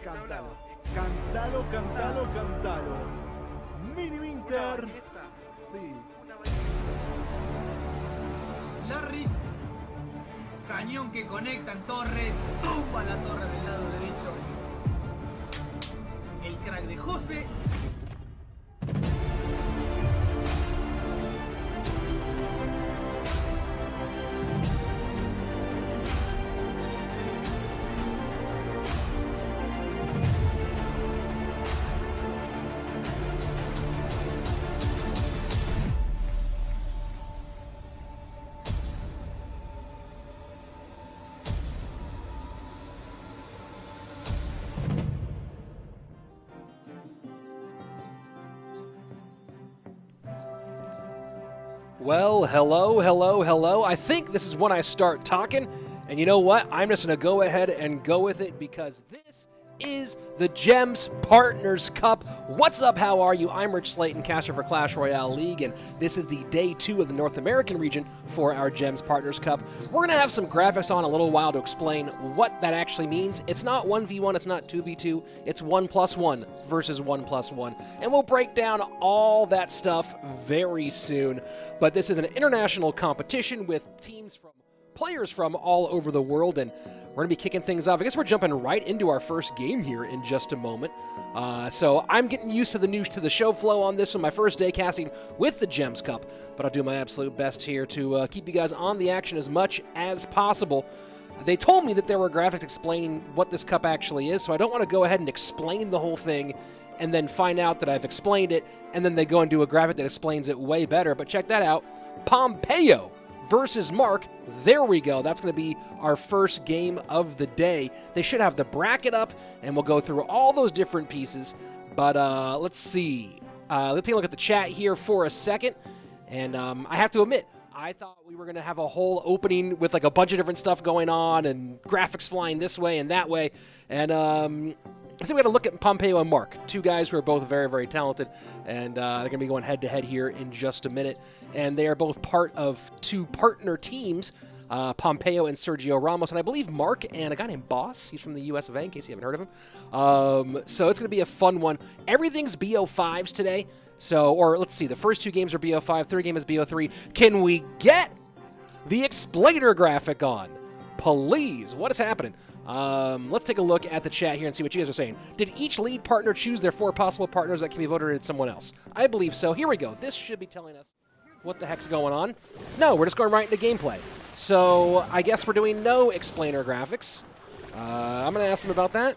Cántalo. Cántalo, cántalo, cántalo. Miniminter. Sí. Larris, cañón que conecta en torre, tumba la torre del lado derecho. El crack de José. Well, hello. I think this is when I start talking. And you know what? I'm just going to go ahead and go with it because this is the Gems Partners Cup. What's up? How are you? I'm Rich Slayton, caster for Clash Royale League, and this is the day 2 of the North American region for our Gems Partners Cup. We're going to have some graphics on a little while to explain what that actually means. It's not 1v1, it's not 2v2, it's 1+1 versus 1+1. And we'll break down all that stuff very soon. But this is an international competition with players from all over the world, and we're going to be kicking things off. I guess we're jumping right into our first game here in just a moment. So I'm getting used to the show flow on this one, my first day casting with the Gems Cup, but I'll do my absolute best here to keep you guys on the action as much as possible. They told me that there were graphics explaining what this cup actually is, so I don't want to go ahead and explain the whole thing and then find out that I've explained it, and then they go and do a graphic that explains it way better. But check that out. Pompeo versus Marc. There we go. That's going to be our first game of the day. They should have the bracket up, and we'll go through all those different pieces. But let's see. Let's take a look at the chat here for a second. And I have to admit, I thought we were going to have a whole opening with like a bunch of different stuff going on and graphics flying this way and that way. And so we're going to look at Pompeo and Marc, two guys who are both very, very talented, and they're going to be going head-to-head here in just a minute. And they are both part of two partner teams, Pompeo and Sergio Ramos, and I believe Marc and a guy named Boss. He's from the US of A, in case you haven't heard of him. So it's going to be a fun one. Everything's BO5s today. So, or let's see, the first 2 games are BO5, third game is BO3. Can we get the explainer graphic on? Please, what is happening? Let's take a look at the chat here and see what you guys are saying. Did each lead partner choose their 4 possible partners that can be voted at someone else? I believe so. Here we go. This should be telling us what the heck's going on. No, we're just going right into gameplay. So I guess we're doing no explainer graphics. I'm going to ask them about that.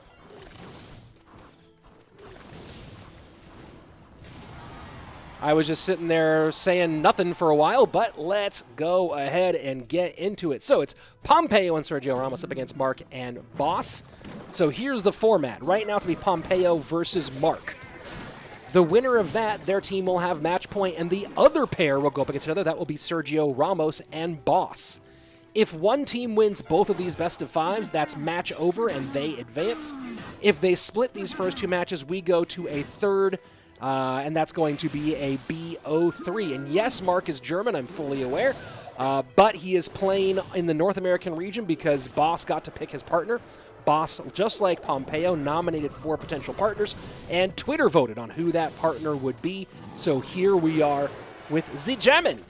I was just sitting there saying nothing for a while, but let's go ahead and get into it. So it's Pompeo and Sergio Ramos up against Marc and Boss. So here's the format. Right now it's going to be Pompeo versus Marc. The winner of that, their team will have match point, and the other pair will go up against each other. That will be Sergio Ramos and Boss. If one team wins both of these best of 5s, that's match over and they advance. If they split these first 2 matches, we go to a third and that's going to be a BO3. And yes, Marc is German, I'm fully aware, but he is playing in the North American region because Boss got to pick his partner. Boss, just like Pompeo, nominated 4 potential partners, and Twitter voted on who that partner would be. So here we are with the German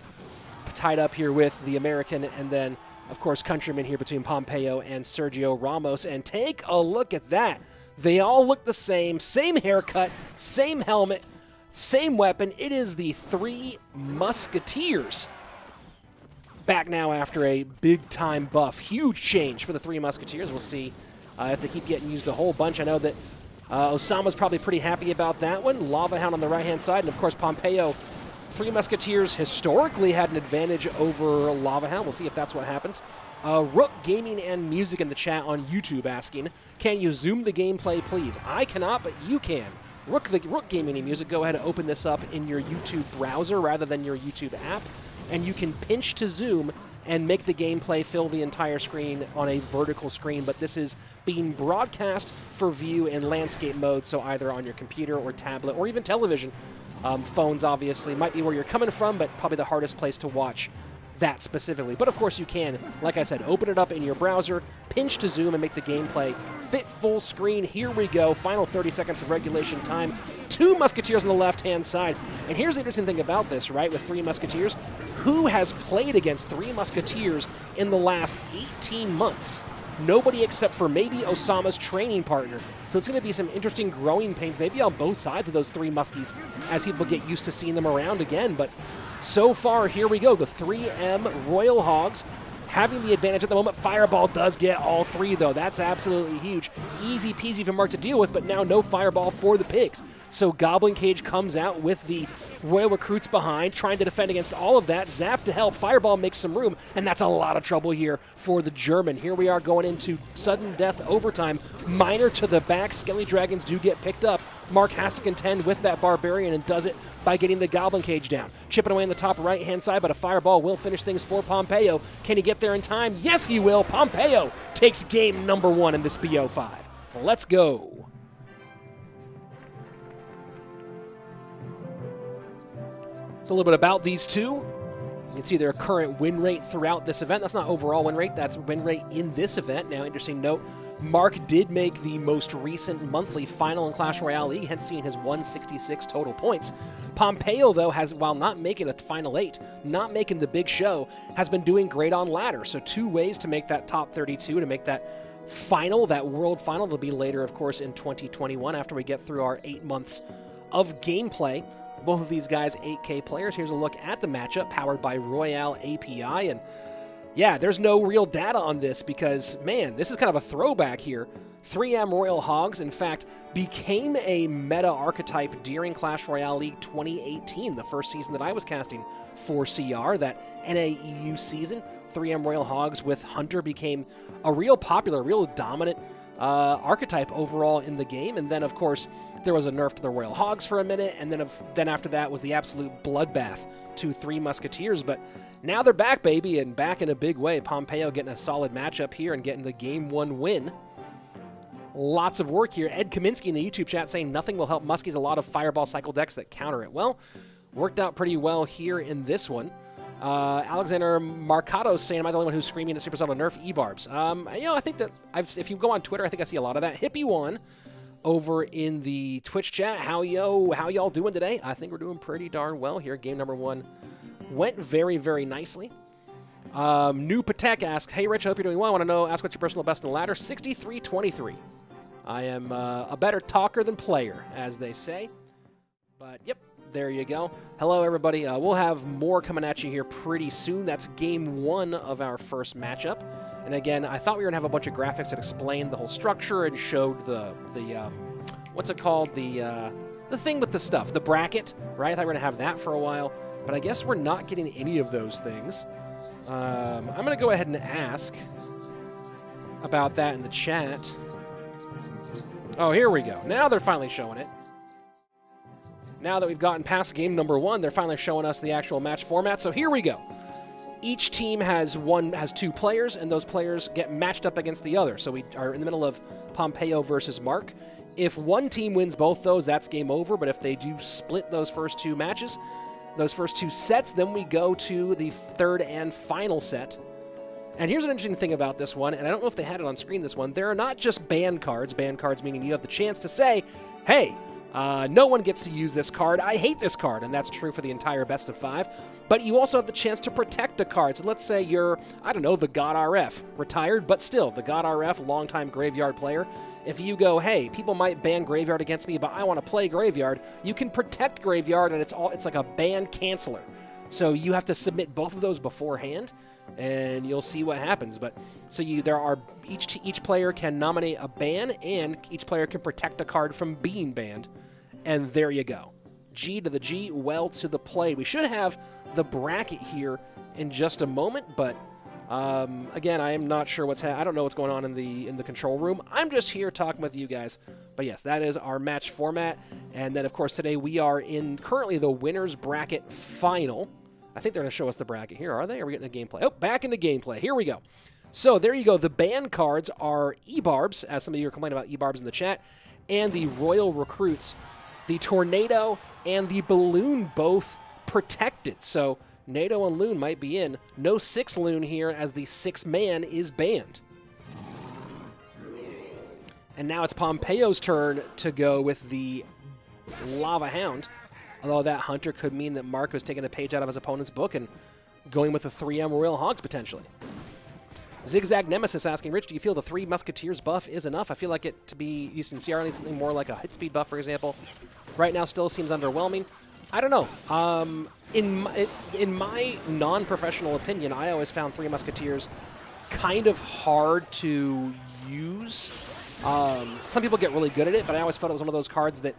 tied up here with the American, and then, of course, countryman here between Pompeo and Sergio Ramos. And take a look at that. They all look the same haircut, same helmet, same weapon. It is the 3 Musketeers. Back now after a big-time buff. Huge change for the 3 Musketeers. We'll see if they keep getting used a whole bunch. I know that Osama's probably pretty happy about that one. Lava Hound on the right-hand side, and of course Pompeo. 3 Musketeers historically had an advantage over Lava Hound. We'll see if that's what happens. Rook Gaming and Music in the chat on YouTube asking, can you zoom the gameplay, please? I cannot, but you can. Rook Gaming and Music, go ahead and open this up in your YouTube browser rather than your YouTube app, and you can pinch to zoom and make the gameplay fill the entire screen on a vertical screen, but this is being broadcast for view in landscape mode, so either on your computer or tablet or even television. Phones, obviously, might be where you're coming from, but probably the hardest place to watch that specifically. But of course you can, like I said, open it up in your browser, pinch to zoom, and make the gameplay fit full screen. Here we go. Final 30 seconds of regulation time. 2 Musketeers on the left-hand side. And here's the interesting thing about this, right, with 3 Musketeers. Who has played against 3 Musketeers in the last 18 months? Nobody except for maybe Osama's training partner. So it's going to be some interesting growing pains, maybe on both sides of those 3 Muskies as people get used to seeing them around again. But so far, here we go. The 3M Royal Hogs having the advantage at the moment. Fireball does get all 3, though. That's absolutely huge. Easy peasy for Marc to deal with, but now no Fireball for the Pigs. So Goblin Cage comes out with the Royal Recruits behind, trying to defend against all of that. Zap to help. Fireball makes some room, and that's a lot of trouble here for the German. Here we are going into sudden death overtime. Miner to the back. Skelly Dragons do get picked up. Marc has to contend with that Barbarian and does it by getting the Goblin Cage down. Chipping away on the top right-hand side, but a Fireball will finish things for Pompeo. Can he get there in time? Yes, he will. Pompeo takes game number 1 in this BO5. Let's go. So a little bit about these two. You can see their current win rate throughout this event. That's not overall win rate, that's win rate in this event. Now, interesting note, Marc did make the most recent monthly final in Clash Royale League, hence seeing his 166 total points. Pompeo, though, has, while not making a Final 8, not making the big show, has been doing great on ladder. So 2 ways to make that top 32, to make that final, that world final. It'll be later, of course, in 2021 after we get through our 8 months of gameplay. Both of these guys 8K players. Here's a look at the matchup powered by Royale API. And yeah, there's no real data on this because, man, this is kind of a throwback here. 3M Royal Hogs, in fact, became a meta archetype during Clash Royale League 2018, the first season that I was casting for CR, that NAEU season. 3M Royal Hogs with Hunter became a real popular, real dominant archetype overall in the game. And then, of course, there was a nerf to the Royal Hogs for a minute, and then after that was the absolute bloodbath to 3 Musketeers. But now they're back, baby, and back in a big way. Pompeo getting a solid matchup here and getting the Game 1 win. Lots of work here. Ed Kaminsky in the YouTube chat saying nothing will help Muskies, a lot of Fireball cycle decks that counter it. Well, worked out pretty well here in this one. Alexander Marcado saying, am I the only one who's screaming at Supercell to nerf E-Barbs? You know, I think that if you go on Twitter, I think I see a lot of that. Hippie1 over in the Twitch chat, how y'all doing today? I think we're doing pretty darn well here. Game number 1 went very, very nicely. New Patek asks, hey Rich, I hope you're doing well. I want to know, ask what's your personal best in the ladder? 63-23. I am a better talker than player, as they say. But, yep. There you go. Hello, everybody. We'll have more coming at you here pretty soon. That's game 1 of our first matchup. And again, I thought we were going to have a bunch of graphics that explained the whole structure and showed the what's it called? The thing with the stuff, the bracket, right? I thought we were going to have that for a while. But I guess we're not getting any of those things. I'm going to go ahead and ask about that in the chat. Oh, here we go. Now they're finally showing it. Now that we've gotten past game number 1, they're finally showing us the actual match format. So here we go. Each team has 2 players, and those players get matched up against the other. So we are in the middle of Pompeo versus Marc. If one team wins both those, that's game over. But if they do split those first 2 matches, those first 2 sets, then we go to the 3rd and final set. And here's an interesting thing about this one, and I don't know if they had it on screen, this one. There are not just ban cards meaning you have the chance to say, hey, no one gets to use this card. I hate this card, and that's true for the entire best of 5. But you also have the chance to protect a card. So let's say you're, I don't know, the God RF, retired, but still, the God RF, longtime Graveyard player. If you go, hey, people might ban Graveyard against me, but I want to play Graveyard, you can protect Graveyard, and it's like a ban canceller. So you have to submit both of those beforehand, and you'll see what happens. But so each player can nominate a ban, and each player can protect a card from being banned. And there you go. G to the G, well to the play. We should have the bracket here in just a moment, but again, I am not sure I don't know what's going on in the control room. I'm just here talking with you guys. But yes, that is our match format. And then, of course, today we are in currently the winner's bracket final. I think they're going to show us the bracket here, are they? Are we getting a gameplay? Oh, back into gameplay. Here we go. So there you go. The ban cards are E-Barbs, as some of you are complaining about E-Barbs in the chat, and the Royal Recruits. The Tornado and the Balloon both protected. So NATO and Loon might be in. No 6 Loon here as the 6-man is banned. And now it's Pompeo's turn to go with the Lava Hound. Although that Hunter could mean that Marc was taking a page out of his opponent's book and going with the 3M Royal Hogs potentially. Zigzag Nemesis asking, Rich, do you feel the 3 Musketeers buff is enough? I feel like it to be used in CR needs something more like a hit speed buff, for example. Right now still seems underwhelming. I don't know. In my non-professional opinion, I always found 3 Musketeers kind of hard to use. Some people get really good at it, but I always felt it was one of those cards that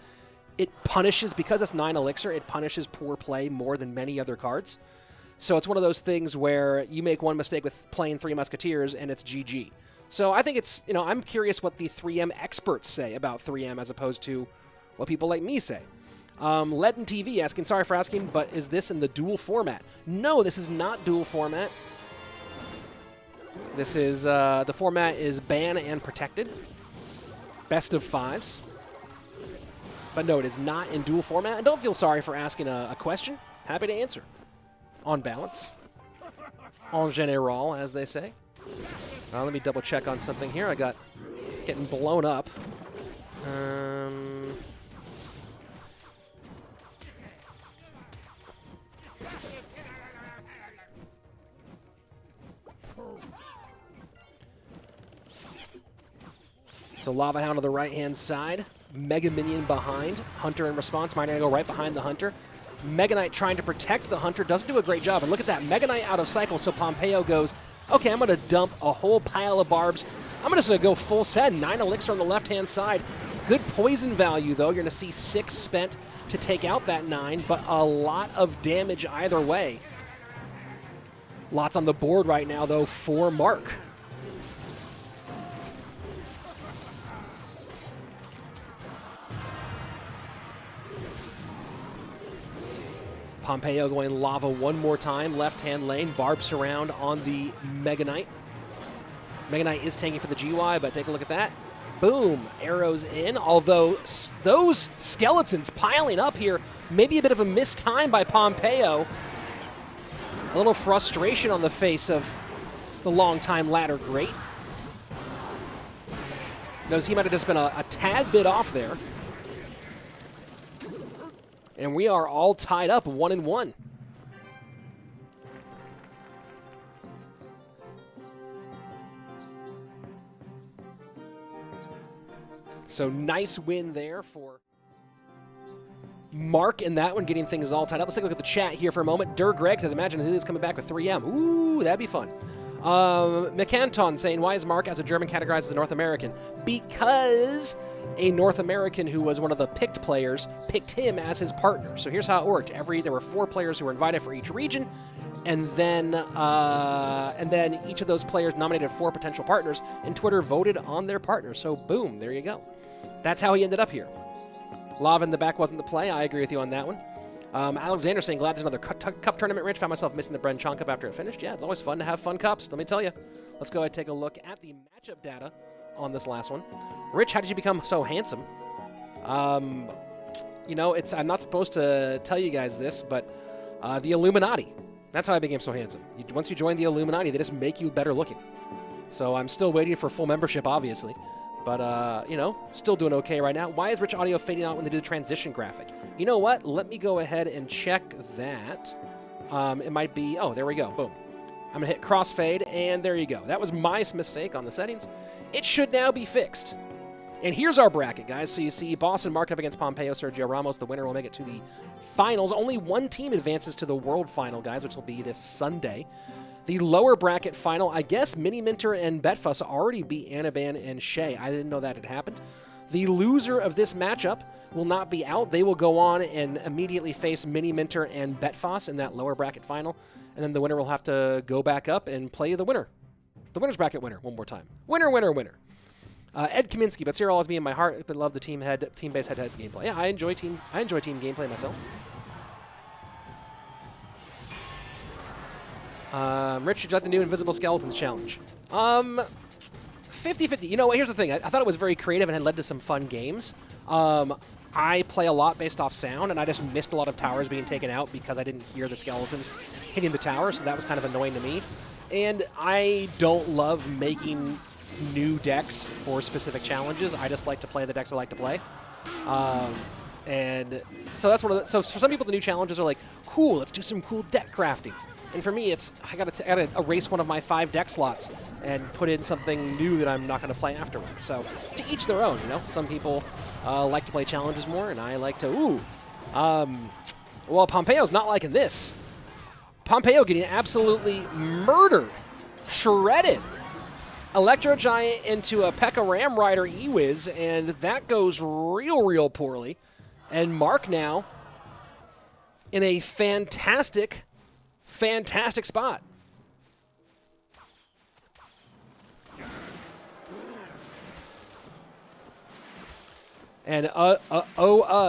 it punishes, because it's 9 elixir, it punishes poor play more than many other cards. So it's one of those things where you make one mistake with playing 3 Musketeers and it's GG. So I think it's, I'm curious what the 3M experts say about 3M as opposed to what people like me say. Leaden TV asking, sorry for asking, but is this in the dual format? No, this is not dual format. This is, the format is ban and protected. Best of 5s. But no, it is not in dual format. And don't feel sorry for asking a question. Happy to answer. On balance. En général, as they say. Let me double check on something here. I got getting blown up. So Lava Hound on the right-hand side. Mega Minion behind. Hunter in response. Might go right behind the Hunter. Mega Knight trying to protect the Hunter. Doesn't do a great job. And look at that. Mega Knight out of cycle. So Pompeo goes, okay, I'm going to dump a whole pile of barbs. I'm just going to go full set. 9 elixir on the left-hand side. Good poison value, though. You're going to see 6 spent to take out that 9, but a lot of damage either way. Lots on the board right now, though, for Marc. Pompeo going lava one more time, left-hand lane, barb surround on the Mega Knight. Mega Knight is tanking for the GY, but take a look at that. Boom, arrows in, although those skeletons piling up here, maybe a bit of a missed time by Pompeo. A little frustration on the face of the long-time ladder great. Knows he might have just been a tad bit off there. And we are all tied up 1-1. So nice win there for Marc in that one, getting things all tied up. Let's take a look at the chat here for a moment. Greg says, imagine Azalea's coming back with 3M. Ooh, that'd be fun. McCanton saying, why is Marc as a German categorized as a North American? Because a North American who was one of the picked players picked him as his partner. So here's how it worked. There were 4 players who were invited for each region, and then each of those players nominated 4 potential partners, and Twitter voted on their partner. So boom, there you go. That's how he ended up here. Lava in the back wasn't the play. I agree with you on that one. Alexander saying, glad there's another cup tournament, Rich. Found myself missing the Bren Chon Cup after it finished. Yeah, it's always fun to have fun cups, let me tell you. Let's go ahead and take a look at the matchup data on this last one. Rich, how did you become so handsome? I'm not supposed to tell you guys this, but the Illuminati. That's how I became so handsome. Once you join the Illuminati, they just make you better looking. So I'm still waiting for full membership, obviously. But, still doing okay right now. Why is Rich Audio fading out when they do the transition graphic? You know what? Let me go ahead and check that. It might be... Oh, there we go. Boom. I'm going to hit crossfade, and there you go. That was my mistake on the settings. It should now be fixed. And here's our bracket, guys. So you see Boston Marc up against Pompeyo4 SergioRamos. The winner will make it to the finals. Only one team advances to the World Final, guys, which will be this Sunday. The lower bracket final, I guess Miniminter and Betfas already beat Anaban and She. I didn't know that had happened. The loser of this matchup will not be out. They will go on and immediately face Miniminter and Betfas in that lower bracket final. And then the winner will have to go back up and play the winner. The winner's bracket winner one more time. Winner, winner, winner. Ed Kaminsky, but Cyril always be in my heart, but love the team-based head-to-head gameplay. Yeah, I enjoy team gameplay myself. Rich, would you like the new Invisible Skeletons challenge? 50-50. You know what? Here's the thing. I thought it was very creative and had led to some fun games. I play a lot based off sound, and I just missed a lot of towers being taken out because I didn't hear the skeletons hitting the tower, so that was kind of annoying to me. And I don't love making new decks for specific challenges. I just like to play the decks I like to play. And so that's one of the, so for some people the new challenges are like, cool, let's do some cool deck crafting. And for me, it's I gotta erase one of my 5 deck slots and put in something new that I'm not gonna play afterwards. So to each their own, you know. Some people like to play challenges more, and I like to. Well, Pompeo's not liking this. Pompeo getting absolutely murdered, shredded. Electro Giant into a P.E.K.K.A. Ram Rider E-Wiz, and that goes real poorly. And Marc now in a fantastic spot. And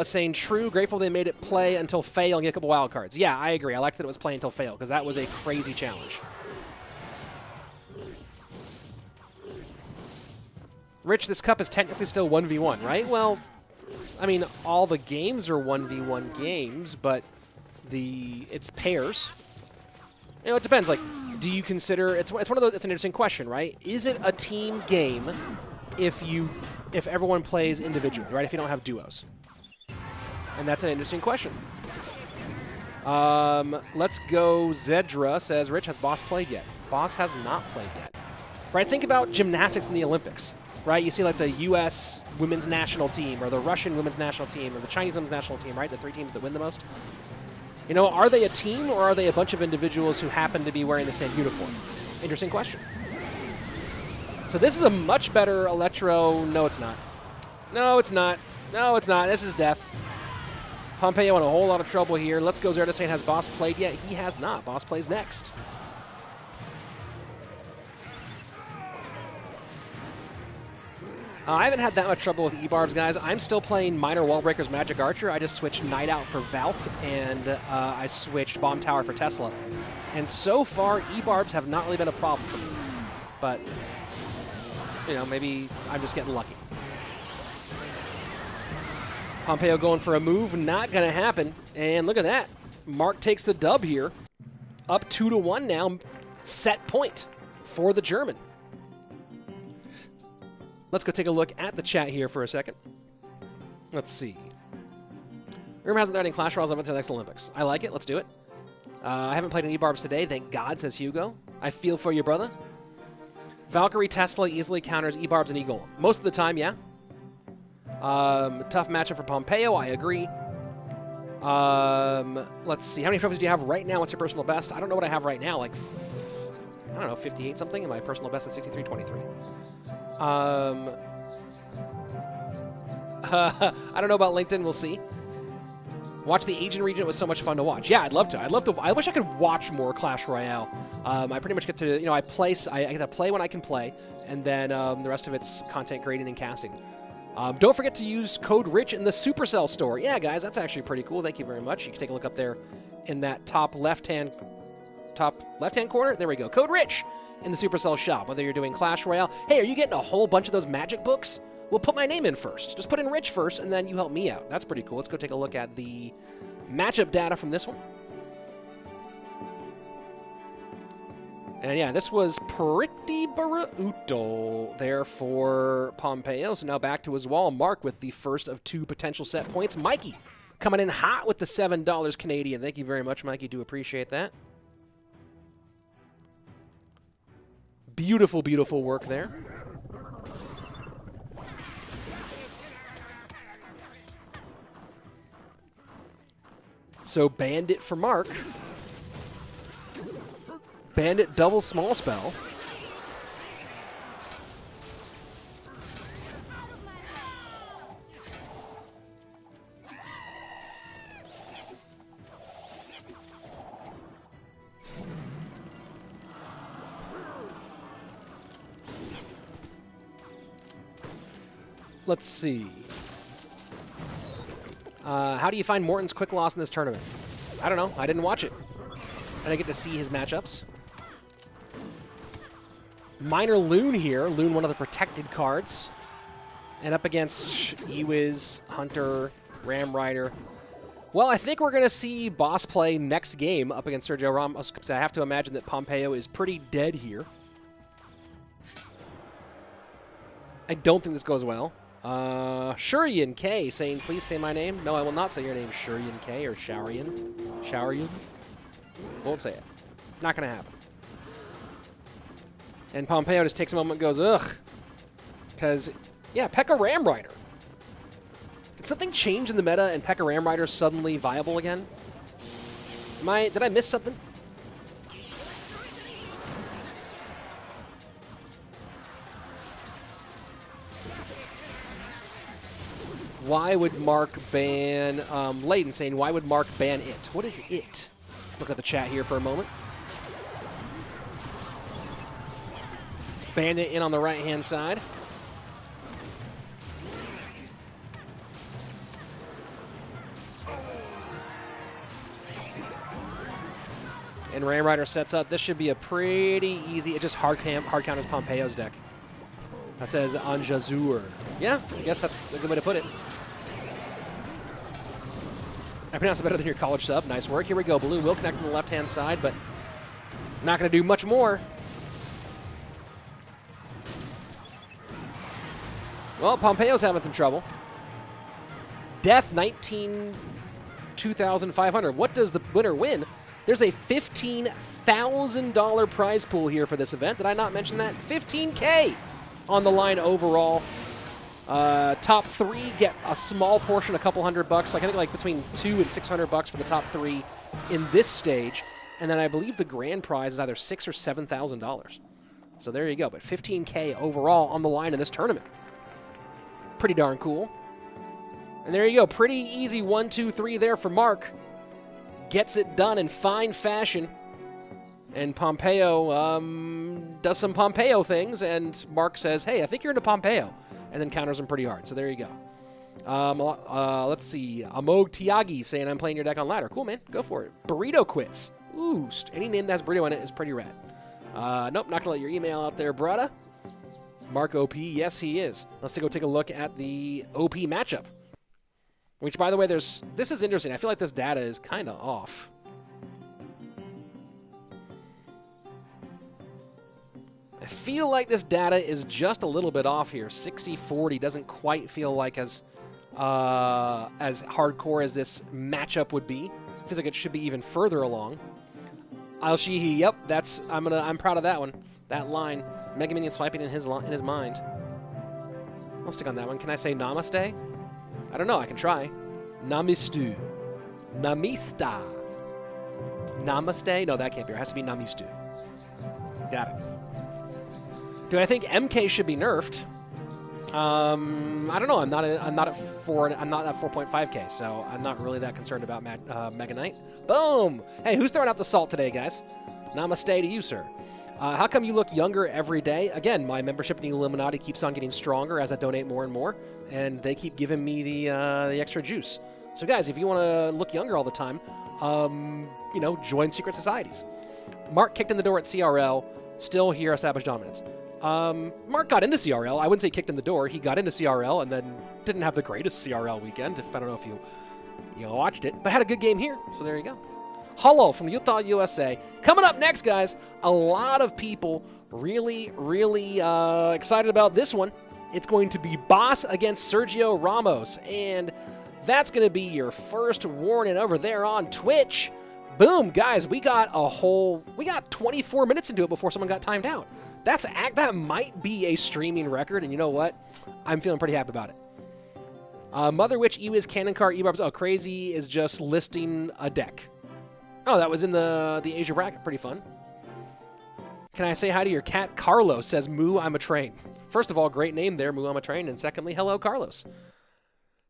saying true, grateful they made it play until fail and get a couple wild cards. Yeah, I agree. I liked that it was play until fail because that was a crazy challenge. Rich, this cup is technically still 1v1, right? Well, I mean, all the games are 1v1 games, but it's pairs. You know, it depends. Like, do you consider it's one of those? It's an interesting question, right? Is it a team game if everyone plays individually, right? If you don't have duos, and that's an interesting question. Let's go. Zedra says, Rich, has Boss played yet? Boss has not played yet. Right? Think about gymnastics in the Olympics. Right, you see like the U.S. women's national team or the Russian women's national team or the Chinese women's national team, right? The 3 teams that win the most. You know, are they a team or are they a bunch of individuals who happen to be wearing the same uniform? Interesting question. So this is a much better Electro. No, it's not. No, it's not. No, it's not. This is death. Pompeo in a whole lot of trouble here. Let's go. Zerda saying, has Boss played yet? He has not. Boss plays next. I haven't had that much trouble with E-Barbs, guys. I'm still playing Minor Wallbreakers Magic Archer. I just switched Night Out for Valk, and I switched Bomb Tower for Tesla. And so far, E-Barbs have not really been a problem for me. But, you know, maybe I'm just getting lucky. Pompeo going for a move. Not going to happen. And look at that. Marc takes the dub here. Up 2-1 now. Set point for the German. Let's go take a look at the chat here for a second. Let's see. Rumor hasn't there any Clash Royale until the next Olympics. I like it. Let's do it. I haven't played any E-Barbs today. Thank God, says Hugo. I feel for you, brother. Valkyrie Tesla easily counters E-Barbs and E-Golem. Most of the time, yeah. Tough matchup for Pompeo. I agree. Let's see. How many trophies do you have right now? What's your personal best? I don't know what I have right now. Like, I don't know, 58 something. And my personal best is 63.23. I don't know about LinkedIn. We'll see. Watch the Asian region. It was so much fun to watch. Yeah, I'd love to. I wish I could watch more Clash Royale. I pretty much get to, you know, I get to play when I can play, and then the rest of it's content creating and casting. Don't forget to use code RICH in the Supercell store. Yeah, guys, that's actually pretty cool. Thank you very much. You can take a look up there in that top left-hand corner. There we go. Code RICH in the Supercell shop, whether you're doing Clash Royale. Hey, are you getting a whole bunch of those magic books? Well, put my name in first. Just put in Rich first, and then you help me out. That's pretty cool. Let's go take a look at the matchup data from this one. And yeah, this was pretty brutal there for Pompeo. So now back to his wall. Marc with the first of 2 potential set points. Mikey coming in hot with the $7 Canadian. Thank you very much, Mikey. Do appreciate that. Beautiful, beautiful work there. So Bandit for Marc. Bandit double small spell. Let's see. How do you find Morton's quick loss in this tournament? I don't know. I didn't watch it. I didn't get to see his matchups. Minor Loon here. Loon, one of the protected cards. And up against E-Wiz, Hunter, Ram Rider. Well, I think we're going to see Boss play next game up against Sergio Ramos, because I have to imagine that Pompeo is pretty dead here. I don't think this goes well. Shurian K saying, please say my name. No, I will not say your name, Shurian K or Sharian. Sharian. Won't say it. Not going to happen. And Pompeo just takes a moment and goes, ugh. Because, yeah, P.E.K.K.A. Ram Rider. Did something change in the meta and P.E.K.K.A. Ram Rider suddenly viable again? Did I miss something? Why would Marc ban Layden saying, why would Marc ban it? What is it? Look at the chat here for a moment. Bandit in on the right-hand side. And Ram Rider sets up. This should be a pretty easy, it just hard counters Pompeo's deck. That says Anjazur. Yeah, I guess that's a good way to put it. I pronounce it better than your college sub. Nice work. Here we go. Balloon will connect on the left-hand side, but not going to do much more. Well, Pompeo's having some trouble. Death 2,500. What does the winner win? There's a $15,000 prize pool here for this event. Did I not mention that? $15K on the line overall. Top 3 get a small portion, a couple $100. Like I think like between $200 and $600 for the top 3 in this stage, and then I believe the grand prize is either $6,000 or $7,000. So there you go. But $15K overall on the line in this tournament. Pretty darn cool. And there you go. Pretty easy 1, 2, 3 there for Marc. Gets it done in fine fashion. And Pompeo does some Pompeo things, and Marc says, hey, I think you're into Pompeo. And then counters him pretty hard. So there you go. Let's see. Amog Tiagi saying, I'm playing your deck on ladder. Cool, man. Go for it. Burrito quits. Ooh, any name that has burrito in it is pretty rad. Nope, not going to let your email out there, brother. Marc OP, yes, he is. Let's go take a look at the OP matchup. Which, by the way, this is interesting. I feel like this data is kind of off. I feel like this data is just a little bit off here. 60-40 doesn't quite feel like as hardcore as this matchup would be. It feels like it should be even further along. Al-Shihi, yep, I'm proud of that one. That line, Mega Minion swiping in his mind. I'll stick on that one. Can I say namaste? I don't know. I can try. Namistu. Namista. Namaste? No, that can't be. It has to be namistu. Got it. Do I think MK should be nerfed? I don't know. I'm not at 4.5K, so I'm not really that concerned about Mega Knight. Boom! Hey, who's throwing out the salt today, guys? Namaste to you, sir. How come you look younger every day? Again, my membership in the Illuminati keeps on getting stronger as I donate more and more, and they keep giving me the extra juice. So, guys, if you want to look younger all the time, you know, join secret societies. Marc kicked in the door at CRL, still here, established dominance. Marc got into CRL. I wouldn't say kicked in the door. He got into CRL and then didn't have the greatest CRL weekend. I don't know if you watched it, but had a good game here. So there you go. Hello from Utah, USA. Coming up next, guys, a lot of people really, really excited about this one. It's going to be Boss against Sergio Ramos, and that's going to be your first warning over there on Twitch. Boom, guys, we got 24 minutes into it before someone got timed out. That might be a streaming record, and you know what? I'm feeling pretty happy about it. Mother Witch, Ewiz, Cannon Car, E-Barbs. Oh, Crazy is just listing a deck. Oh, that was in the Asia bracket. Pretty fun. Can I say hi to your cat? Carlos says, Moo, I'm a train. First of all, great name there, Moo, I'm a train. And secondly, hello, Carlos.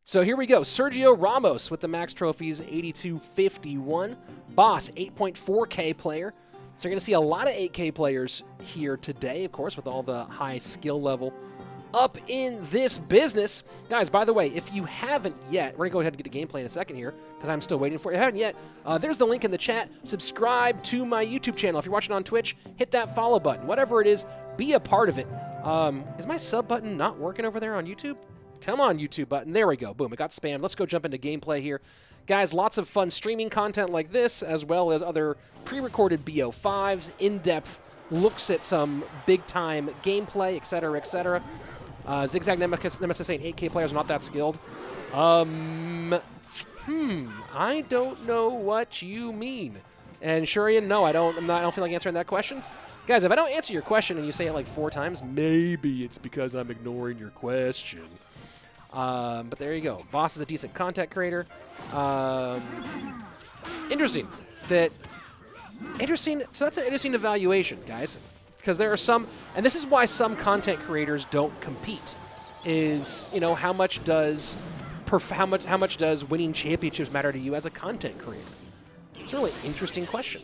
So here we go. Sergio Ramos with the max trophies, 8251. Boss, 8.4K player. So you're going to see a lot of 8K players here today, of course, with all the high skill level up in this business. Guys, by the way, if you haven't yet, we're going to go ahead and get to gameplay in a second here, because I'm still waiting for it. If you haven't yet, there's the link in the chat. Subscribe to my YouTube channel. If you're watching on Twitch, hit that follow button. Whatever it is, be a part of it. Is my sub button not working over there on YouTube? Come on, YouTube button. There we go. Boom, it got spammed. Let's go jump into gameplay here. Guys, lots of fun streaming content like this, as well as other pre-recorded BO5s, in-depth looks at some big-time gameplay, etc., etc. Zigzag Nemesis saying 8K players are not that skilled. I don't know what you mean. And Shurian, no, I don't feel like answering that question. Guys, if I don't answer your question and you say it like 4 times, maybe it's because I'm ignoring your question. But there you go. Boss is a decent content creator. Interesting. So that's an interesting evaluation, guys. Because there are some, and this is why some content creators don't compete, is, you know, how much does winning championships matter to you as a content creator? It's a really interesting question.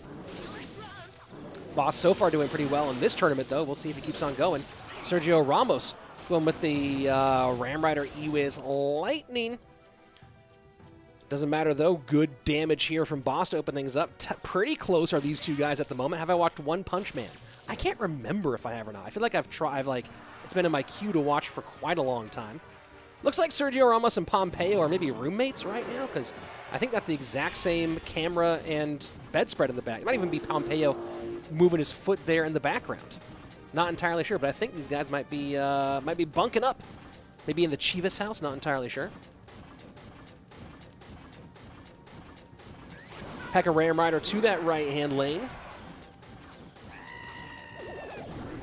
Boss so far doing pretty well in this tournament, though. We'll see if he keeps on going. Sergio Ramos going with the Ram Rider E-Wiz Lightning. Doesn't matter, though. Good damage here from Boss to open things up. Pretty close are these two guys at the moment. Have I watched One Punch Man? I can't remember if I have or not. I feel like I've tried. It's been in my queue to watch for quite a long time. Looks like Sergio Ramos and Pompeo are maybe roommates right now, because I think that's the exact same camera and bedspread in the back. It might even be Pompeo moving his foot there in the background. Not entirely sure, but I think these guys might be bunking up. Maybe in the Chivas house, not entirely sure. Pekka Ram Rider to that right-hand lane.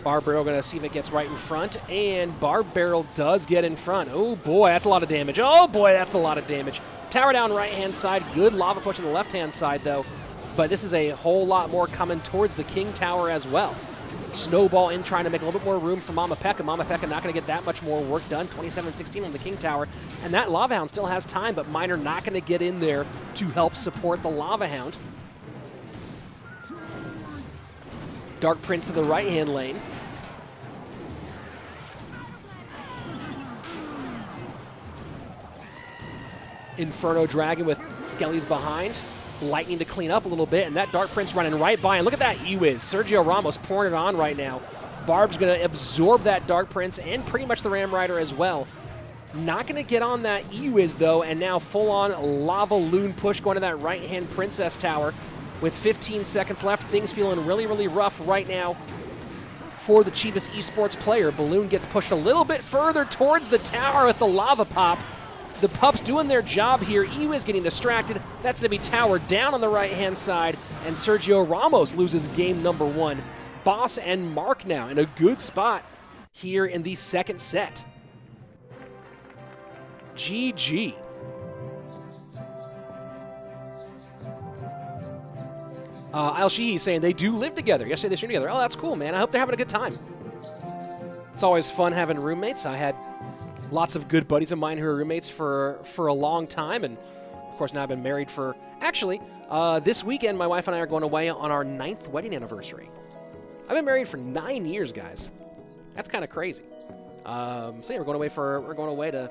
Barb Barrel going to see if it gets right in front, and Barb Barrel does get in front. Oh boy, that's a lot of damage. Oh boy, that's a lot of damage. Tower down right-hand side. Good lava push on the left-hand side, though. But this is a whole lot more coming towards the King Tower as well. Snowball in, trying to make a little bit more room for Mama Pekka. Mama Pekka not going to get that much more work done. 27-16 on the King Tower. And that Lava Hound still has time, but Miner not going to get in there to help support the Lava Hound. Dark Prince to the right-hand lane. Inferno Dragon with Skellies behind. Lightning to clean up a little bit, and that Dark Prince running right by. And look at that E-Wiz. Sergio Ramos pouring it on right now. Barb's going to absorb that Dark Prince and pretty much the Ram Rider as well. Not going to get on that E-Wiz, though, and now full-on Lava Loon push going to that right-hand Princess Tower. With 15 seconds left, things feeling really, really rough right now for the Chivas Esports player. Balloon gets pushed a little bit further towards the tower with the Lava Pop. The Pups doing their job here. E-Wiz getting distracted. That's going to be Tower down on the right-hand side, and Sergio Ramos loses game number 1. Boss and Marc now in a good spot here in the second set. GG. Al Shihi saying they do live together. Yesterday they streamed together. Oh, that's cool, man. I hope they're having a good time. It's always fun having roommates. I had lots of good buddies of mine who are roommates for a long time, and of course now I've been married for, actually, this weekend my wife and I are going away on our 9th wedding anniversary. I've been married for 9 years, guys. That's kind of crazy. So yeah, we're going away to,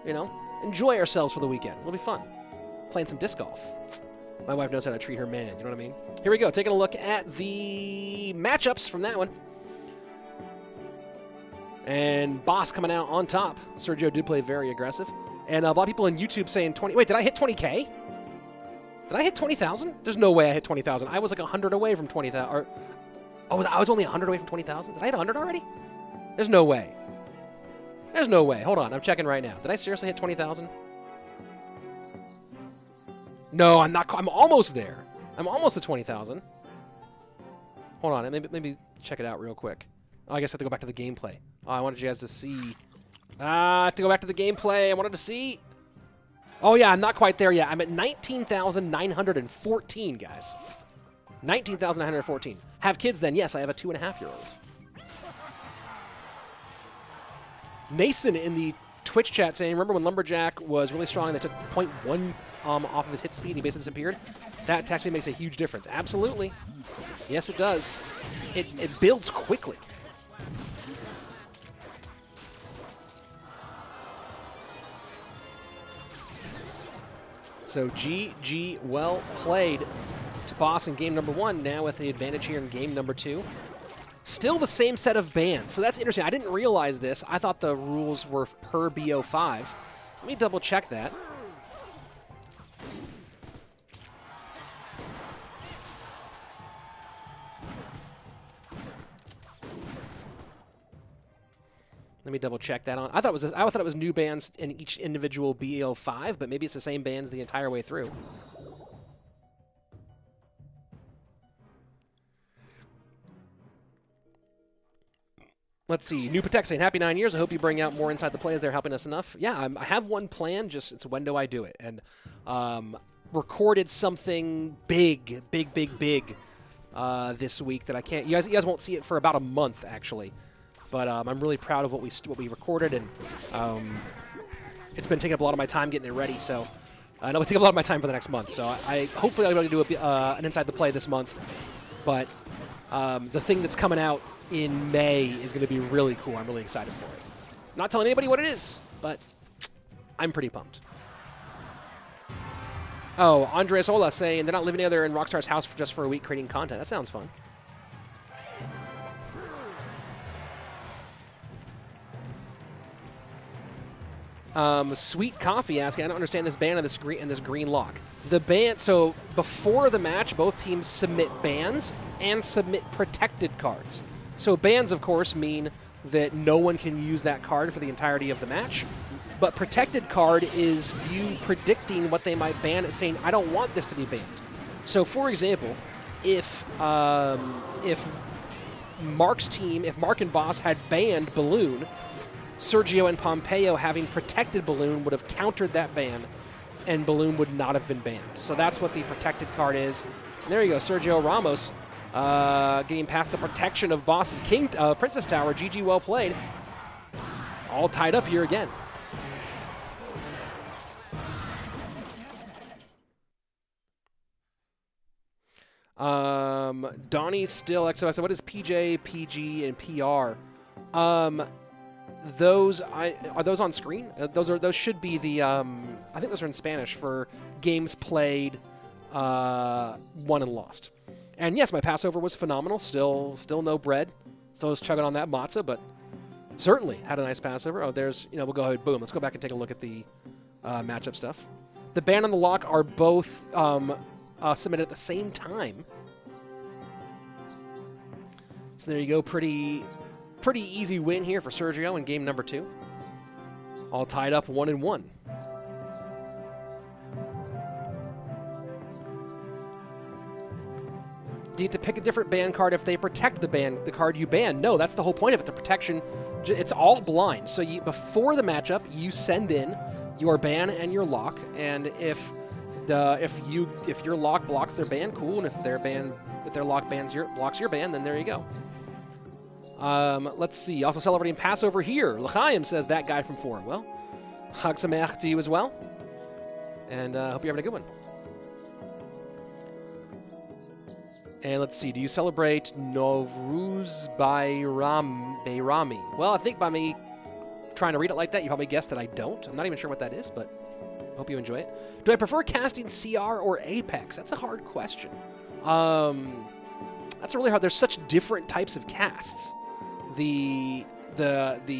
you know, enjoy ourselves for the weekend. It'll be fun. Playing some disc golf. My wife knows how to treat her man, you know what I mean? Here we go, taking a look at the matchups from that one. And Boss coming out on top. Sergio did play very aggressive. And a lot of people on YouTube saying 20. Wait, did I hit 20K? Did I hit 20,000? There's no way I hit 20,000. I was like 100 away from 20,000. Oh, I was only 100 away from 20,000? Did I hit 100 already? There's no way. There's no way. Hold on, I'm checking right now. Did I seriously hit 20,000? No, I'm not. I'm almost there. I'm almost at 20,000. Hold on, maybe check it out real quick. Oh, I guess I have to go back to the gameplay. Oh, I wanted you guys to see. I have to go back to the gameplay. I wanted to see. Oh, yeah, I'm not quite there yet. I'm at 19,914, guys. 19,914. Have kids then? Yes, I have a 2.5-year-old. Nason in the Twitch chat saying, remember when Lumberjack was really strong and they took 0.1 off of his hit speed and he basically disappeared? That attack speed makes a huge difference. Absolutely. Yes, it does. It builds quickly. So GG, well played to Boss in game number 1, now with the advantage here in game number 2. Still the same set of bans, so that's interesting. I didn't realize this. I thought the rules were per BO5. Let me double check that. Let me double check that on. I thought it was new bands in each individual BO5, but maybe it's the same bands the entire way through. Let's see. New Protect saying, happy 9 years. I hope you bring out more Inside the Play as they're helping us enough. Yeah, I have one plan, just it's when do I do it? And recorded something big this week that I can't. You guys won't see it for about a month, actually. But I'm really proud of what we recorded, and it's been taking up a lot of my time getting it ready. So I know it'll take up a lot of my time for the next month. So hopefully I'll be able to do an Inside the Play this month. But the thing that's coming out in May is going to be really cool. I'm really excited for it. Not telling anybody what it is, but I'm pretty pumped. Oh, Andres Ola saying they're not living together in Rockstar's house just for a week creating content. That sounds fun. Sweet Coffee asking, I don't understand this ban and this green lock. The ban, so before the match, both teams submit bans and submit protected cards. So bans, of course, mean that no one can use that card for the entirety of the match. But protected card is you predicting what they might ban and saying, I don't want this to be banned. So, for example, if Marc's team, if Marc and Boss had banned Balloon, Sergio and Pompeo having protected Balloon would have countered that ban, and Balloon would not have been banned. So that's what the protected card is. And there you go, Sergio Ramos getting past the protection of Boss's Princess Tower. GG, well played. All tied up here again. Donnie's still XOX. So what is PJ, PG, and PR? Those are those on screen? Those should be the I think those are in Spanish for games played, won and lost. And yes, my Passover was phenomenal. Still no bread. Still was chugging on that matzah, but certainly had a nice Passover. Oh, there's we'll go ahead. Boom. Let's go back and take a look at the matchup stuff. The ban and the lock are both submitted at the same time. So there you go. Pretty easy win here for Sergio in game number 2. All tied up 1-1. Do you have to pick a different ban card if they protect the card you ban? No, that's the whole point of it. The protection, it's all blind. So before the matchup, you send in your ban and your lock, and if your lock blocks their ban, cool, and if their lock blocks your ban, then there you go. Let's see. Also celebrating Passover here. L'chaim says that guy from 4. Well, Chag Sameach to you as well, and hope you're having a good one. And let's see, do you celebrate Novruz Beirami? Well, I think by me trying to read it like that, you probably guessed that I don't. I'm not even sure what that is, but hope you enjoy it. Do I prefer casting CR or Apex? That's a hard question. That's really hard. There's such different types of casts. The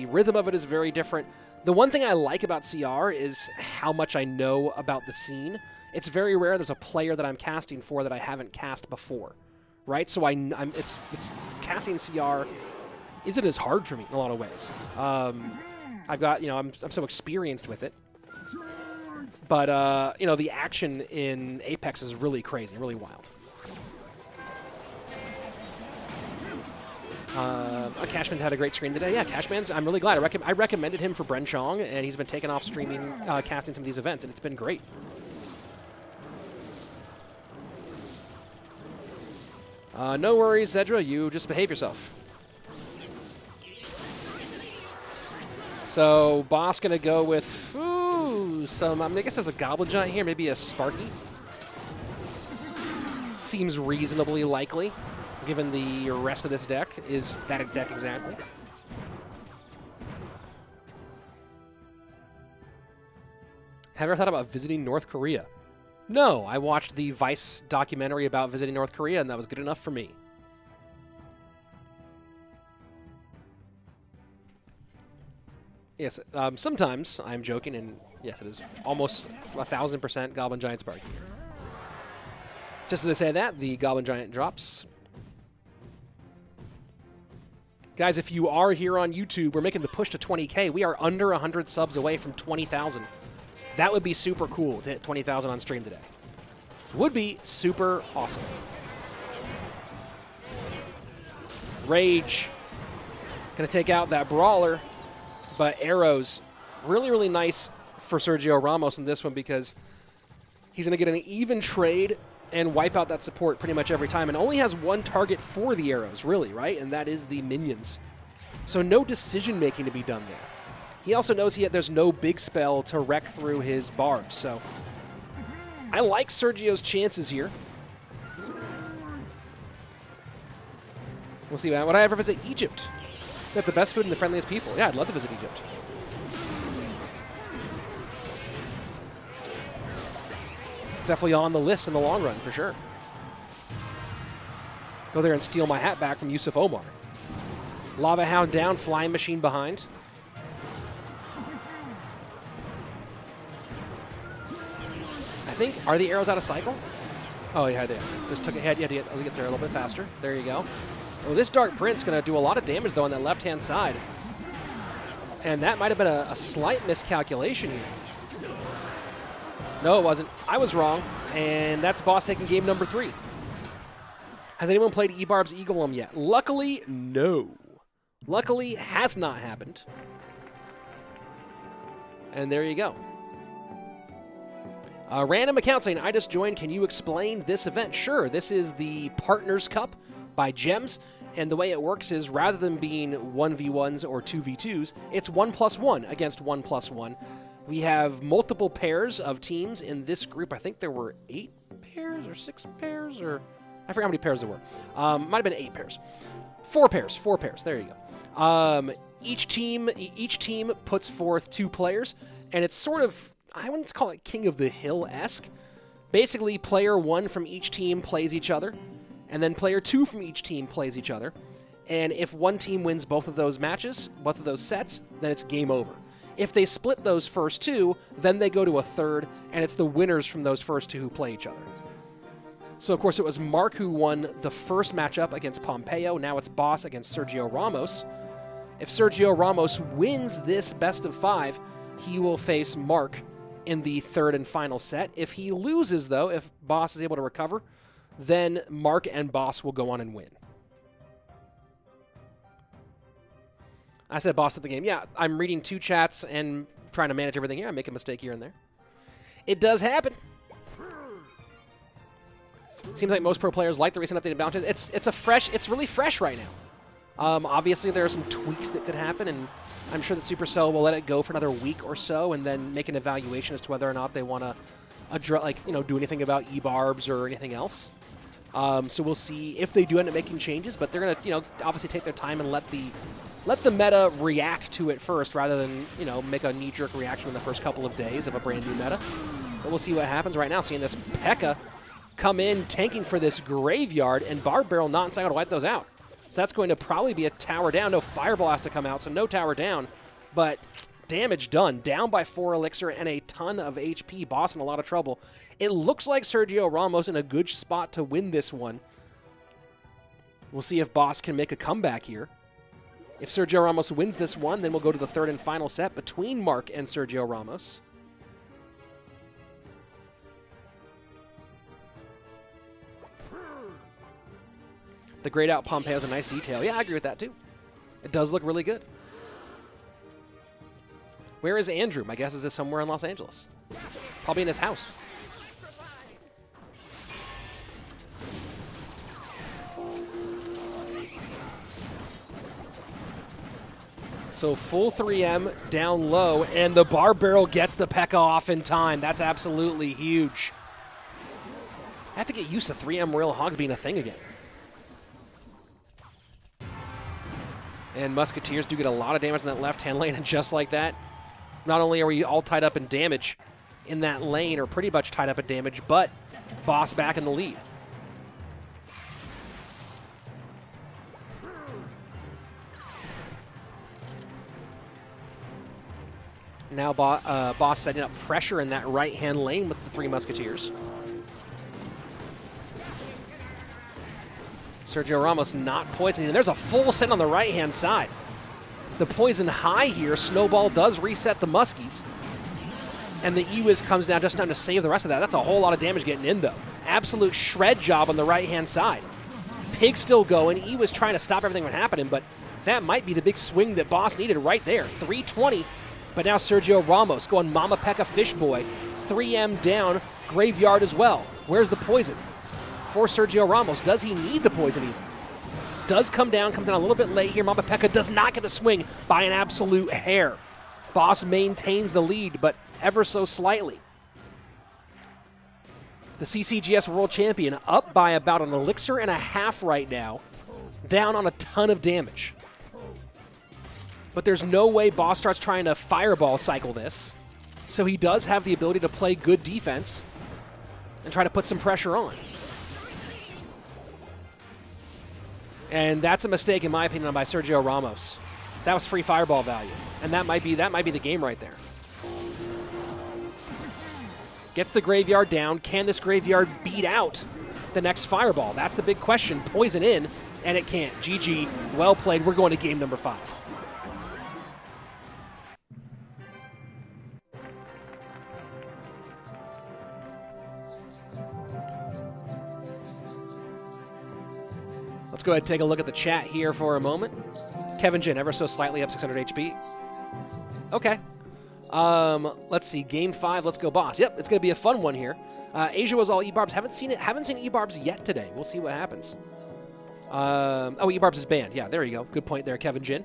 rhythm of it is very different. The one thing I like about CR is how much I know about the scene. It's very rare there's a player that I'm casting for that I haven't cast before. Right, so it's casting CR isn't as hard for me in a lot of ways. I've got I'm so experienced with it, but the action in Apex is really crazy, really wild. Cashman had a great stream today. Yeah, Cashman's. I'm really glad. I recommended him for Bren Chong, and he's been taking off streaming, casting some of these events, and it's been great. No worries, Zedra. You just behave yourself. So, Boss going to go with some, I guess there's a Goblin Giant here, maybe a Sparky. Seems reasonably likely, given the rest of this deck. Is that a deck exactly? Have you ever thought about visiting North Korea? No, I watched the Vice documentary about visiting North Korea, and that was good enough for me. Yes, sometimes I'm joking, and yes, it is almost 1,000% Goblin Giant Sparky. Just as I say that, the Goblin Giant drops. Guys, if you are here on YouTube, we're making the push to 20K. We are under 100 subs away from 20,000. That would be super cool to hit 20,000 on stream today. Would be super awesome. Rage. Going to take out that Brawler. But arrows, really, really nice for Sergio Ramos in this one because he's going to get an even trade and wipe out that support pretty much every time, and only has one target for the arrows, really, right? And that is the minions. So no decision-making to be done there. He also knows there's no big spell to wreck through his barbs, so I like Sergio's chances here. We'll see. Would I ever visit Egypt? They have the best food and the friendliest people. Yeah, I'd love to visit Egypt. Definitely on the list in the long run, for sure. Go there and steal my hat back from Yusuf Omar. Lava Hound down, Flying Machine behind. I think, are the arrows out of cycle? Oh, yeah, they just took it. You had to get there a little bit faster. There you go. Oh, this Dark Prince going to do a lot of damage, though, on that left-hand side. And that might have been a slight miscalculation here. No, it wasn't. I was wrong, and that's Boss taking game number 3. Has anyone played Ebarb's Eaglem yet? Luckily, no. Luckily, has not happened. And there you go. Random account saying, I just joined. Can you explain this event? Sure. This is the Partners Cup by Gems, and the way it works is rather than being 1v1s or 2v2s, it's 1+1 against 1+1. We have multiple pairs of teams in this group. I think there were 8 pairs or 6 pairs, or I forget how many pairs there were. Might have been 8 pairs. 4 pairs. 4 pairs. There you go. Each team puts forth 2 players, and it's sort of, I wouldn't call it King of the Hill-esque. Basically, player 1 from each team plays each other, and then player 2 from each team plays each other. And if one team wins both of those matches, both of those sets, then it's game over. If they split those first 2, then they go to a third, and it's the winners from those first 2 who play each other. So, of course, it was Marc who won the first matchup against Pompeo. Now it's Boss against Sergio Ramos. If Sergio Ramos wins this best of 5, he will face Marc in the third and final set. If he loses, though, if Boss is able to recover, then Marc and Boss will go on and win. I said Boss at the game. Yeah, I'm reading 2 chats and trying to manage everything here. I make a mistake here and there. It does happen. Seems like most pro players like the recent updated bounties. It's really fresh right now. Obviously, there are some tweaks that could happen, and I'm sure that Supercell will let it go for another week or so, and then make an evaluation as to whether or not they want to, do anything about e-barbs or anything else. So we'll see if they do end up making changes, but they're gonna, obviously take their time and let the meta react to it first, rather than make a knee-jerk reaction in the first couple of days of a brand new meta. But we'll see what happens right now. Seeing this P.E.K.K.A. come in tanking for this graveyard, and Barb Barrel not in sight to wipe those out. So that's going to probably be a tower down. No Fireball has to come out, so no tower down. But damage done. Down by 4 elixir and a ton of HP. Boss in a lot of trouble. It looks like Sergio Ramos in a good spot to win this one. We'll see if Boss can make a comeback here. If Sergio Ramos wins this one, then we'll go to the third and final set between Marc and Sergio Ramos. The grayed out Pompeo has a nice detail. Yeah, I agree with that too. It does look really good. Where is Andrew? My guess is it's somewhere in Los Angeles. Probably in his house. So full 3M down low, and the Barb Barrel gets the P.E.K.K.A. off in time. That's absolutely huge. I have to get used to 3M Royal Hogs being a thing again. And Musketeers do get a lot of damage in that left-hand lane, and just like that, not only are we all tied up in damage in that lane, or pretty much tied up in damage, but Boss back in the lead. Now Boss setting up pressure in that right-hand lane with the 3 Musketeers. Sergio Ramos not poisoning. And there's a full send on the right-hand side. The poison high here. Snowball does reset the Muskies. And the E-Wiz comes down just time to save the rest of that. That's a whole lot of damage getting in, though. Absolute shred job on the right-hand side. Pig still going. E-Wiz trying to stop everything from happening, but that might be the big swing that Boss needed right there. 320, but now Sergio Ramos going Mama Pekka Fishboy. 3M down, Graveyard as well. Where's the poison? For Sergio Ramos, does he need the poison even? Does come down, comes down a little bit late here. Mama Pekka does not get the swing by an absolute hair. Boss maintains the lead, but ever so slightly. The CCGS World Champion up by about an elixir and a half right now, down on a ton of damage. But there's no way Boss starts trying to fireball cycle this, so he does have the ability to play good defense and try to put some pressure on. And that's a mistake, in my opinion, by Sergio Ramos. That was free fireball value, and that might be the game right there. Gets the Graveyard down. Can this Graveyard beat out the next fireball? That's the big question. Poison in, and it can't. GG, well played. We're going to game number 5. Let's go ahead and take a look at the chat here for a moment. Kevin Jin, ever so slightly up 600 HP. Okay. Let's see. Game 5. Let's go, Boss. Yep, it's going to be a fun one here. Asia was all E-Barbs. Haven't seen E-Barbs yet today. We'll see what happens. Oh, E-Barbs is banned. Yeah, there you go. Good point there, Kevin Jin.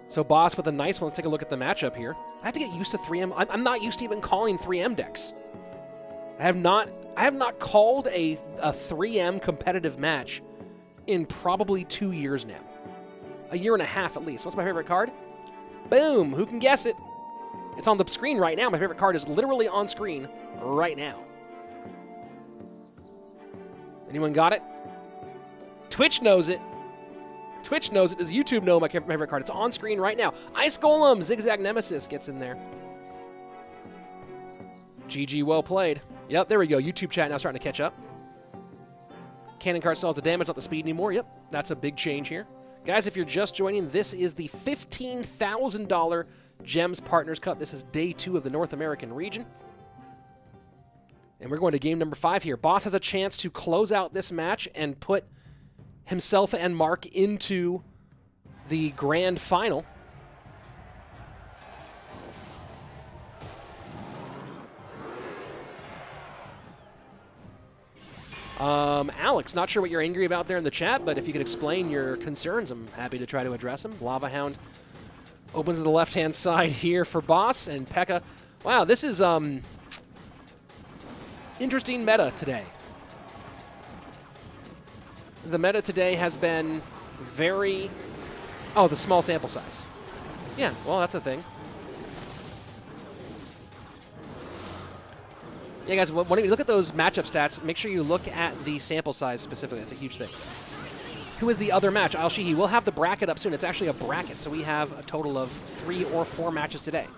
So Boss with a nice one. Let's take a look at the matchup here. I have to get used to 3M. I'm not used to even calling 3M decks. I have not called a 3M competitive match in probably 2 years now. A year and a half at least. What's my favorite card? Boom! Who can guess it? It's on the screen right now. My favorite card is literally on screen right now. Anyone got it? Twitch knows it. Twitch knows it. Does YouTube know my favorite card? It's on screen right now. Ice Golem, Zigzag Nemesis gets in there. GG, well played. Yep, there we go. YouTube chat now starting to catch up. Cannon card still has the damage, not the speed anymore. Yep, that's a big change here. Guys, if you're just joining, this is the $15,000 Gems Partners Cup. This is day 2 of the North American region. And we're going to game number 5 here. Boss has a chance to close out this match and put himself and Marc into the grand final. Alex, not sure what you're angry about there in the chat, but if you could explain your concerns, I'm happy to try to address them. Lava Hound opens to the left-hand side here for Boss, and Pekka. Wow, this is interesting meta today. The meta today has been very... Oh, the small sample size. Yeah, well, that's a thing. Yeah, guys, when you look at those matchup stats, make sure you look at the sample size specifically. That's a huge thing. Who is the other match? Al-Shihi. We'll have the bracket up soon. It's actually a bracket, so we have a total of 3 or 4 matches today.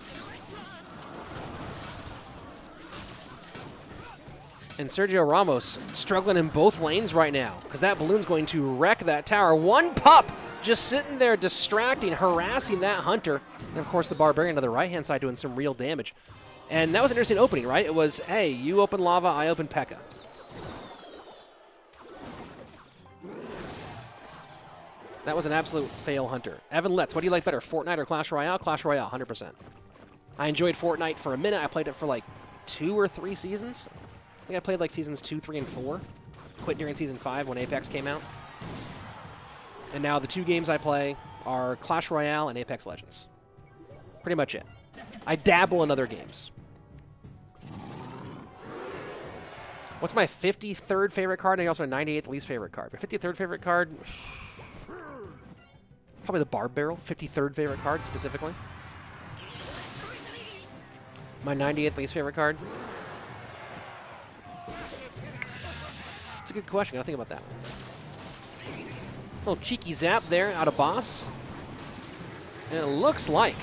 And Sergio Ramos struggling in both lanes right now because that balloon's going to wreck that tower. One pup just sitting there distracting, harassing that hunter. And, of course, the Barbarian to the right-hand side doing some real damage. And that was an interesting opening, right? It was, hey, you open Lava, I open Pekka. That was an absolute fail hunter. Evan Letts, what do you like better, Fortnite or Clash Royale? Clash Royale, 100%. I enjoyed Fortnite for a minute. I played it for like 2 or 3 seasons. I think I played like seasons 2, 3, and 4. Quit during season 5 when Apex came out. And now the 2 games I play are Clash Royale and Apex Legends. Pretty much it. I dabble in other games. What's my 53rd favorite card? And also my 98th least favorite card. My 53rd favorite card, probably the Barb Barrel. 53rd favorite card, specifically. My 98th least favorite card. It's a good question. I gotta think about that one. Little cheeky zap there out of Boss. And it looks like,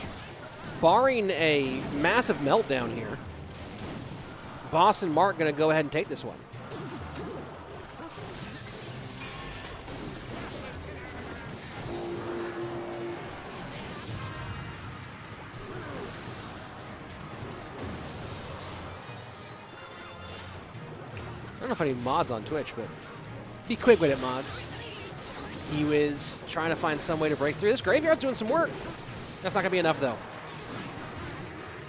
barring a massive meltdown here, Boss and Marc going to go ahead and take this one. don't know if any mods on Twitch, but be quick with it, mods. He was trying to find some way to break through. This graveyard's doing some work. That's not going to be enough, though.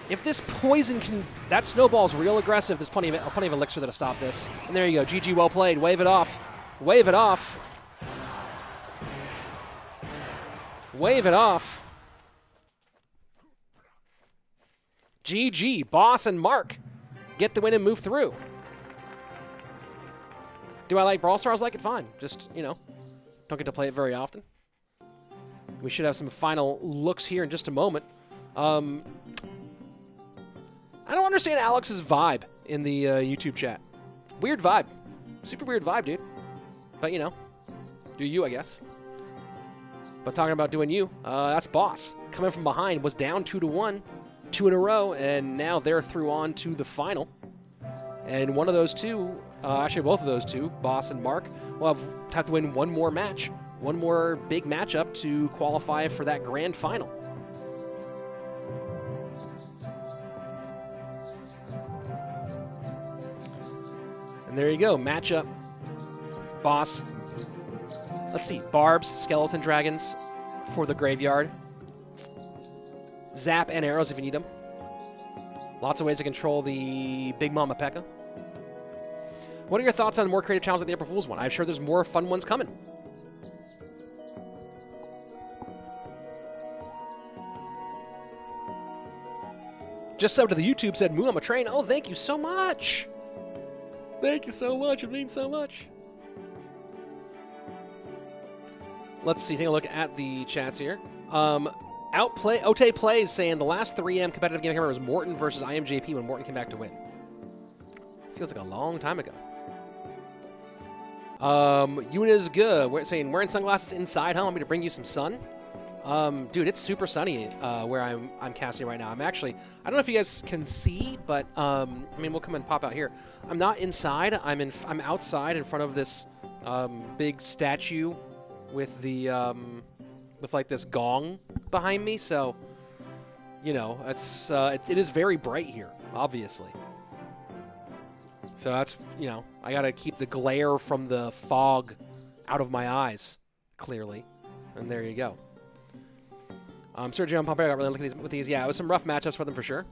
If this poison can... That snowball's real aggressive. There's plenty of elixir that'll stop this. And there you go. GG, well played. Wave it off. Wave it off. Wave it off. GG. Boss and Mark get the win and move through. Do I like Brawl Stars? Like it fine. Just, you know, don't get to play it very often. We should have some final looks here in just a moment. I don't understand Alex's vibe in the YouTube chat. Weird vibe. Super weird vibe, dude. But, you know, do you, I guess. But talking about doing you, that's Boss. Coming from behind, was down 2-1, 2 in a row, and now they're through on to the final. And one of those two, actually both of those two, Boss and Mark, will have to win one more match, one more big matchup to qualify for that grand final. And there you go, matchup. Boss. Let's see, Barbs, Skeleton Dragons for the graveyard. Zap and arrows if you need them. Lots of ways to control the Big Mama P.E.K.K.A. What are your thoughts on more creative challenges like the April Fool's one? I'm sure there's more fun ones coming. Just subbed to the YouTube, said, Moo, I'm a train. Oh, thank you so much. Thank you so much. It means so much. Let's see. Take a look at the chats here. Ote Plays saying the last 3M competitive game I can remember was Morton versus IMJP when Morton came back to win. Feels like a long time ago. Yuna's good. We're saying wearing sunglasses inside, huh? Want me to bring you some sun? Dude, it's super sunny where I'm casting right now. I'm actually, I don't know if you guys can see, but I mean, we'll come and pop out here. I'm not inside. I'm outside in front of this big statue with the with like this gong behind me. So, you know, it is very bright here, obviously. So that's, you know, I gotta keep the glare from the fog out of my eyes, clearly. And there you go. Sergio and Pompeo got really lucky with these. Yeah, it was some rough matchups for them for sure.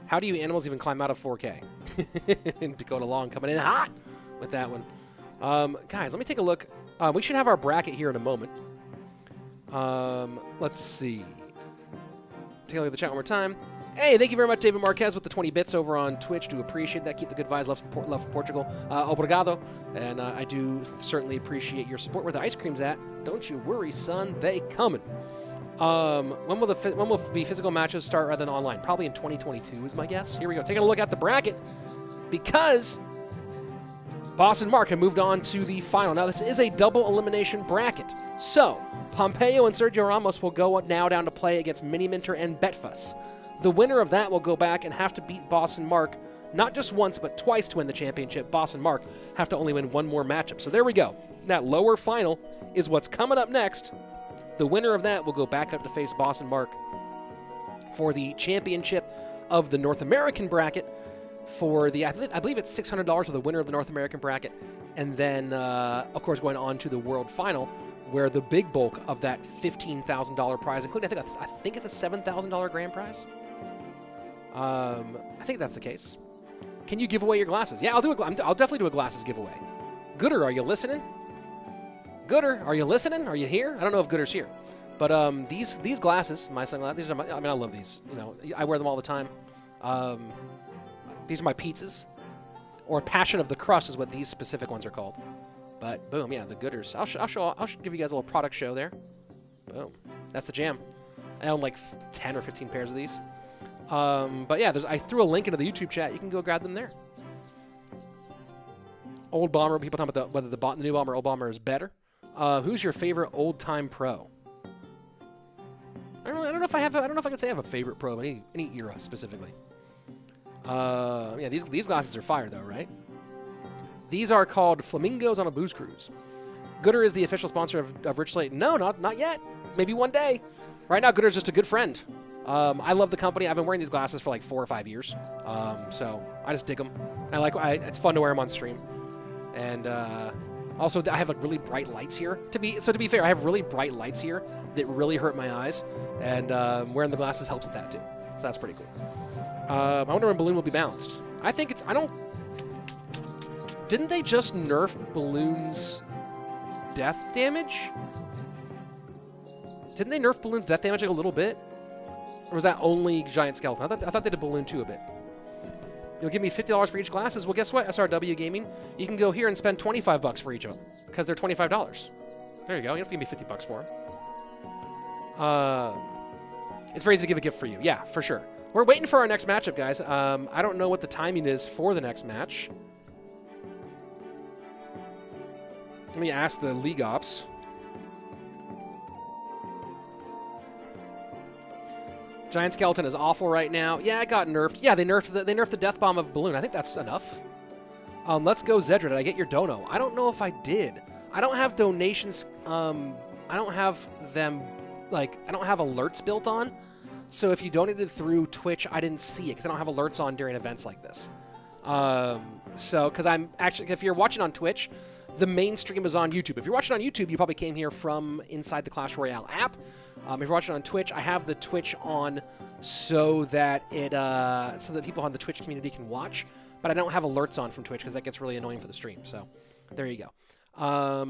How do you animals even climb out of 4K? Dakota Long coming in hot with that one. Guys, let me take a look. We should have our bracket here in a moment. Let's see. Take a look at the chat one more time. Hey, thank you very much, David Marquez, with the 20 bits over on Twitch. Do appreciate that. Keep the good vibes. Love from Portugal. Obrigado. And I do certainly appreciate your support. Where the ice cream's at, don't you worry, son. They coming. When will the physical matches start rather than online? Probably in 2022 is my guess. Here we go. Taking a look at the bracket because Boss and Mark have moved on to the final. Now, this is a double elimination bracket. So, Pompeo and Sergio Ramos will go now down to play against Miniminter and Betfas. The winner of that will go back and have to beat Boss and Mark not just once, but twice to win the championship. Boss and Mark have to only win one more matchup. So there we go. That lower final is what's coming up next. The winner of that will go back up to face Boss and Mark for the championship of the North American bracket. For the, I believe it's $600 for the winner of the North American bracket. And then, of course, going on to the world final, where the big bulk of that $15,000 prize, including, I think it's a $7,000 grand prize. I think that's the case. Can you give away your glasses? Yeah, I'll definitely do a glasses giveaway. Gooder, are you listening? Gooder, are you listening? Are you here? I don't know if Gooder's here. But these glasses, my sunglasses, I mean, I love these. You know, I wear them all the time. These are my pizzas. Or Passion of the Crust is what these specific ones are called. But boom, yeah, the Gooders. I'll give you guys a little product show there. Boom, that's the jam. I own like 10 or 15 pairs of these. But yeah, I threw a link into the YouTube chat. You can go grab them there. Old Bomber. People talking about whether the new Bomber or old Bomber is better. Who's your favorite old-time pro? I don't know if I can say I have a favorite pro in any era specifically. Yeah, these glasses are fire though, right? These are called Flamingos on a Booze Cruise. Gooder is the official sponsor of Rich Slate. No, not yet. Maybe one day. Right now, Gooder's just a good friend. I love the company. I've been wearing these glasses for like 4 or 5 years. So I just dig them. It's fun to wear them on stream. And also, I have like really bright lights here. To be fair, I have really bright lights here that really hurt my eyes. And wearing the glasses helps with that too. So that's pretty cool. I wonder when Balloon will be balanced. I think it's... Didn't they just nerf Balloon's death damage? Didn't they nerf Balloon's death damage like a little bit? Or was that only Giant Skeleton? I thought they did Balloon 2 a bit. You'll give me $50 for each glasses? Well, guess what, SRW Gaming? You can go here and spend $25 for each of them. Because they're $25. There you go. You don't have to give me $50 for them. It's very easy to give a gift for you. Yeah, for sure. We're waiting for our next matchup, guys. I don't know what the timing is for the next match. Let me ask the League Ops. Giant Skeleton is awful right now. Yeah, it got nerfed. Yeah, they nerfed the Death Bomb of Balloon. I think that's enough. Let's go, Zedra. Did I get your dono? I don't know if I did. I don't have donations. I don't have them, like, I don't have alerts built on. So if you donated through Twitch, I didn't see it because I don't have alerts on during events like this. Because I'm actually, if you're watching on Twitch, the main stream is on YouTube. If you're watching on YouTube, you probably came here from inside the Clash Royale app. If you're watching on Twitch, I have the Twitch on so that people on the Twitch community can watch. But I don't have alerts on from Twitch because that gets really annoying for the stream. So there you go. How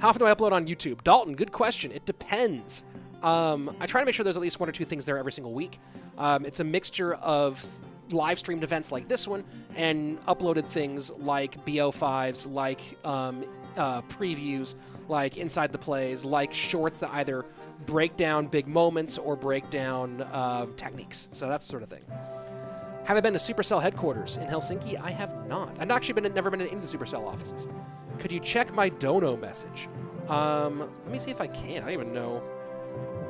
often do I upload on YouTube? Dalton, good question. It depends. I try to make sure there's at least 1 or 2 things there every single week. It's a mixture of live streamed events like this one and uploaded things like BO5s, like previews, like Inside the Plays, like shorts that either break down big moments or break down techniques. So that's the sort of thing. Have I been to Supercell headquarters in Helsinki? I have not. I've actually never been into the Supercell offices. Could you check my dono message? Let me see if I can. I don't even know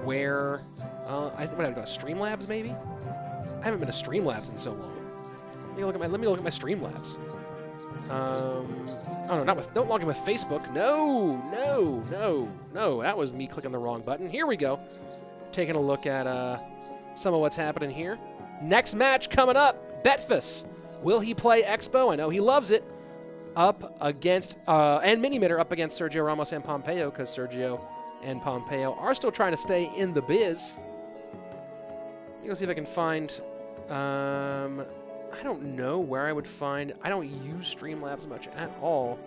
where. I think I go to Streamlabs maybe. I haven't been to Streamlabs in so long. Let me look at my Streamlabs. Oh no, don't log in with Facebook. No. That was me clicking the wrong button. Here we go. Taking a look at some of what's happening here. Next match coming up. Betfas. Will he play Expo? I know he loves it. Up against and Miniminter up against Sergio Ramos and Pompeo because Sergio and Pompeo are still trying to stay in the biz. Let me see if I can find. I don't know where I would find. I don't use Streamlabs much at all.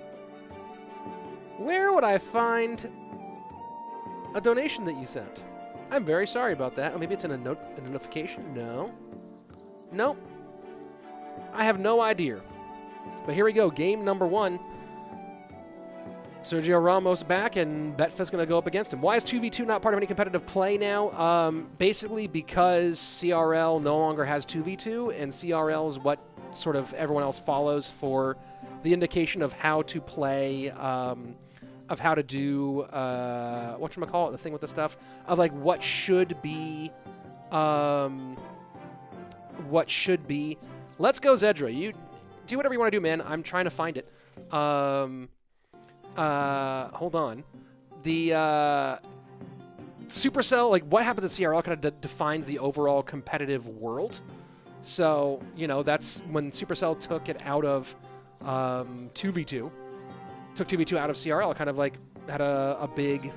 Where would I find a donation that you sent? I'm very sorry about that. Or maybe it's in a notification. No. Nope. I have no idea. But here we go. Game number 1. Sergio Ramos back, and Betfas going to go up against him. Why is 2v2 not part of any competitive play now? Basically because CRL no longer has 2v2, and CRL is what sort of everyone else follows for the indication of how to play, of how to do, whatchamacallit, the thing with the stuff, of like what should be. Let's go, Zedra. You do whatever you want to do, man. I'm trying to find it. Hold on. The Supercell, like what happens at CRL kind of defines the overall competitive world. So, you know, that's when Supercell took it out of 2v2. Took 2v2 out of CRL, kind of like had a big,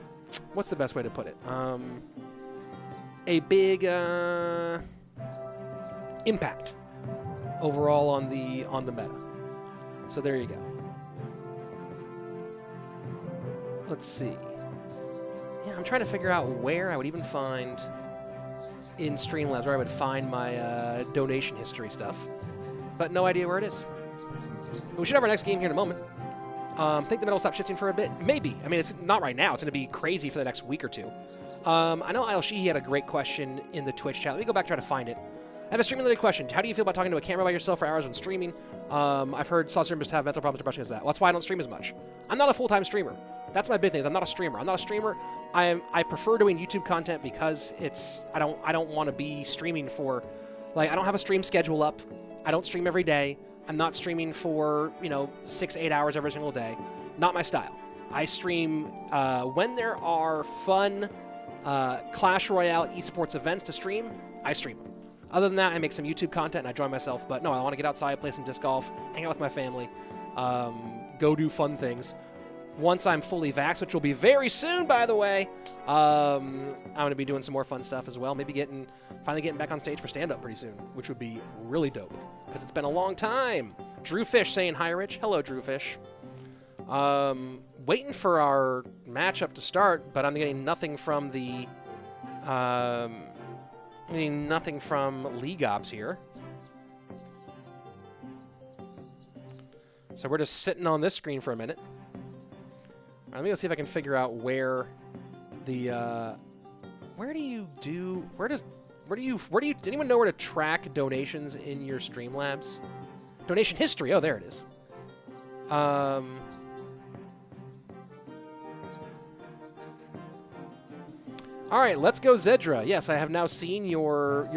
what's the best way to put it? A big impact overall on the meta. So there you go. Let's see. Yeah, I'm trying to figure out where I would even find in Streamlabs where I would find my donation history stuff, but no idea where it is. We should have our next game here in a moment. Think the meta will stop shifting for a bit? Maybe. I mean, it's not right now. It's going to be crazy for the next week or two. I know Anaban She had a great question in the Twitch chat. Let me go back and try to find it. I have a stream-related question. How do you feel about talking to a camera by yourself for hours when streaming? I've heard some streamers have mental problems to brush against that. Well, that's why I don't stream as much. I'm not a full-time streamer. That's my big thing. I'm not a streamer. I'm not a streamer. I prefer doing YouTube content because it's I don't want to be streaming for, like, I don't have a stream schedule up. I don't stream every day. I'm not streaming for 6-8 hours every single day. Not my style. I stream when there are fun Clash Royale esports events to stream. I stream. Other than that, I make some YouTube content and I enjoy myself. But no, I want to get outside, play some disc golf, hang out with my family, go do fun things. Once I'm fully vaxxed, which will be very soon, by the way, I'm going to be doing some more fun stuff as well. Maybe finally getting back on stage for stand-up pretty soon, which would be really dope because it's been a long time. Drew Fish saying hi, Rich. Hello, Drew Fish. Waiting for our matchup to start, but I'm getting nothing from the League Ops here. So we're just sitting on this screen for a minute. All right, let me go see if I can figure out where the does anyone know where to track donations in your Streamlabs? Donation history. Oh, there it is. All right, let's go, Zedra. Yes, I have now seen your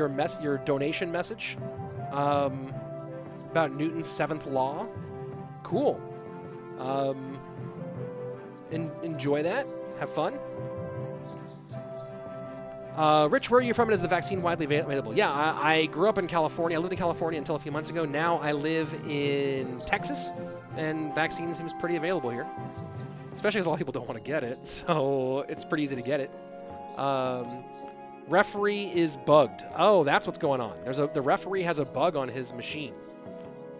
donation message about Newton's 7th law. Cool. Enjoy that. Have fun. Rich, where are you from, and is the vaccine widely available? Yeah, I grew up in California. I lived in California until a few months ago. Now I live in Texas, and vaccine seems pretty available here. Especially because a lot of people don't want to get it, so it's pretty easy to get it. Referee is bugged. Oh, that's what's going on. The referee has a bug on his machine.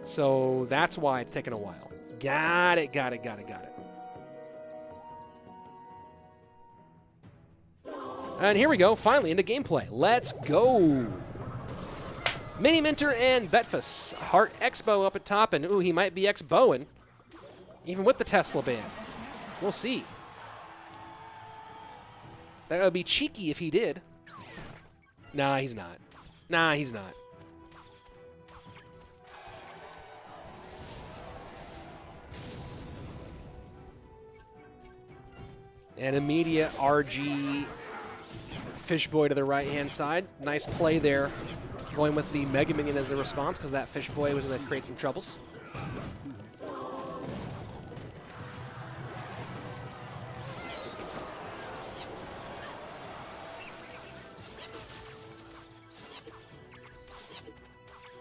So that's why it's taking a while. Got it. And here we go, finally into gameplay. Let's go. Miniminter and Betfas. Heart Expo up at top, and ooh, he might be Expoing. Even with the Tesla ban. We'll see. That would be cheeky if he did. Nah, he's not. And immediate RG Fish Boy to the right-hand side. Nice play there. Going with the Mega Minion as the response because that Fish Boy was going to create some troubles.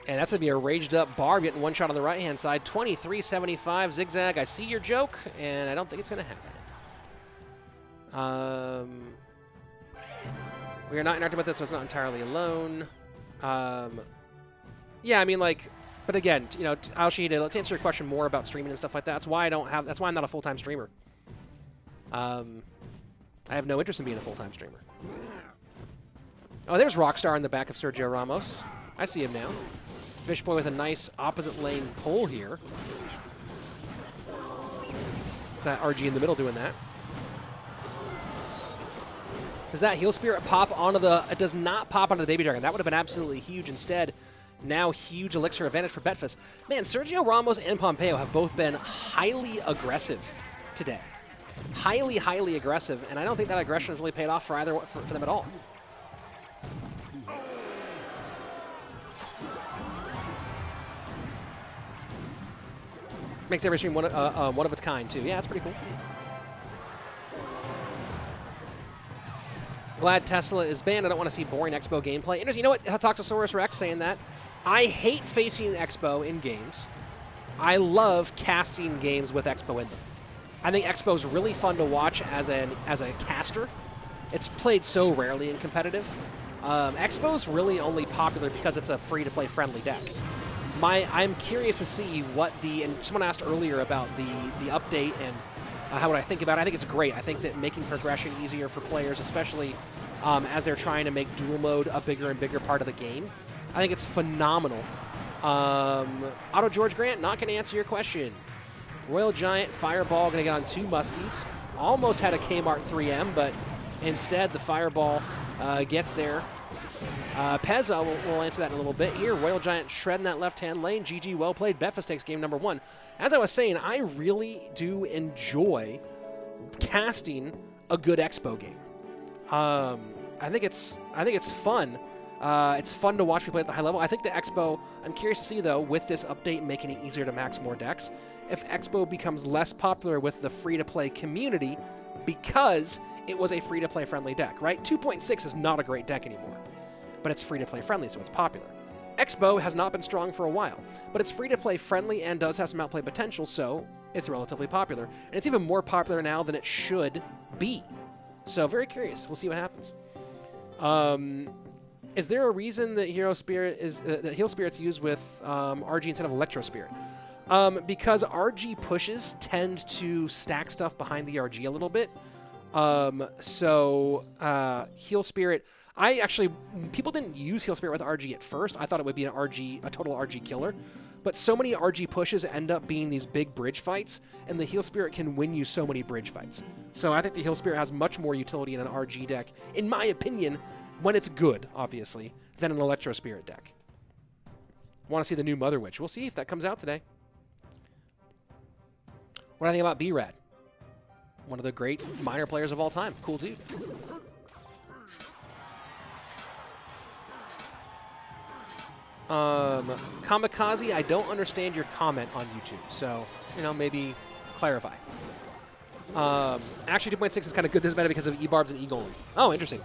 And that's going to be a raged-up Barb getting one shot on the right-hand side. 23-75 Zigzag. I see your joke, and I don't think it's going to happen. We are not interacting with it, so it's not entirely alone. Yeah, I mean, like, but again, you know, Alshi, to answer your question more about streaming and stuff like that, that's why I'm not a full-time streamer. I have no interest in being a full-time streamer. Oh, there's Rockstar in the back of Sergio Ramos. I see him now. Fishboy with a nice opposite lane pull here. It's that RG in the middle doing that. Does that Heal Spirit pop onto the... It does not pop onto the Baby Dragon. That would have been absolutely huge. Instead, now huge Elixir advantage for Betfas. Man, Sergio Ramos and Pompeo have both been highly aggressive today. Highly, highly aggressive, and I don't think that aggression has really paid off for either for them at all. Makes every stream one of its kind, too. Yeah, that's pretty cool. Glad Tesla is banned. I don't want to see boring Expo gameplay. Interesting. You know what? Toxosaurus Rex saying that. I hate facing Expo in games. I love casting games with Expo in them. I think Expo is really fun to watch as a caster. It's played so rarely in competitive. Expo is really only popular because it's a free-to-play friendly deck. I'm curious to see what and someone asked earlier about the update and how would I think about it. I think it's great. I think that making progression easier for players, especially as they're trying to make dual mode a bigger and bigger part of the game, I think it's phenomenal. Otto George Grant, not going to answer your question. Royal Giant, Fireball, going to get on 2 Muskies. Almost had a Kmart 3M, but instead the Fireball gets there. Pezza will answer that in a little bit here. Royal Giant shredding that left-hand lane. GG, well played. Betfas takes game number 1. As I was saying, I really do enjoy casting a good Expo game. I think it's fun. It's fun to watch people play at the high level. I think the Expo, I'm curious to see, though, with this update making it easier to max more decks, if Expo becomes less popular with the free-to-play community because it was a free-to-play friendly deck, right? 2.6 is not a great deck anymore. but it's free-to-play friendly, so it's popular. Expo has not been strong for a while, but it's free-to-play friendly and does have some outplay potential, so it's relatively popular. And it's even more popular now than it should be. So very curious. We'll see what happens. Is there a reason that Hero Spirit is that Heal Spirit's used with RG instead of Electro Spirit? Because RG pushes tend to stack stuff behind the RG a little bit. Heal Spirit, people didn't use Heal Spirit with RG at first. I thought it would be a total RG killer. But so many RG pushes end up being these big bridge fights, and the Heal Spirit can win you so many bridge fights. So I think the Heal Spirit has much more utility in an RG deck, in my opinion, when it's good, obviously, than an Electro Spirit deck. Want to see the new Mother Witch. We'll see if that comes out today. What do I think about B-Rad? One of the great minor players of all time. Cool dude. Kamikaze, I don't understand your comment on YouTube, so, maybe clarify. Actually, 2.6 is kind of good this meta because of E-Barbs and E-Golem. Oh, interesting.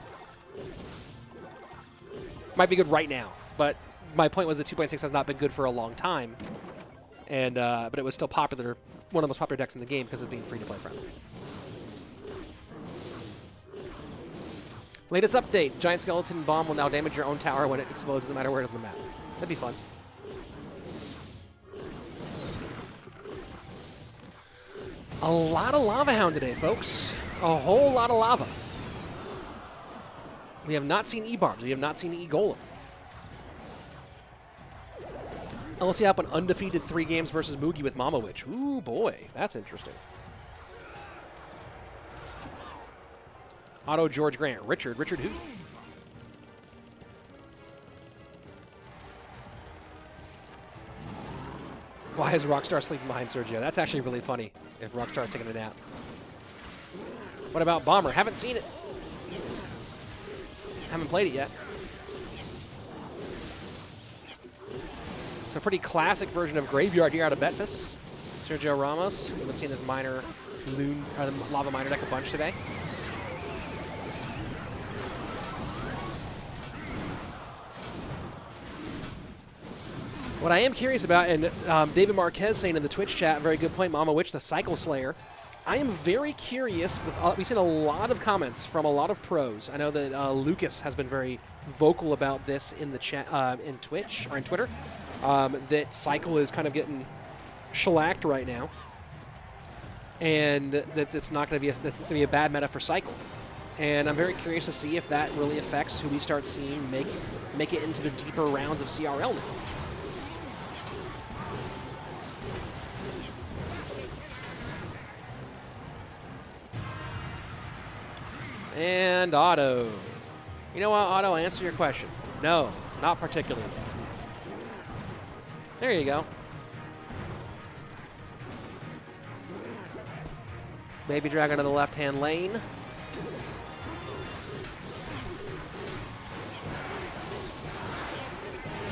Might be good right now, but my point was that 2.6 has not been good for a long time, and but it was still popular, one of the most popular decks in the game because of being free-to-play friendly. Latest update, Giant Skeleton Bomb will now damage your own tower when it explodes, no matter where it is on the map. That'd be fun. A lot of Lava Hound today, folks. A whole lot of lava. We have not seen E-Barbs. We have not seen E-Golem. LC up an undefeated 3 games versus Moogie with Mama Witch. Ooh, boy. That's interesting. Otto George Grant. Richard who? Why is Rockstar sleeping behind Sergio? That's actually really funny if Rockstar is taking a nap. What about Bomber? Haven't seen it. Haven't played it yet. It's a pretty classic version of Graveyard here out of Betfas. Sergio Ramos. We haven't seen this minor lava miner deck a bunch today. What I am curious about, and David Marquez saying in the Twitch chat, very good point, Mama Witch, the Cycle Slayer. I am very curious. We've seen a lot of comments from a lot of pros. I know that Lucas has been very vocal about this in the chat, in Twitch or in Twitter, that Cycle is kind of getting shellacked right now, and that it's not going to be a bad meta for Cycle. And I'm very curious to see if that really affects who we start seeing make it into the deeper rounds of CRL now. And Otto. You know what, Otto? I'll answer your question. No, not particularly. There you go. Baby Dragon in the left-hand lane.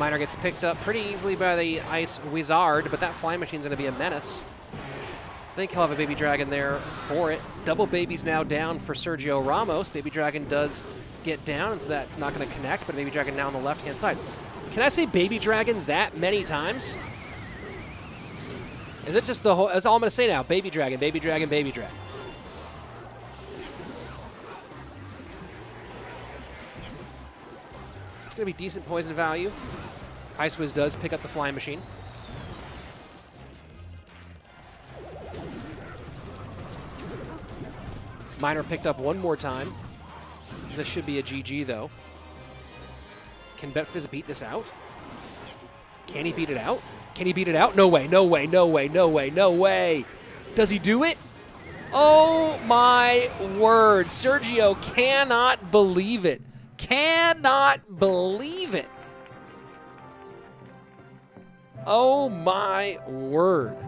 Miner gets picked up pretty easily by the Ice Wizard, but that Flying Machine's going to be a menace. I think he'll have a Baby Dragon there for it. Double Babies now down for Sergio Ramos. Baby Dragon does get down, and so that's not going to connect, but Baby Dragon now on the left-hand side. Can I say Baby Dragon that many times? Is it just the whole... That's all I'm going to say now. Baby Dragon, Baby Dragon, Baby Dragon. It's going to be decent poison value. Ice Wiz does pick up the Flying Machine. Miner picked up one more time. This should be a GG, though. Can Betfas beat this out? Can he beat it out? Can he beat it out? No way, no way, no way, no way, no way. Does he do it? Oh, my word. Sergio cannot believe it. Cannot believe it. Oh, my word.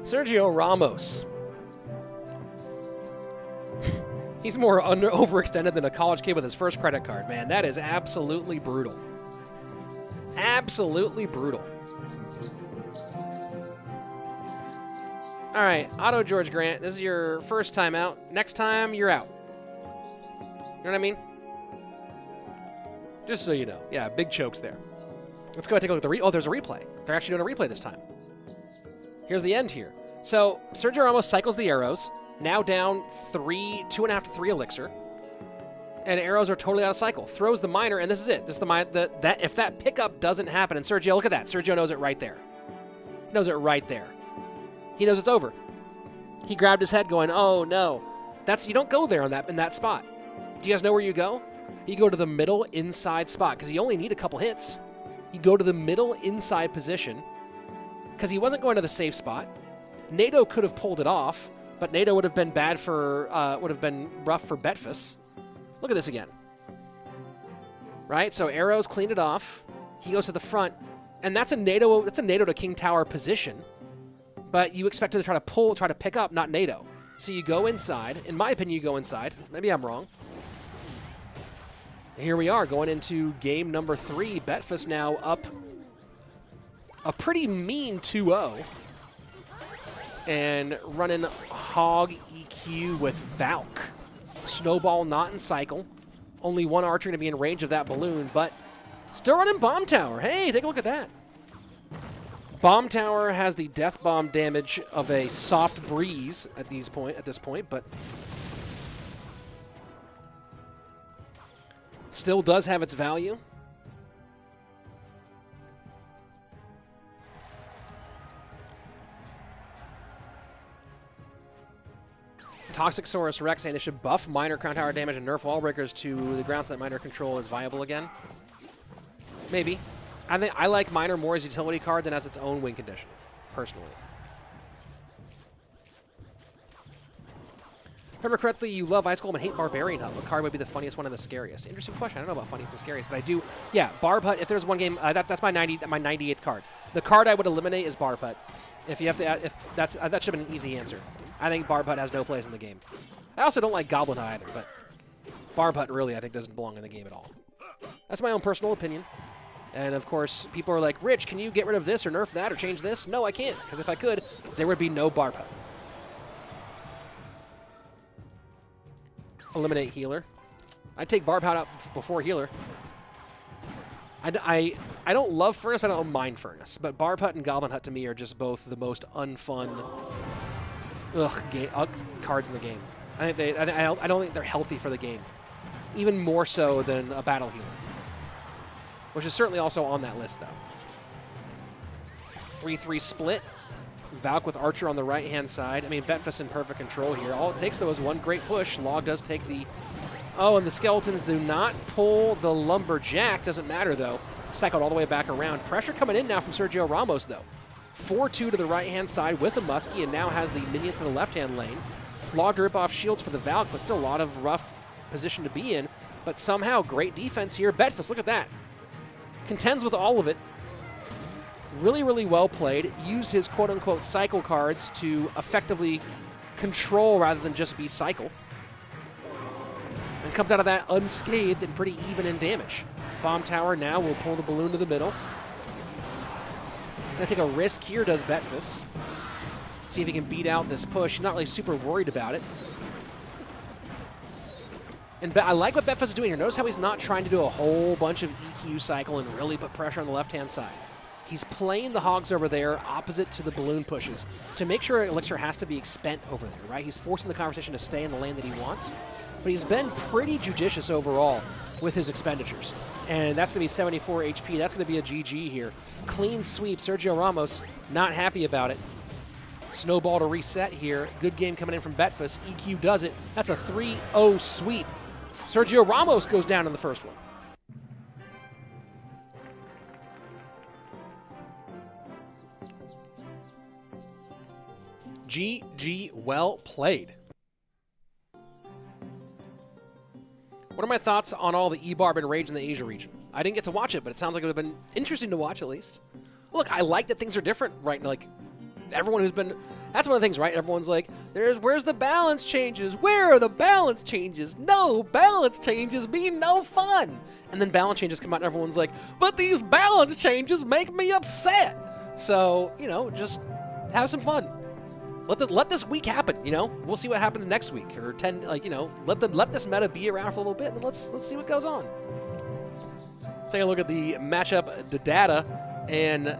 Sergio Ramos. He's more overextended than a college kid with his first credit card, man. That is absolutely brutal. Absolutely brutal. All right, Otto George Grant, this is your first time out. Next time, you're out. what I mean? Just so you know. Yeah, big chokes there. Let's go ahead and take a look at the oh, there's a replay. They're actually doing a replay this time. Here's the end here. So, Sergio Ramos cycles the arrows, now down 2.5 to 3 elixir. And arrows are totally out of cycle. Throws the miner, and this is it. This is the if that pickup doesn't happen, and Sergio, look at that. Sergio knows it right there. Knows it right there. He knows it's over. He grabbed his head going, oh no. You don't go there in that spot. Do you guys know where you go? You go to the middle inside spot, because you only need a couple hits. You go to the middle inside position, because he wasn't going to the safe spot. NATO could have pulled it off, but NATO would have been rough for Betfas. Look at this again. Right? So arrows cleaned it off. He goes to the front, and that's a NATO to King Tower position. But you expect him to try to pick up, not NATO. So you go inside. In my opinion, you go inside. Maybe I'm wrong. Here we are going into game number 3. Betfas now up a pretty mean 2-0. And running Hog EQ with Valk. Snowball not in cycle. Only one archer going to be in range of that balloon, but still running Bomb Tower. Hey, take a look at that. Bomb Tower has the death bomb damage of a soft breeze at this point, but still does have its value. Toxic Saurus Rex saying they should buff minor crown tower damage and nerf wall breakers to the ground so that minor control is viable again. Maybe. I think I like minor more as a utility card than as its own win condition, personally. If I remember correctly, you love Ice Golem and hate Barbarian Hut. What card would be the funniest one and the scariest? Interesting question. I don't know about funniest and scariest, but I do. Yeah, Barb Hut. If there's one game, that's my 98th card. The card I would eliminate is Barb Hut. If you have to, that should have been an easy answer. I think Barb Hut has no place in the game. I also don't like Goblin Hut either, but Barb Hut really, I think, doesn't belong in the game at all. That's my own personal opinion. And, of course, people are like, Rich, can you get rid of this or nerf that or change this? No, I can't, because if I could, there would be no Barb Hut. Eliminate Healer. I'd take Barb Hut out before Healer. I don't love Furnace, but I don't mind Furnace. But Barb Hut and Goblin Hut, to me, are just both the most unfun cards in the game. I don't think they're healthy for the game. Even more so than a Battle Healer. Which is certainly also on that list, though. 3-3 split. Valk with Archer on the right-hand side. I mean, Betfas in perfect control here. All it takes, though, is one great push. Log does take the... Oh, and the Skeletons do not pull the Lumberjack. Doesn't matter, though. Cycled all the way back around. Pressure coming in now from Sergio Ramos, though. 4-2 to the right-hand side with a Muskie, and now has the minions in the left-hand lane. Log to rip off shields for the Valk, but still a lot of rough position to be in. But somehow, great defense here. Betfas, look at that. Contends with all of it. Really, really well played. Use his quote-unquote cycle cards to effectively control rather than just be cycle. And comes out of that unscathed and pretty even in damage. Bomb Tower now will pull the balloon to the middle. Gonna take a risk here, does Betfas. See if he can beat out this push. He's not really super worried about it. And I like what Betfas is doing here. Notice how he's not trying to do a whole bunch of EQ cycle and really put pressure on the left-hand side. He's playing the Hogs over there opposite to the balloon pushes to make sure Elixir has to be expent over there, right? He's forcing the conversation to stay in the lane that he wants. But he's been pretty judicious overall with his expenditures. And that's going to be 74 HP. That's going to be a GG here. Clean sweep. Sergio Ramos not happy about it. Snowball to reset here. Good game coming in from Betfas. EQ does it. That's a 3-0 sweep. Sergio Ramos goes down in the first one. GG, well played. What are my thoughts on all the E-Barb and Rage in the Asia region? I didn't get to watch it, but it sounds like it would have been interesting to watch at least. Look, I like that things are different, right? Like, everyone who's been... That's one of the things, right? Everyone's like, where's the balance changes? Where are the balance changes? No, balance changes mean no fun. And then balance changes come out and everyone's like, but these balance changes make me upset. So, you know, just have some fun. let this week happen. You know, we'll see what happens next week or 10. Like, you know, let this meta be around for a little bit, and let's see what goes on. Let's take a look at the matchup, the data, and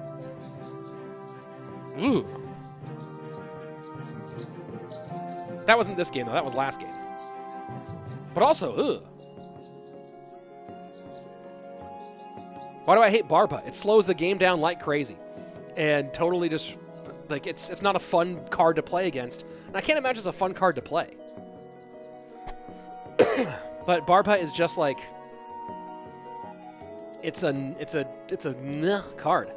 that wasn't this game though. That was last game. But also, why do I hate Barba? It slows the game down like crazy, and totally just like it's not a fun card to play against. And I can't imagine it's a fun card to play. But Barba is just like it's a card.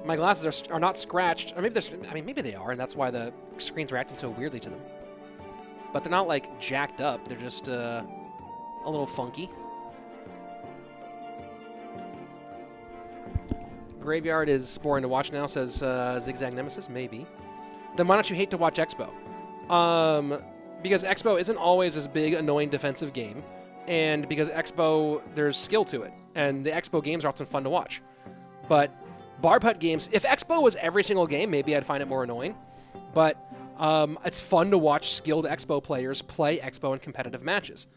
My glasses are not scratched, or maybe they are, and that's why the screen's reacting so weirdly to them. But they're not like jacked up. They're just a little funky. Graveyard is boring to watch now, says Zigzag Nemesis. Maybe. Then why don't you hate to watch Expo? Because Expo isn't always this big, annoying defensive game, and because Expo, there's skill to it, and the Expo games are often fun to watch. But Bar Putt games, if Expo was every single game, maybe I'd find it more annoying. But it's fun to watch skilled Expo players play Expo in competitive matches.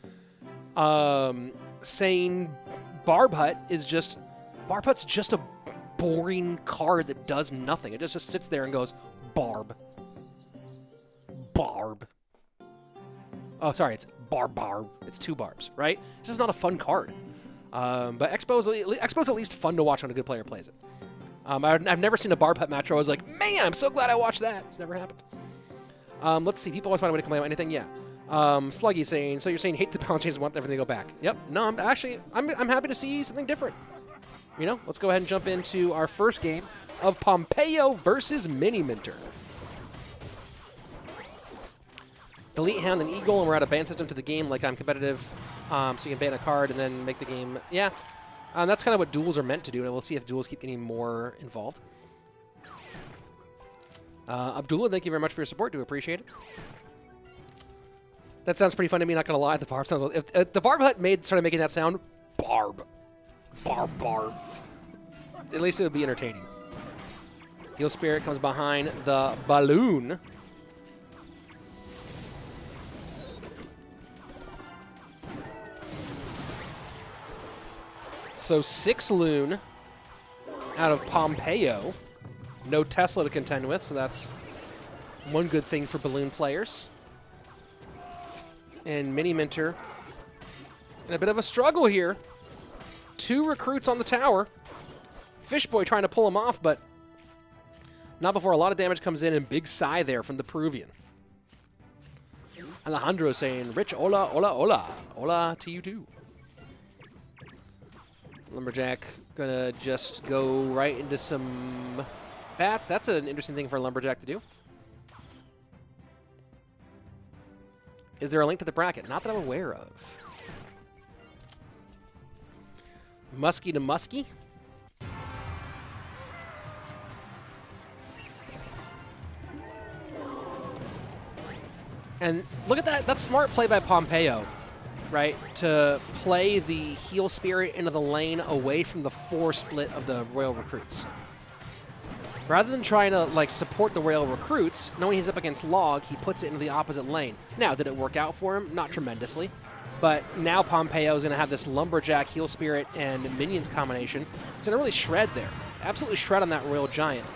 Saying Bar Putt is just... Bar Putt's just a boring card that does nothing. It just sits there and goes, Barb. Barb. Oh, sorry, it's Barb. It's 2 barbs, right? It's just not a fun card. But Expo's at least fun to watch when a good player plays it. I've never seen a Bar Putt match where I was like, man, I'm so glad I watched that. It's never happened. Let's see. People always find a way to complain about anything. Yeah. Sluggy saying, so you're saying hate the balance changes and want everything to go back. Yep. No, I'm happy to see something different. You know, let's go ahead and jump into our first game of Pompeo versus Miniminter. Delete Hound and Eagle, and we're at a ban system to the game like I'm competitive, so you can ban a card and then make the game, yeah. That's kind of what duels are meant to do, and we'll see if duels keep getting more involved. Abdullah, thank you very much for your support. Do appreciate it. That sounds pretty fun to me, not going to lie. The barb sounds, if the Barb Hut started making that sound, barb. At least it would be entertaining. Heal Spirit comes behind the balloon. So 6 Loon out of Pompeo. No Tesla to contend with, so that's one good thing for balloon players. And Miniminter in a bit of a struggle here. 2 recruits on the tower. Fishboy trying to pull him off, but not before a lot of damage comes in, and big sigh there from the Peruvian. Alejandro saying, Rich, hola, hola, hola. Hola to you too. Lumberjack gonna just go right into some bats. That's an interesting thing for a Lumberjack to do. Is there a link to the bracket? Not that I'm aware of. Muskie to Muskie. And look at that. That's smart play by Pompeo, right? To play the Heal Spirit into the lane away from the 4 split of the Royal Recruits. Rather than trying to like support the Royal Recruits, knowing he's up against Log, he puts it into the opposite lane. Now, did it work out for him? Not tremendously. But now Pompeo is going to have this Lumberjack, Heal Spirit, and Minions combination. It's going to really shred there. Absolutely shred on that Royal Giant.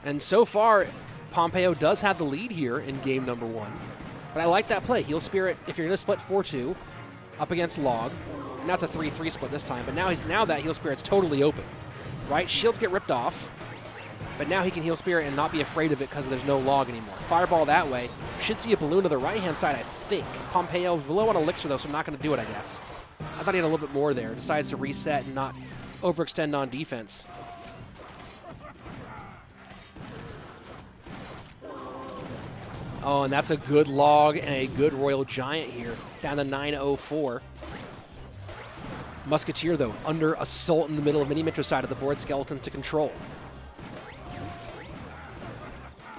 And so far, Pompeo does have the lead here in game number 1. But I like that play. Heal Spirit, if you're going to split 4-2 up against Log. Now it's a 3-3 split this time, but now that Heal Spirit's totally open, right? Shields get ripped off, but now he can Heal Spirit and not be afraid of it because there's no Log anymore. Fireball that way. Should see a balloon to the right-hand side, I think. Pompeo low on Elixir, though, so I'm not going to do it, I guess. I thought he had a little bit more there. Decides to reset and not overextend on defense. Oh, and that's a good Log and a good Royal Giant here, down to 904. Musketeer, though, under assault in the middle of Miniminter's side of the board. Skeletons to control.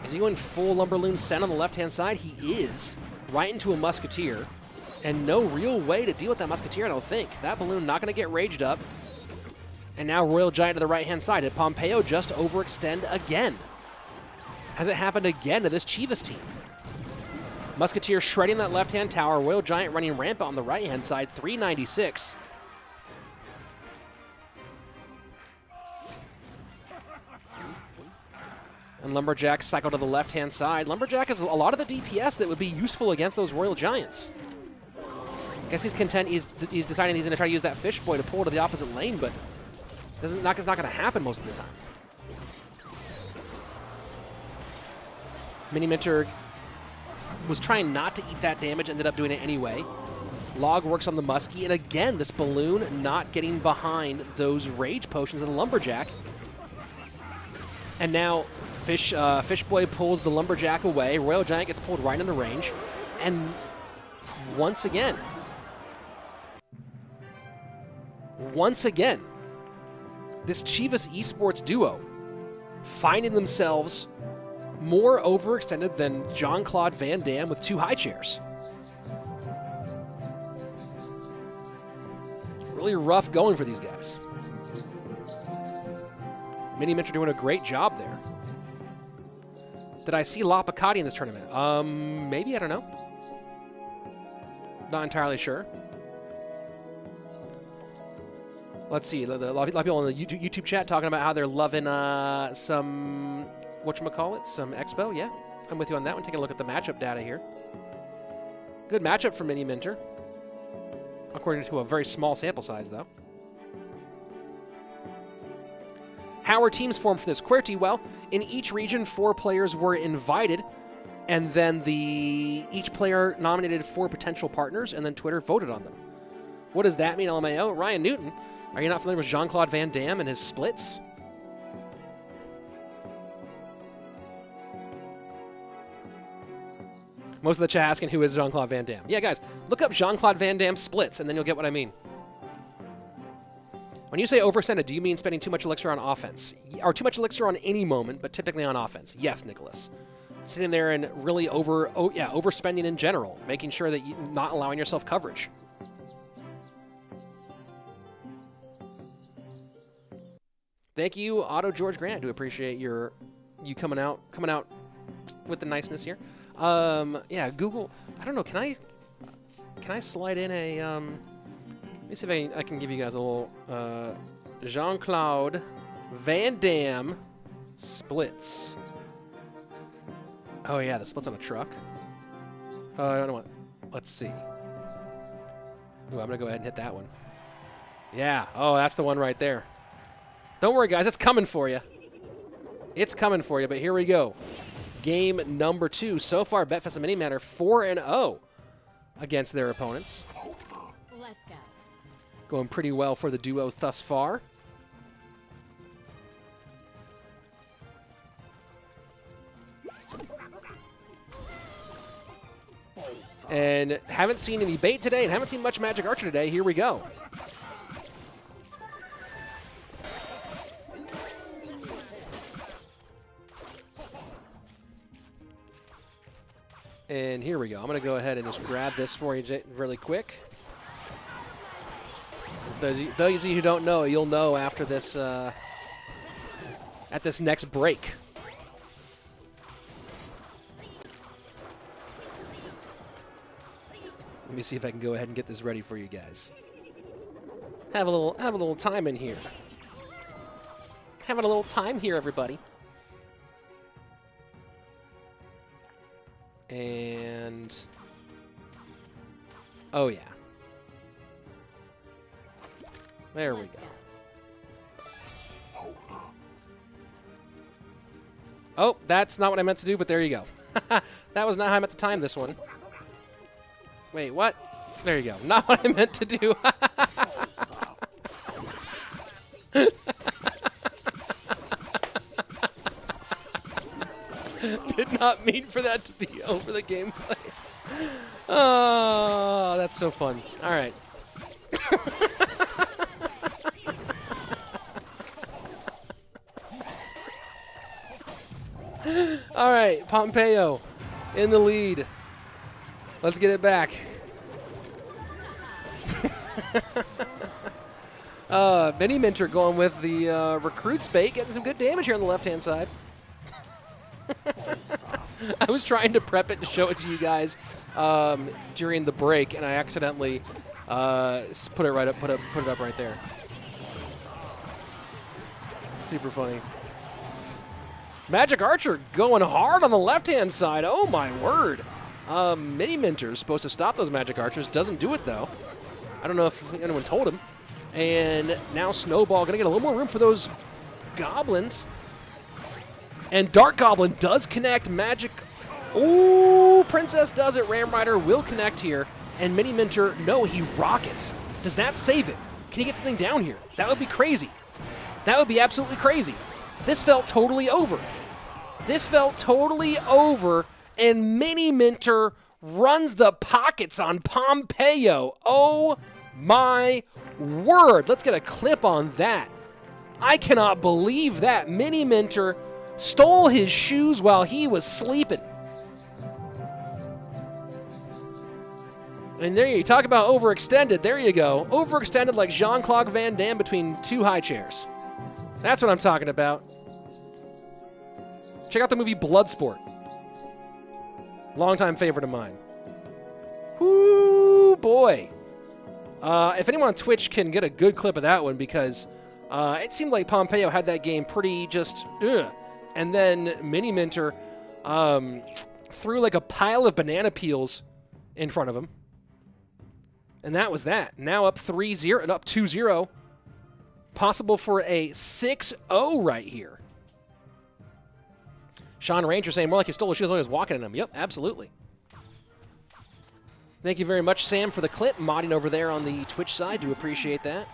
Is he going full Lumberloon Sen on the left-hand side? He is. Right into a Musketeer. And no real way to deal with that Musketeer, I don't think. That balloon not going to get raged up. And now Royal Giant to the right-hand side. Did Pompeo just overextend again? Has it happened again to this Chivas team? Musketeer shredding that left-hand tower. Royal Giant running rampant on the right-hand side. 396. And Lumberjack cycle to the left-hand side. Lumberjack has a lot of the DPS that would be useful against those Royal Giants. Guess he's content. He's deciding he's going to try to use that fish boy to pull to the opposite lane, but it's not going to happen most of the time. Miniminter was trying not to eat that damage, ended up doing it anyway. Log works on the Muskie, and again, this balloon not getting behind those rage potions of the Lumberjack. And now Fish Boy pulls the Lumberjack away. Royal Giant gets pulled right into range. And once again, this Chivas esports duo finding themselves more overextended than Jean-Claude Van Damme with 2 high chairs. Really rough going for these guys. Miniminter doing a great job there. Did I see La Picati in this tournament? Maybe, I don't know. Not entirely sure. Let's see, a lot of people in the YouTube chat talking about how they're loving some, whatchamacallit, some Expo. Yeah, I'm with you on that one. Taking a look at the matchup data here. Good matchup for Miniminter, according to a very small sample size, though. How are teams formed for this? QWERTY, well, in each region, 4 players were invited, and then each player nominated 4 potential partners, and then Twitter voted on them. What does that mean, LMAO? Ryan Newton, are you not familiar with Jean-Claude Van Damme and his splits? Most of the chat asking who is Jean-Claude Van Damme. Yeah, guys, look up Jean-Claude Van Damme splits, and then you'll get what I mean. When you say overextended, do you mean spending too much elixir on offense? Or too much elixir on any moment, but typically on offense? Yes, Nicholas. Sitting there and really overspending in general, making sure that you're not allowing yourself coverage. Thank you, Otto George Grant. I do appreciate you coming out with the niceness here. Yeah, Google. I don't know. Can I slide in a? Let me see if I can give you guys a little Jean-Claude Van Damme splits. Oh yeah, the splits on a truck. Oh, I don't know what. Let's see. Ooh, I'm gonna go ahead and hit that one. Yeah. Oh, that's the one right there. Don't worry, guys. It's coming for you. It's coming for you. But here we go. Game number 2. So far, Betfas and Miniminter 4-0 against their opponents. Let's go. Going pretty well for the duo thus far. And haven't seen any bait today and haven't seen much Magic Archer today. Here we go. And here we go. I'm going to go ahead and just grab this for you really quick. For those of you who don't know, you'll know after this, at this next break. Let me see if I can go ahead and get this ready for you guys. Have a little time in here. Having a little time here, everybody. And oh yeah. There we go. Oh, that's not what I meant to do, but there you go. That was not how I meant to time this one. Wait, what? There you go. Not what I meant to do. Did not mean for that to be over the gameplay. Oh, that's so fun. All right. All right, Pompeo in the lead. Let's get it back. Miniminter going with the recruit's bait, getting some good damage here on the left-hand side. I was trying to prep it to show it to you guys during the break, and I accidentally put it up right there. Super funny. Magic Archer going hard on the left-hand side. Oh my word! Miniminter is supposed to stop those Magic Archers. Doesn't do it though. I don't know if anyone told him. And now Snowball going to get a little more room for those goblins. And Dark Goblin does connect. Magic. Ooh, Princess does it. Ram Rider will connect here. And Miniminter, no, he rockets. Does that save it? Can he get something down here? That would be crazy. That would be absolutely crazy. This felt totally over. This felt totally over. And Miniminter runs the pockets on Pompeo. Oh my word. Let's get a clip on that. I cannot believe that. Miniminter stole his shoes while he was sleeping. And there you talk about overextended. There you go. Overextended like Jean-Claude Van Damme between two high chairs. That's what I'm talking about. Check out the movie Bloodsport. Longtime favorite of mine. Whoo, boy. If anyone on Twitch can get a good clip of that one, because it seemed like Pompeo had that game pretty just, ugh. And then Miniminter threw like a pile of banana peels in front of him. And that was that. Now up 3-0 and up 2-0. Possible for a 6-0 right here. Sean Ranger saying more like he stole his shoes when he was walking in them. Yep, absolutely. Thank you very much, Sam, for the clip. Modding over there on the Twitch side. Do appreciate that.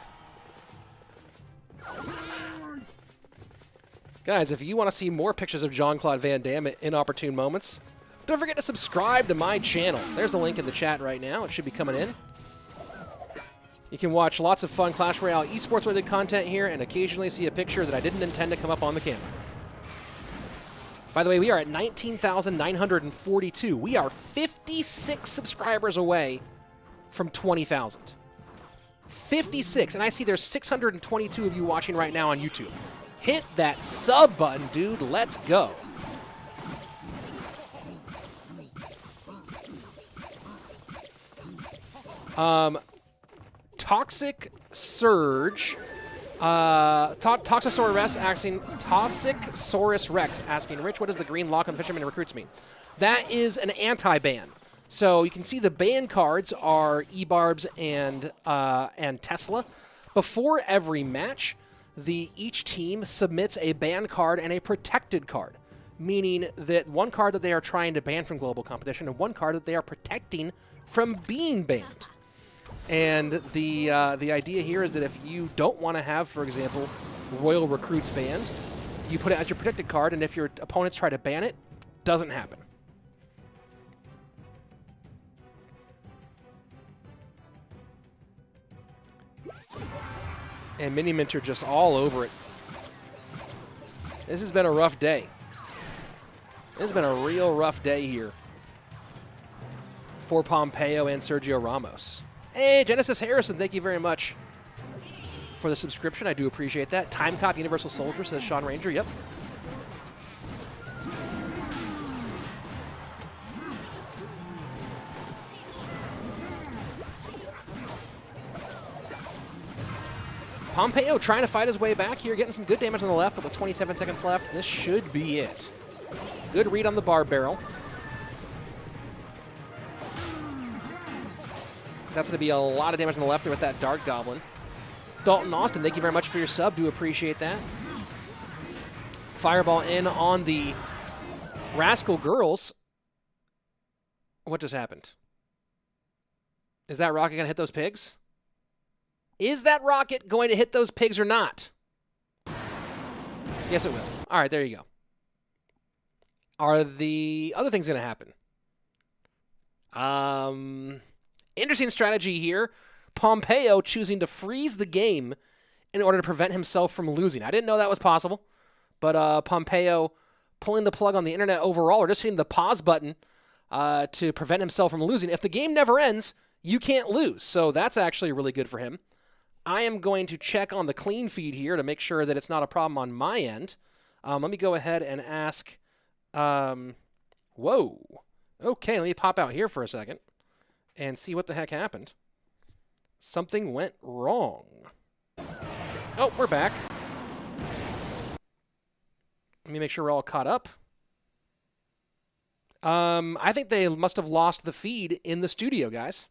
Guys, if you want to see more pictures of Jean-Claude Van Damme at inopportune moments, don't forget to subscribe to my channel. There's the link in the chat right now. It should be coming in. You can watch lots of fun Clash Royale esports-related content here and occasionally see a picture that I didn't intend to come up on the camera. By the way, we are at 19,942. We are 56 subscribers away from 20,000. 56, and I see there's 622 of you watching right now on YouTube. Hit that sub button, dude. Let's go. Toxic Surge. Toxisaurus Rex asking, Rich, what does the green lock on the Fisherman Recruits mean? That is an anti-ban. So you can see the ban cards are E-Barbs and Tesla. Before every match, each team submits a ban card and a protected card, meaning that one card that they are trying to ban from global competition and one card that they are protecting from being banned. And the idea here is that if you don't want to have, for example, Royal Recruits banned, you put it as your protected card, and if your opponents try to ban it, doesn't happen. And Miniminter just all over it. This has been a rough day. This has been a real rough day here for Pompeo and Sergio Ramos. Hey, Genesis Harrison, thank you very much for the subscription. I do appreciate that. Time Cop Universal Soldier, says Sean Ranger. Yep. Pompeo trying to fight his way back here, getting some good damage on the left, but with 27 seconds left, this should be it. Good read on the bar barrel. That's going to be a lot of damage on the left there with that Dark Goblin. Dalton Austin, thank you very much for your sub. Do appreciate that. Fireball in on the Rascal Girls. What just happened? Is that rocket going to hit those pigs? Is that rocket going to hit those pigs or not? Yes, it will. All right, there you go. Are the other things going to happen? Interesting strategy here. Pompeo choosing to freeze the game in order to prevent himself from losing. I didn't know that was possible, but Pompeo pulling the plug on the internet overall, or just hitting the pause button to prevent himself from losing. If the game never ends, you can't lose, so that's actually really good for him. I am going to check on the clean feed here to make sure that it's not a problem on my end. Let me go ahead and ask. Whoa. Okay, let me pop out here for a second and see what the heck happened. Something went wrong. Oh, we're back. Let me make sure we're all caught up. I think they must have lost the feed in the studio, guys.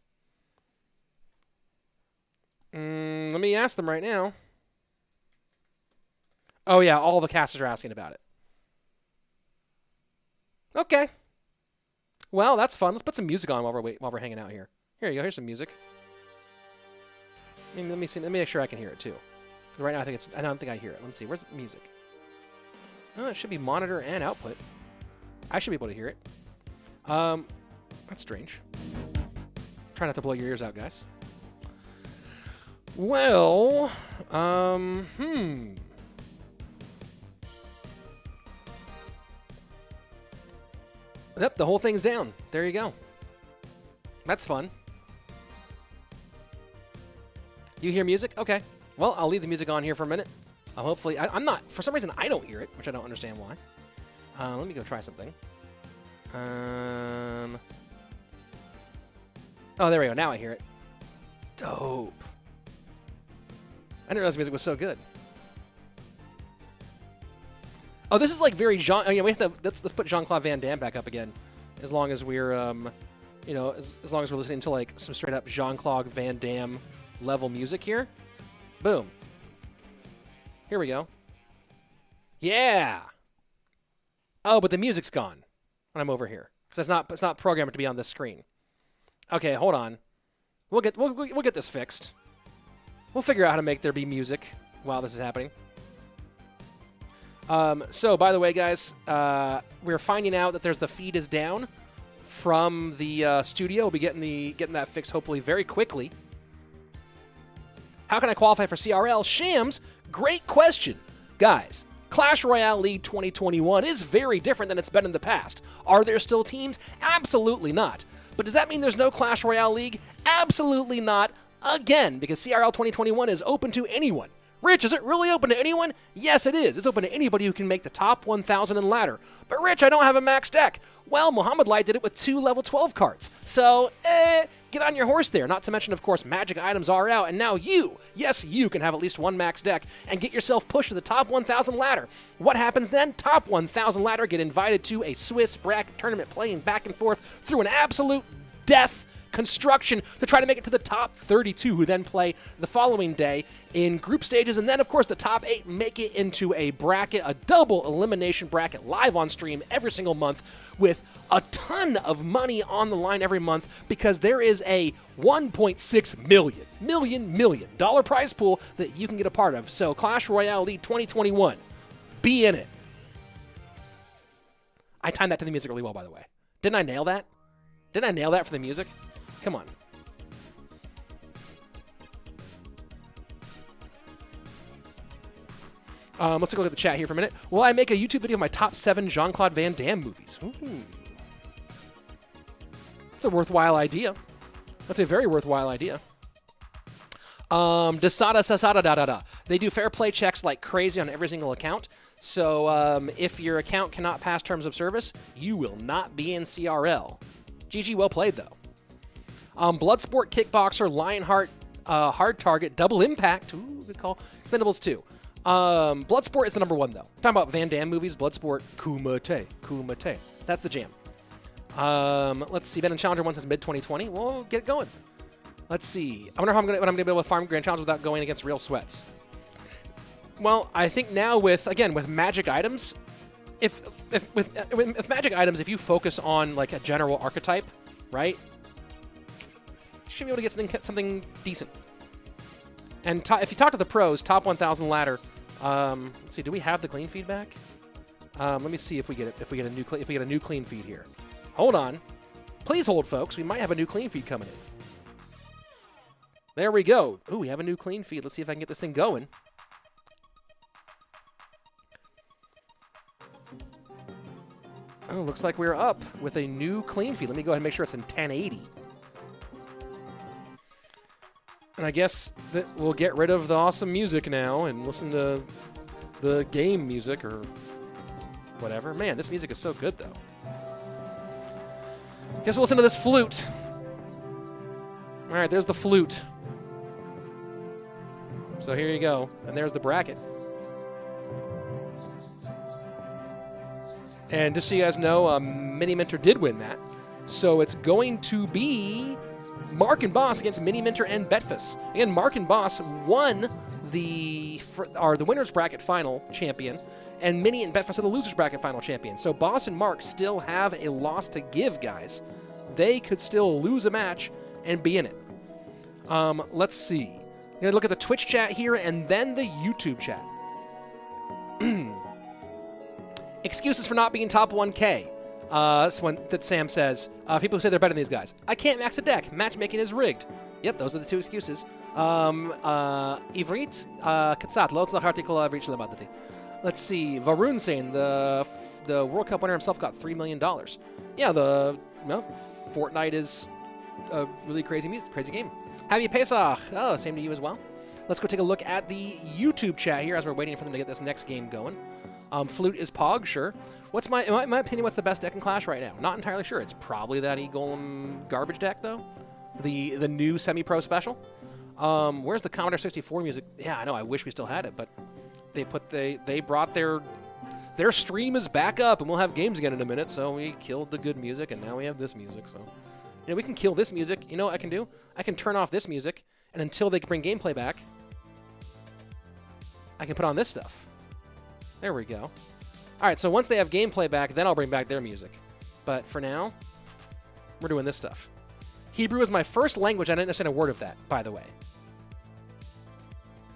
Let me ask them right now. Oh, yeah, all the casters are asking about it. Okay. Well, that's fun. Let's put some music on while we're hanging out here. Here you go. Here's some music. Let me see. Let me make sure I can hear it too. Because right now I don't think I hear it. Let's see. Where's the music? Oh, it should be monitor and output. I should be able to hear it. That's strange. Try not to blow your ears out, guys. Well, Yep, the whole thing's down. There you go. That's fun. You hear music? Okay. Well, I'll leave the music on here for a minute. Hopefully, I'm not, for some reason, I don't hear it, which I don't understand why. Let me go try something. Oh, there we go. Now I hear it. Dope. I didn't realize the music was so good. Oh, this is like very Jean. We have to let's put Jean-Claude Van Damme back up again, as long as we're as long as we're listening to like some straight up Jean-Claude Van Damme level music here. Boom. Here we go. Yeah. Oh, but the music's gone when I'm over here because it's not programmed to be on this screen. Okay, hold on. We'll get this fixed. We'll figure out how to make there be music while this is happening. So, by the way, guys, we're finding out that the feed is down from the studio. We'll be getting that fixed hopefully very quickly. How can I qualify for CRL? Shams, great question. Guys, Clash Royale League 2021 is very different than it's been in the past. Are there still teams? Absolutely not. But does that mean there's no Clash Royale League? Absolutely not. Again, because CRL 2021 is open to anyone. Rich, is it really open to anyone? Yes, it is. It's open to anybody who can make the top 1,000 and ladder. But Rich, I don't have a max deck. Well, Muhammad Light did it with 2 level 12 cards. So, get on your horse there. Not to mention, of course, magic items are out, and now you, yes, you can have at least one max deck and get yourself pushed to the top 1,000 ladder. What happens then? Top 1,000 ladder get invited to a Swiss bracket tournament playing back and forth through an absolute death construction to try to make it to the top 32, who then play the following day in group stages, and then of course the top 8 make it into a bracket, a double elimination bracket, live on stream every single month with a ton of money on the line every month, because there is a $1.6 million prize pool that you can get a part of. So Clash Royale League 2021, be in it. I timed that to the music really well, by the way. Didn't I nail that? Didn't I nail that for the music? Come on. Let's take a look at the chat here for a minute. Will I make a YouTube video of my top 7 Jean-Claude Van Damme movies? Ooh. That's a worthwhile idea. That's a very worthwhile idea. They do fair play checks like crazy on every single account. So if your account cannot pass terms of service, you will not be in CRL. GG, well played, though. Bloodsport, Kickboxer, Lionheart, Hard Target, Double Impact. Ooh, good call. Expendables 2. Bloodsport is the number 1, though. Talking about Van Damme movies, Bloodsport, Kumite. That's the jam. Let's see. Ben and Challenger 1 says mid-2020. Well, get it going. Let's see. I wonder when I'm going to be able to farm Grand Challenge without going against real sweats. Well, I think now with magic items, with magic items, if you focus on like a general archetype, right, you should be able to get something decent. And if you talk to the pros, top 1,000 ladder. Let's see, do we have the clean feed back? Let me see if we get it. If we get a new clean feed here. Hold on, please hold, folks. We might have a new clean feed coming in. There we go. Ooh, we have a new clean feed. Let's see if I can get this thing going. Oh, looks like we're up with a new clean feed. Let me go ahead and make sure it's in 1080. And I guess that we'll get rid of the awesome music now and listen to the game music or whatever. Man, this music is so good, though. Guess we'll listen to this flute. All right, there's the flute. So here you go. And there's the bracket. And just so you guys know, Miniminter did win that. So it's going to be Marc and Boss against Miniminter and Betfas. Again, Marc and Boss won the winners bracket final champion, and Mini and Betfas are the losers bracket final champion. So Boss and Marc still have a loss to give, guys. They could still lose a match and be in it. Let's see. I'm going to look at the Twitch chat here and then the YouTube chat. Excuses for not being top 1K. That's one that Sam says. People who say they're better than these guys. I can't max a deck. Matchmaking is rigged. Yep, those are the two excuses. Ivrit, Katsat, lots of article I've reached the. Let's see. Varun saying the World Cup winner himself got $3 million. Yeah, Fortnite is a really crazy game. Happy Pesach. Oh, same to you as well. Let's go take a look at the YouTube chat here as we're waiting for them to get this next game going. Flute is Pog, sure. What's in my opinion, what's the best deck in Clash right now? Not entirely sure. It's probably that E-Golem garbage deck, though. The new semi-pro special. Where's the Commodore 64 music? Yeah, I know. I wish we still had it, but they brought their stream is back up, and we'll have games again in a minute. So we killed the good music, and now we have this music. So we can kill this music. You know what I can do? I can turn off this music, and until they bring gameplay back, I can put on this stuff. There we go. All right, so once they have gameplay back, then I'll bring back their music. But for now, we're doing this stuff. Hebrew is my first language. I didn't understand a word of that, by the way.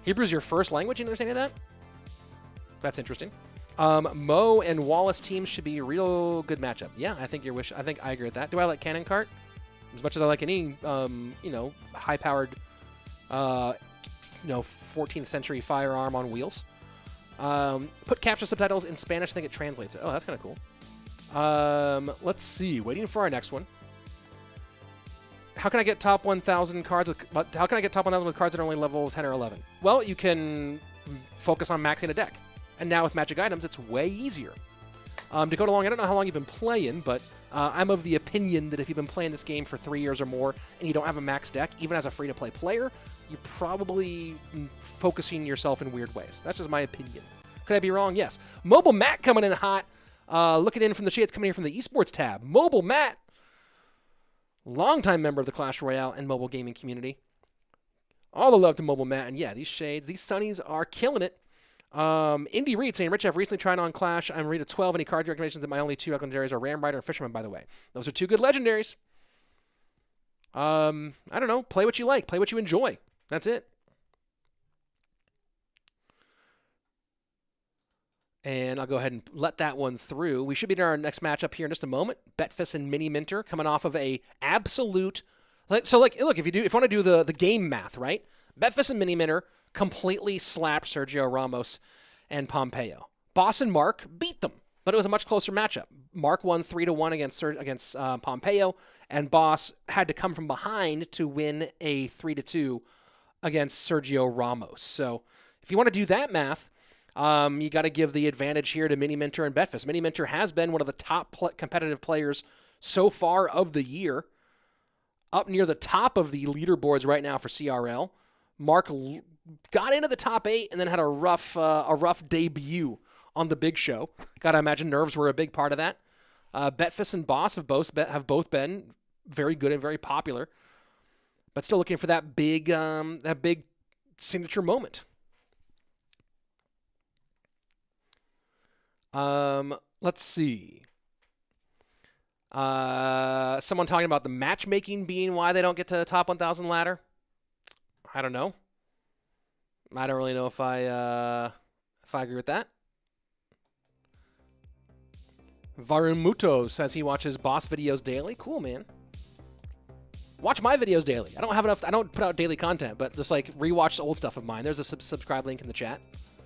Hebrew is your first language? You didn't understand any of that? That's interesting. Mo and Wallace teams should be a real good matchup. Yeah, I think I agree with that. Do I like Cannon Cart? As much as I like any, high-powered, 14th century firearm on wheels. Put capture subtitles in Spanish. I think it translates it. Oh, that's kind of cool. Let's see. Waiting for our next one. How can I get top 1,000 cards with cards that are only level 10 or 11? Well, you can focus on maxing a deck. And now with magic items, it's way easier. Dakota Long, I don't know how long you've been playing, but I'm of the opinion that if you've been playing this game for 3 years or more and you don't have a max deck, even as a free-to-play player, you're probably focusing yourself in weird ways. That's just my opinion. Could I be wrong? Yes. Mobile Matt coming in hot. Looking in from the shades, coming in from the esports tab. Mobile Matt, longtime member of the Clash Royale and mobile gaming community. All the love to Mobile Matt. And yeah, these shades, these sunnies are killing it. Indy Reed saying, Rich, I've recently tried on Clash. I'm rated 12. Any card recommendations? That my only two legendaries are Ram Rider and Fisherman, by the way. Those are two good legendaries. I don't know. Play what you like. Play what you enjoy. That's it. And I'll go ahead and let that one through. We should be in our next matchup here in just a moment. Betfas and Miniminter coming off of a absolute... So, look, if you want to do the game math, right? Betfas and Miniminter completely slapped Sergio Ramos and Pompeo. Boss and Marc beat them, but it was a much closer matchup. Marc won 3-1 against Pompeo, and Boss had to come from behind to win a 3-2 against Sergio Ramos. So if you want to do that math, you got to give the advantage here to Miniminter and Betfas. Miniminter has been one of the top competitive players so far of the year, up near the top of the leaderboards right now for CRL. Marc got into the top 8 and then had a rough debut on the big show. Gotta imagine nerves were a big part of that. Betfas and Boss have both been very good and very popular, but still looking for that big signature moment. Let's see. Someone talking about the matchmaking being why they don't get to the top 1,000 ladder. I don't know. I don't really know if I agree with that. Varumuto says he watches Boss videos daily. Cool, man. Watch my videos daily. I don't put out daily content, but just like rewatch old stuff of mine. There's a subscribe link in the chat.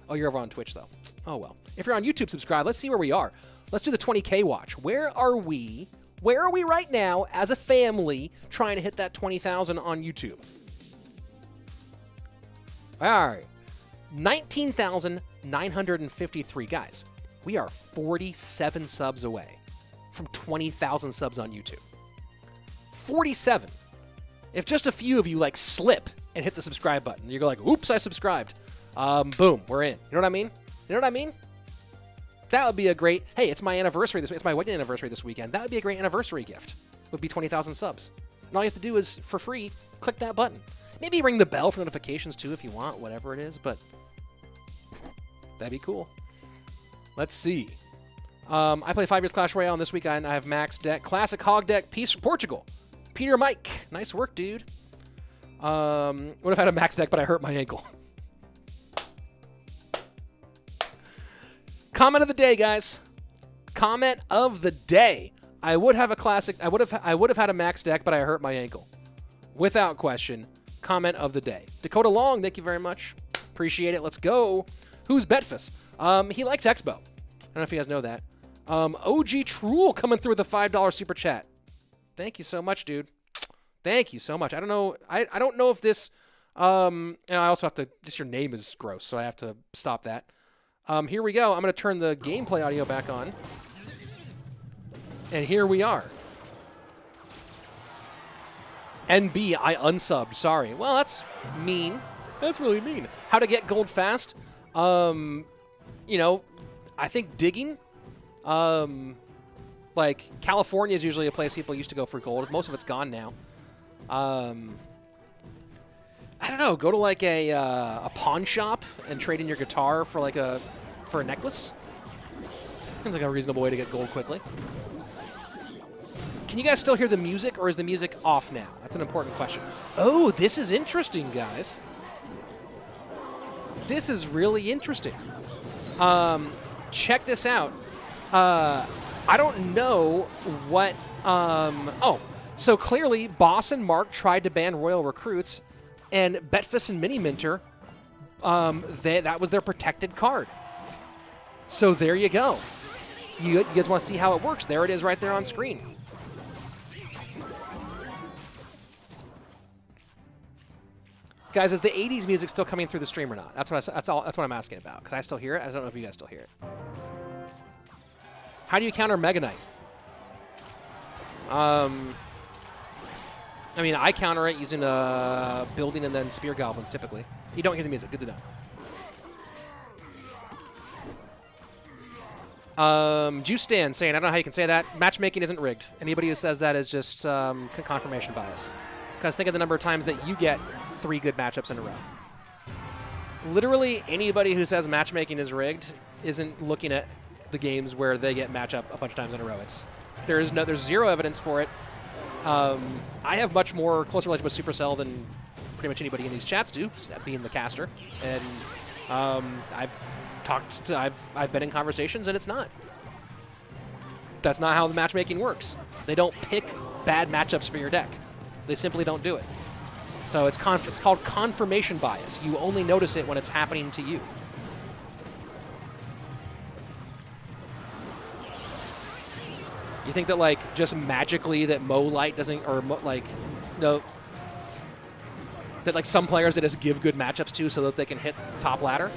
Oh, you're over on Twitch though. Oh well. If you're on YouTube, subscribe. Let's see where we are. Let's do the 20K watch. Where are we? Where are we right now as a family trying to hit that 20,000 on YouTube? All right. 19,953 guys. We are 47 subs away from 20,000 subs on YouTube. 47. If just a few of you like slip and hit the subscribe button, you go like, oops, I subscribed. Boom, we're in. You know what I mean? You know what I mean? That would be a great, hey, it's my anniversary this week. It's my wedding anniversary this weekend. That would be a great anniversary gift. Would be 20,000 subs. And all you have to do is, for free, click that button. Maybe ring the bell for notifications too if you want, whatever it is, but that'd be cool. Let's see. I play 5 years Clash Royale, and this weekend I have max deck. Classic hog deck, piece from Portugal. Peter Mike, nice work, dude. Would have had a max deck, but I hurt my ankle. Comment of the day, guys. Comment of the day. I would have a classic. I would have had a max deck, but I hurt my ankle. Without question. Comment of the day. Dakota Long, thank you very much. Appreciate it. Let's go. Who's Betfas? He likes Expo. I don't know if you guys know that. OG Truel coming through with the $5 super chat. Thank you so much, dude. Thank you so much. I don't know. I don't know if this. And I also have to. Just your name is gross, so I have to stop that. Here we go. I'm going to turn the gameplay audio back on. And here we are. NB, I unsubbed. Sorry. Well, that's mean. That's really mean. How to get gold fast? You know, I think digging. Like, California is usually a place people used to go for gold. Most of it's gone now. I don't know. Go to like a pawn shop and trade in your guitar for like a necklace. Seems like a reasonable way to get gold quickly. Can you guys still hear the music, or is the music off now? That's an important question. Oh, this is interesting, guys. This is really interesting. Check this out. I don't know what... oh, so clearly Boss and Marc tried to ban Royal Recruits, and Betfas and Miniminter, that was their protected card. So there you go. You guys want to see how it works? There it is right there on screen. Guys, is the 80s music still coming through the stream or not? That's what I'm asking about, because I still hear it. I don't know if you guys still hear it. How do you counter Mega Knight? I mean, I counter it using a building and then spear goblins, typically. You don't hear the music. Good to know. Juice Stand saying, I don't know how you can say that. Matchmaking isn't rigged. Anybody who says that is just confirmation bias. Because think of the number of times that you get 3 good matchups in a row. Literally anybody who says matchmaking is rigged isn't looking at the games where they get matchup a bunch of times in a row. There's zero evidence for it. I have much more close relationship with Supercell than pretty much anybody in these chats do, being the caster. And I've been in conversations, and it's not. That's not how the matchmaking works. They don't pick bad matchups for your deck. They simply don't do it. So it's called confirmation bias. You only notice it when it's happening to you. You think that, like, just magically that Light doesn't, or no, that, like, some players that just give good matchups to so that they can hit top ladder?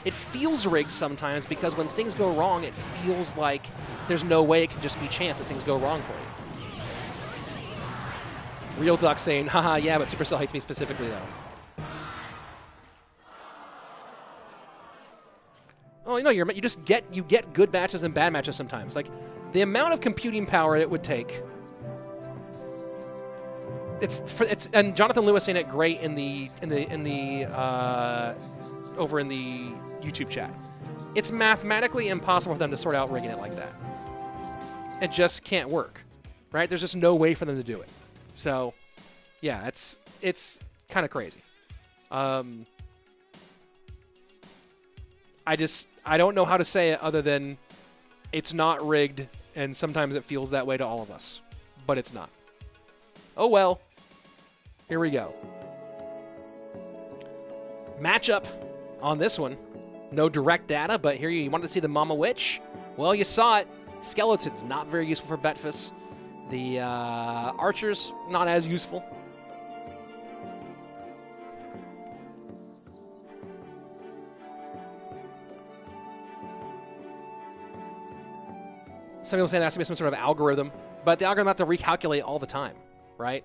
It feels rigged sometimes because when things go wrong, it feels like there's no way it can just be chance that things go wrong for you. Real Duck saying, haha, yeah, but Supercell hates me specifically, though. Oh, you know, you get good matches and bad matches sometimes. Like, the amount of computing power it would take. And Jonathan Lewis saying it great over in the YouTube chat. It's mathematically impossible for them to sort out rigging it like that. It just can't work, right? There's just no way for them to do it. So, yeah, it's kind of crazy. I don't know how to say it other than it's not rigged, and sometimes it feels that way to all of us, but it's not. Oh well. Here we go. Matchup on this one. No direct data, but here you wanted to see the Mama Witch? Well, you saw it. Skeletons, not very useful for Betfas. The archers, not as useful. some people say there has to be some sort of algorithm, but the algorithm have to recalculate all the time, right?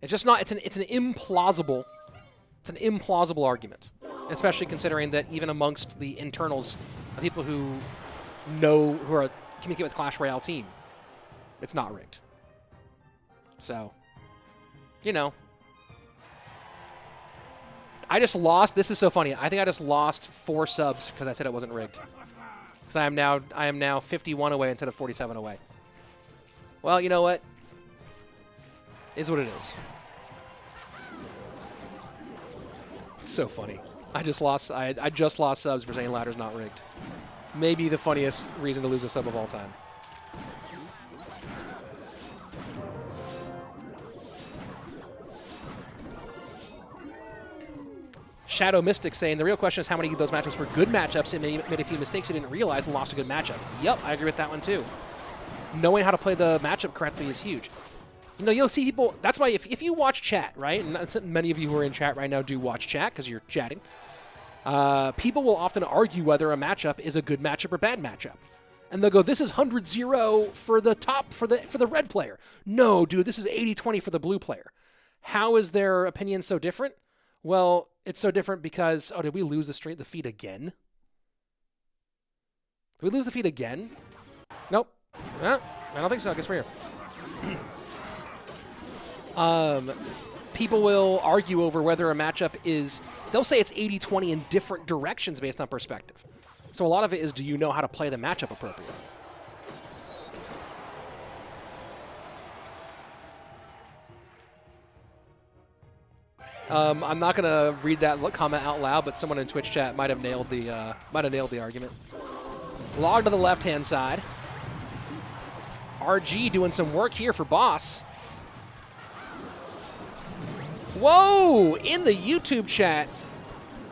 It's just not. It's an implausible. It's an implausible argument, especially considering that even amongst the internals of people who communicate with Clash Royale team, it's not rigged. So, you know, I just lost. This is so funny. I think I just lost 4 subs because I said it wasn't rigged. Because I am now 51 away instead of 47 away. Well, you know what? Is what it is. It's so funny. I just lost subs for saying ladder's not rigged. Maybe the funniest reason to lose a sub of all time. Shadow Mystic saying the real question is how many of those matchups were good matchups and made a few mistakes you didn't realize and lost a good matchup. Yep, I agree with that one too. Knowing how to play the matchup correctly is huge. You know, you'll see people, that's why if you watch chat, right, and many of you who are in chat right now do watch chat because you're chatting, people will often argue whether a matchup is a good matchup or bad matchup. And they'll go, this is 100-0 for the top, for the red player. No, dude, this is 80-20 for the blue player. How is their opinion so different? Well, it's so different because, oh, did we lose the feed again? Did we lose the feed again? Nope. I don't think so. I guess we're here. People will argue over whether a matchup is, they'll say it's 80-20 in different directions based on perspective. So a lot of it is, do you know how to play the matchup appropriately? I'm not going to read that comment out loud, but someone in Twitch chat might have nailed the argument. Log to the left-hand side. RG doing some work here for Boss. Whoa! In the YouTube chat,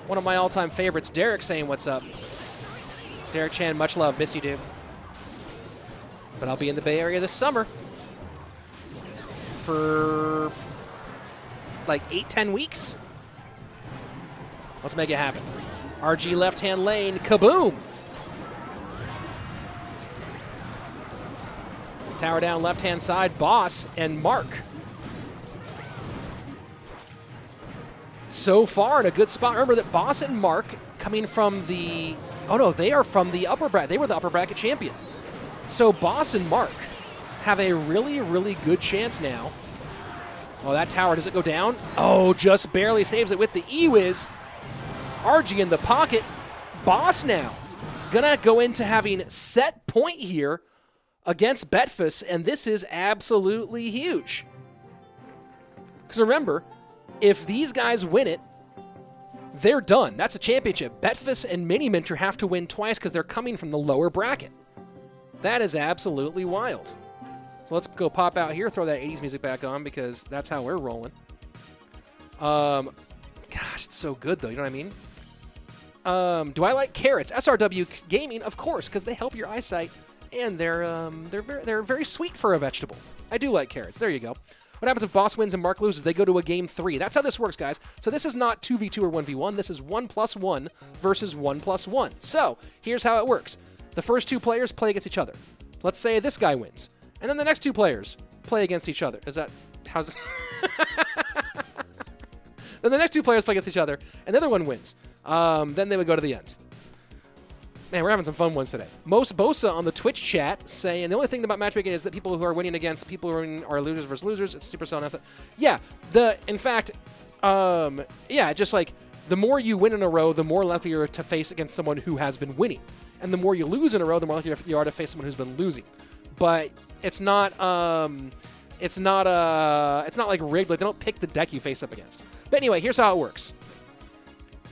one of my all-time favorites, Derek, saying what's up. Derek Chan, much love. Miss you, dude. But I'll be in the Bay Area this summer for like 8-10 weeks. Let's make it happen. RG left-hand lane, kaboom! Tower down left-hand side, Boss and Marc. So far in a good spot. Remember that Boss and Marc coming from the, oh no, they are from the upper bracket. They were the upper bracket champion. So Boss and Marc have a really, really good chance now. Oh, that tower, does it go down? Oh, just barely saves it with the E-Wiz. RG in the pocket. Boss now gonna go into having set point here against Betfas, and this is absolutely huge. Because remember, if these guys win it, they're done. That's a championship. Betfas and Miniminter have to win twice because they're coming from the lower bracket. That is absolutely wild. So let's go pop out here, throw that 80s music back on because that's how we're rolling. Gosh, it's so good though, you know what I mean? Do I like carrots? SRW Gaming, of course, because they help your eyesight, and they're very sweet for a vegetable. I do like carrots. There you go. What happens if Boss wins and Marc loses? They go to a game 3. That's how this works, guys. So this is not 2v2 or 1v1. This is 1+1 versus 1+1. So here's how it works. The first 2 players play against each other. Let's say this guy wins. And then the next 2 players play against each other. Is that, how's Then the next 2 players play against each other, and the other one wins. Then they would go to the end. Man, we're having some fun ones today. Most Bosa on the Twitch chat saying the only thing about matchmaking is that people who are winning against people who are winning are losers versus losers. It's Supercell and yeah, in fact, yeah, just like the more you win in a row, the more likely you're to face against someone who has been winning, and the more you lose in a row, the more likely you are to face someone who's been losing. But it's not like rigged. Like they don't pick the deck you face up against. But anyway, here's how it works.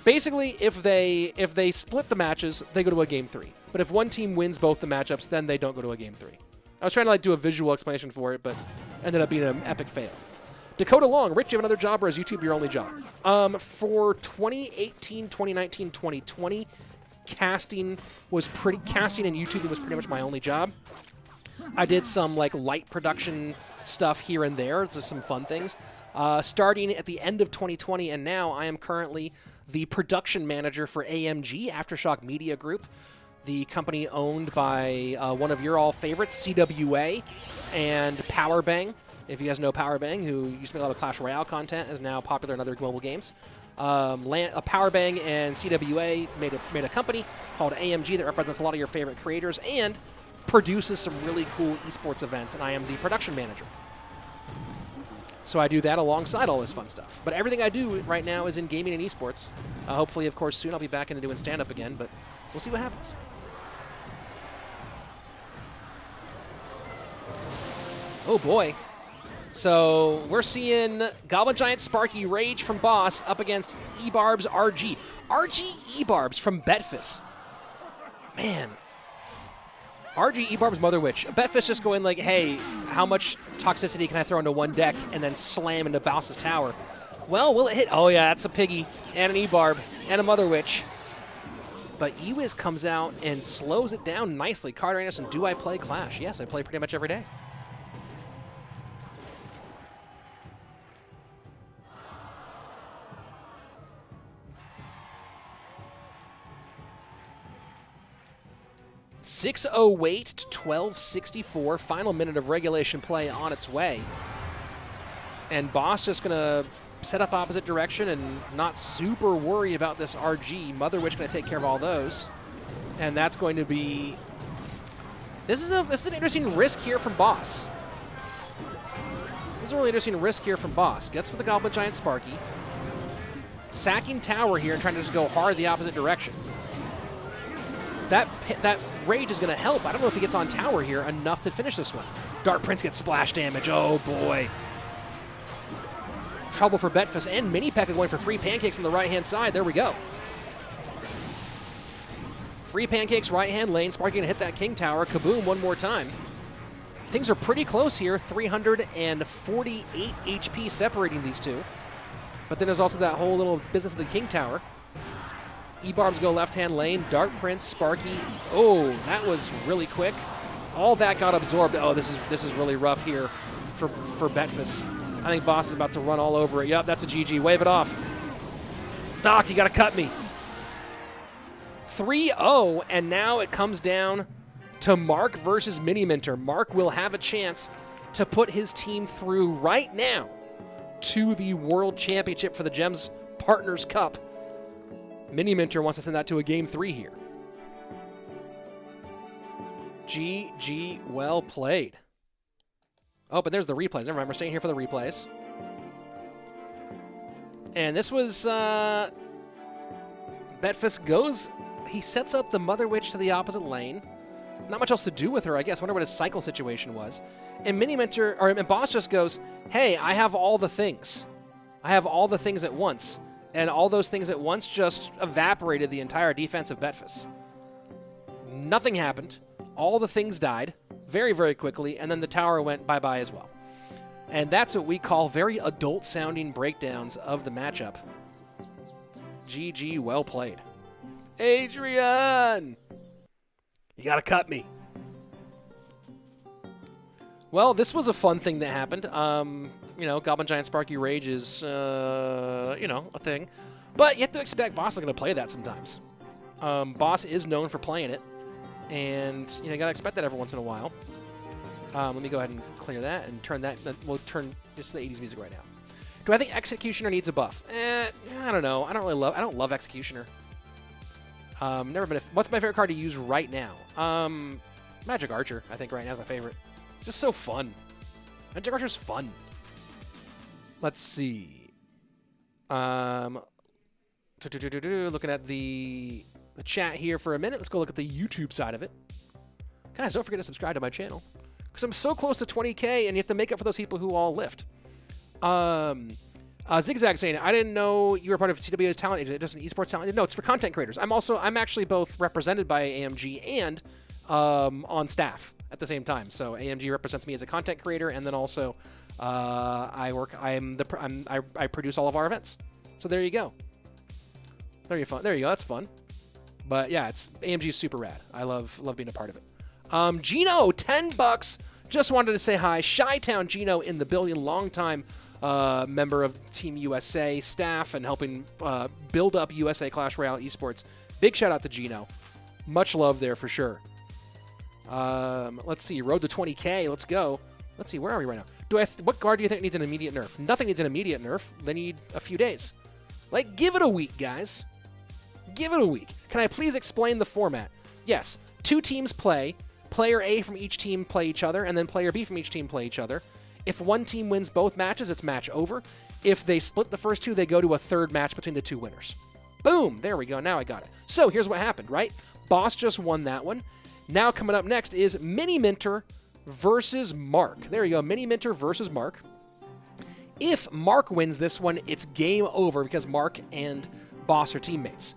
Basically, if they split the matches, they go to a game 3. But if one team wins both the matchups, then they don't go to a game 3. I was trying to like do a visual explanation for it, but ended up being an epic fail. Dakota Long, Rich, you have another job, or is YouTube your only job? For 2018, 2019, 2020, casting and YouTubing was pretty much my only job. I did some like light production stuff here and there. There's some fun things. Starting at the end of 2020 and now, I am currently the production manager for AMG, Aftershock Media Group, the company owned by one of your all favorites, CWA, and Powerbang. If you guys know Powerbang, who used to make a lot of Clash Royale content, is now popular in other mobile games. Powerbang and CWA made a company called AMG that represents a lot of your favorite creators and produces some really cool esports events, and I am the production manager. So I do that alongside all this fun stuff. But everything I do right now is in gaming and esports. Hopefully, of course, soon I'll be back into doing stand-up again, but we'll see what happens. Oh, boy. So we're seeing Goblin Giant Sparky Rage from Boss up against eBarb's RG. RG eBarb's from Betfas. Man. RG eBarb's Mother Witch. Betfas just going like, hey, how much toxicity can I throw into one deck and then slam into Boss's tower? Well, will it hit? Oh, yeah, that's a Piggy and an eBarb and a Mother Witch. But Ewiz comes out and slows it down nicely. Carter Anderson, do I play Clash? Yes, I play pretty much every day. .608 to 1264. Final minute of regulation play on its way. And Boss just going to set up opposite direction and not super worried about this RG. Mother Witch going to take care of all those. And that's going to be... This is an interesting risk here from Boss. This is a really interesting risk here from Boss. Gets for the Goblin Giant Sparky. Sacking tower here and trying to just go hard the opposite direction. That Rage is going to help. I don't know if he gets on tower here enough to finish this one. Dark Prince gets splash damage. Oh, boy. Trouble for Betfas and Mini P.E.K.K.A going for free pancakes on the right-hand side. There we go. Free pancakes, right-hand lane. Sparky going to hit that King Tower. Kaboom one more time. Things are pretty close here. 348 HP separating these two. But then there's also that whole little business of the King Tower. eBarbs go left-hand lane. Dark Prince, Sparky. Oh, that was really quick. All that got absorbed. Oh, this is really rough here for Betfas. I think Boss is about to run all over it. Yep, that's a GG. Wave it off. Doc, you got to cut me. 3-0, and now it comes down to Marc versus Miniminter. Marc will have a chance to put his team through right now to the World Championship for the Gems Partners Cup. Miniminter wants to send that to a Game 3 here. GG, well played. Oh, but there's the replays. Never mind, we're staying here for the replays. And this was... Betfas goes... He sets up the Mother Witch to the opposite lane. Not much else to do with her, I guess. Wonder what his cycle situation was. And Miniminter... And Boss just goes, hey, I have all the things. I have all the things at once. And all those things at once just evaporated the entire defense of Betfas. Nothing happened. All the things died very, very quickly, and then the tower went bye-bye as well. And that's what we call very adult-sounding breakdowns of the matchup. GG, well played. Adrian! You gotta cut me. Well, this was a fun thing that happened. You know, Goblin Giant Sparky Rage is, you know, a thing. But you have to expect Boss is going to play that sometimes. Boss is known for playing it. And, you know, you got to expect that every once in a while. Let me go ahead and clear that and turn that. We'll turn just the 80s music right now. Do I think Executioner needs a buff? I don't know. I don't love Executioner. Never been what's my favorite card to use right now? Magic Archer, I think right now is my favorite. Just so fun. Magic Archer's fun. Let's see. Looking at the chat here for a minute. Let's go look at the YouTube side of it. Guys, don't forget to subscribe to my channel. Because I'm so close to 20K, and you have to make up for those people who all lift. Zigzag saying, I didn't know you were part of CWA's talent agent. It doesn't esports talent. No, it's for content creators. I'm actually both represented by AMG and on staff at the same time. So AMG represents me as a content creator, and then also I produce all of our events. So there you go. There you go. That's fun. But yeah, AMG's super rad. I love being a part of it. Gino, $10. Just wanted to say hi. Chi-Town Gino in the building, longtime member of Team USA staff and helping build up USA Clash Royale esports. Big shout out to Gino. Much love there for sure. Let's see. Road to 20K. Let's go. Let's see. Where are we right now? What guard do you think needs an immediate nerf? Nothing needs an immediate nerf. They need a few days. Like, give it a week, guys. Give it a week. Can I please explain the format? Yes. 2 teams play. Player A from each team play each other, and then player B from each team play each other. If one team wins both matches, it's match over. If they split the first 2, they go to a third match between the 2 winners. Boom! There we go. Now I got it. So here's what happened, right? Boss just won that one. Now coming up next is Miniminter versus Marc. There you go. Miniminter versus Marc. If Marc wins this one, it's game over because Marc and Boss are teammates.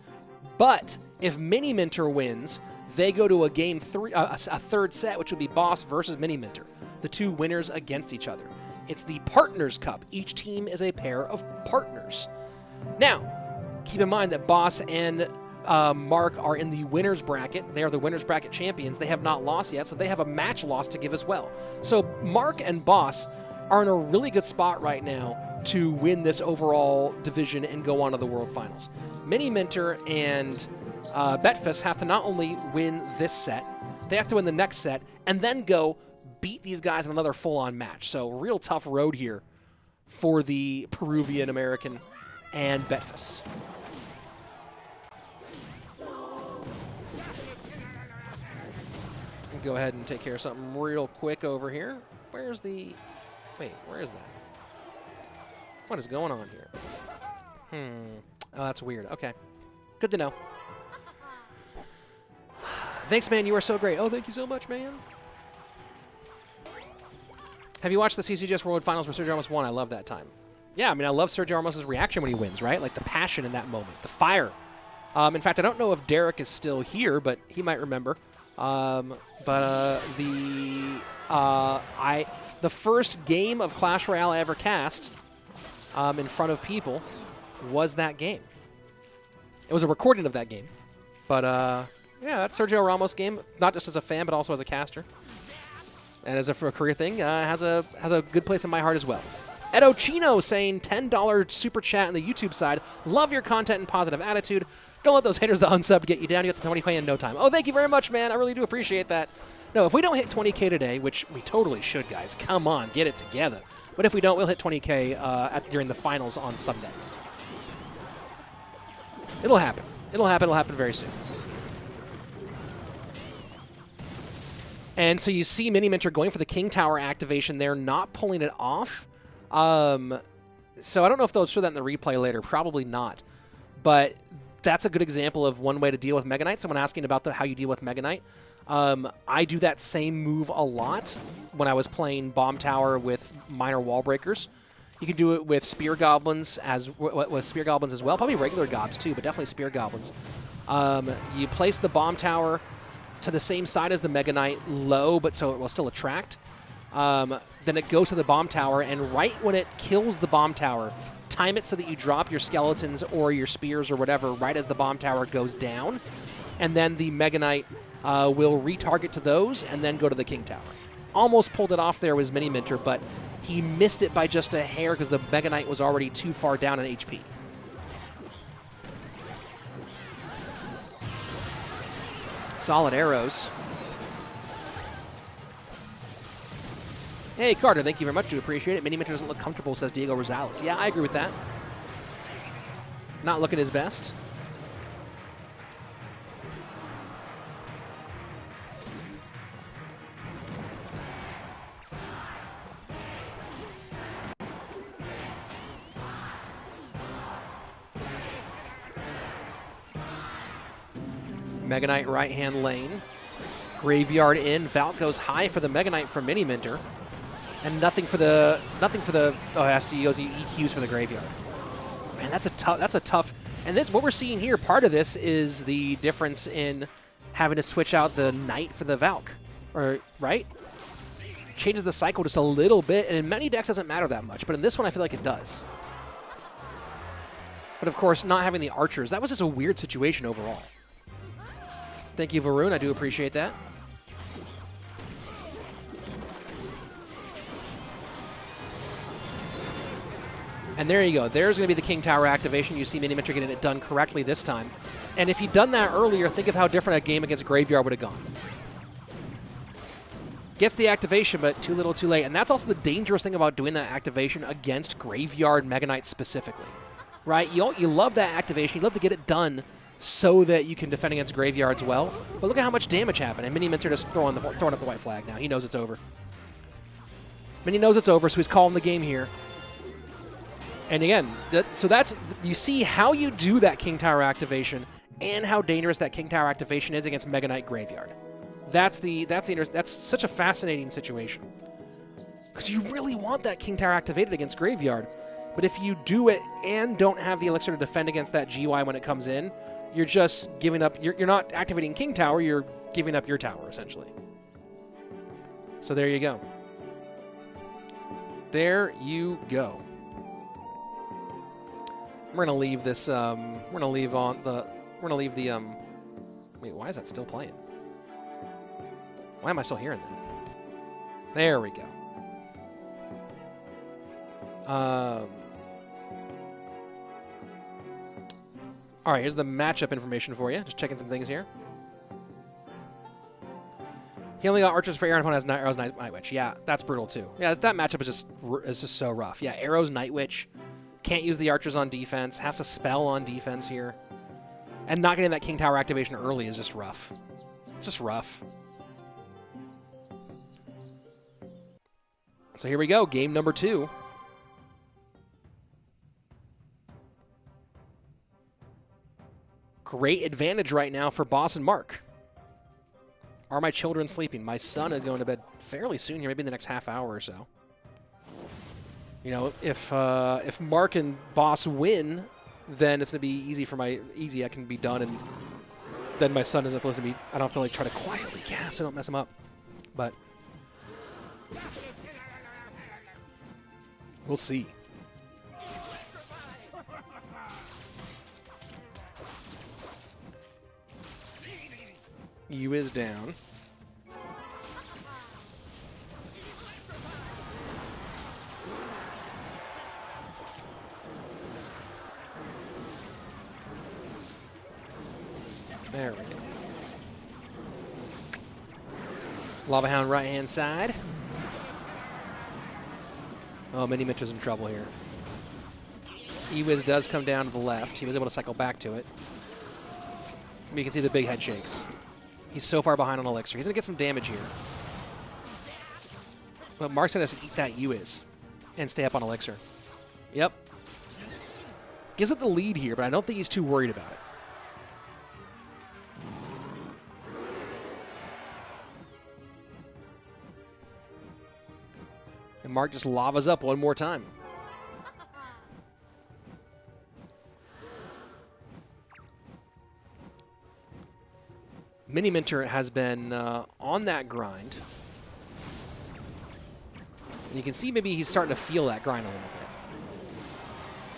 But if Miniminter wins, they go to a game 3, a third set, which would be Boss versus Miniminter. The 2 winners against each other. It's the Partners Cup. Each team is a pair of partners. Now, keep in mind that Boss and Marc are in the winner's bracket. They are the winner's bracket champions. They have not lost yet, so they have a match loss to give as well. So Marc and Boss are in a really good spot right now to win this overall division and go on to the World Finals. Miniminter and Betfas have to not only win this set, they have to win the next set, and then go beat these guys in another full-on match. So real tough road here for the Peruvian American and Betfas. Go ahead and take care of something real quick over here. Where's the... Wait, where is that? What is going on here? Oh, that's weird. Okay. Good to know. Thanks, man. You are so great. Oh, thank you so much, man. Have you watched the CCGS World Finals where Sergio Ramos won? I love that time. Yeah, I mean, I love Sergio Ramos' reaction when he wins, right? Like the passion in that moment, the fire. In fact, I don't know if Derek is still here, but he might remember. The first game of Clash Royale I ever cast in front of people was that game. It was a recording of that game. But, yeah, that Sergio Ramos game, not just as a fan, but also as a caster. And as a career thing, has a good place in my heart as well. Edo Chino saying $10 super chat on the YouTube side. Love your content and positive attitude. Don't let those haters that unsub get you down. You get to 20K in no time. Oh, thank you very much, man. I really do appreciate that. No, if we don't hit 20K today, which we totally should, guys, come on, get it together. But if we don't, we'll hit 20K during the finals on Sunday. It'll happen. It'll happen very soon. And so you see Miniminter going for the King Tower activation there, not pulling it off. So I don't know if they'll show that in the replay later. Probably not. But that's a good example of one way to deal with Mega Knight. Someone asking about how you deal with Mega Knight. I do that same move a lot when I was playing Bomb Tower with minor wall breakers. You can do it with Spear Goblins as well. Probably regular Gobs too, but definitely Spear Goblins. You place the Bomb Tower to the same side as the Mega Knight, low, but so it will still attract. Then it goes to the Bomb Tower, and right when it kills the Bomb Tower, time it so that you drop your skeletons or your spears or whatever right as the Bomb Tower goes down, and then the Mega Knight will retarget to those and then go to the King Tower. Almost pulled it off there was Miniminter, but he missed it by just a hair because the Mega Knight was already too far down in HP. Solid arrows. Hey, Carter, thank you very much. Do appreciate it. Miniminter doesn't look comfortable, says Diego Rosales. Yeah, I agree with that. Not looking his best. Mega Knight right-hand lane. Graveyard in. Valk goes high for the Mega Knight from Miniminter. And nothing for the oh, yes, he goes EQs for the Graveyard. Man, that's a tough. And this, what we're seeing here, part of this is the difference in having to switch out the Knight for the Valk, or right? Changes the cycle just a little bit, and in many decks doesn't matter that much, but in this one I feel like it does. But of course, not having the archers, that was just a weird situation overall. Thank you, Varun. I do appreciate that. And there you go. There's going to be the King Tower activation. You see Miniminter getting it done correctly this time. And if he'd done that earlier, think of how different a game against Graveyard would have gone. Gets the activation, but too little too late. And that's also the dangerous thing about doing that activation against Graveyard Mega Knights specifically. Right? You love that activation. You love to get it done so that you can defend against Graveyards well. But look at how much damage happened. And Miniminter just throwing up the white flag now. He knows it's over. Mini knows it's over, so he's calling the game here. And again, you see how you do that King Tower activation and how dangerous that King Tower activation is against Mega Knight Graveyard. That's such a fascinating situation. Because you really want that King Tower activated against Graveyard. But if you do it and don't have the elixir to defend against that GY when it comes in, you're just giving up. You're not activating King Tower, you're giving up your tower, essentially. So there you go. There you go. We're gonna leave this. We're gonna leave the. Wait, why is that still playing? Why am I still hearing that? There we go. All right, here's the matchup information for you. Just checking some things here. He only got archers for Arrow and has Arrows, Night Witch. Yeah, that's brutal too. Yeah, that matchup is just so rough. Yeah, Arrows, Night Witch. Can't use the archers on defense. Has to spell on defense here. And not getting that King Tower activation early is just rough. It's just rough. So here we go, game number 2. Great advantage right now for Boss and Marc. Are my children sleeping? My son is going to bed fairly soon here, maybe in the next half hour or so. You know, if Marc and Boss win, then it's gonna be easy. I can be done, and then my son doesn't have to listen to me. I don't have to like try to quietly gas so I don't mess him up. But we'll see. U is down. There we go. Lava Hound right-hand side. Oh, Miniminter's in trouble here. Ewiz does come down to the left. He was able to cycle back to it. You can see the big head shakes. He's so far behind on Elixir. He's going to get some damage here. But Marc's going to eat that Ewiz and stay up on Elixir. Yep. Gives up the lead here, but I don't think he's too worried about it. And Marc just lavas up one more time. Miniminter has been on that grind. And you can see maybe he's starting to feel that grind a little bit.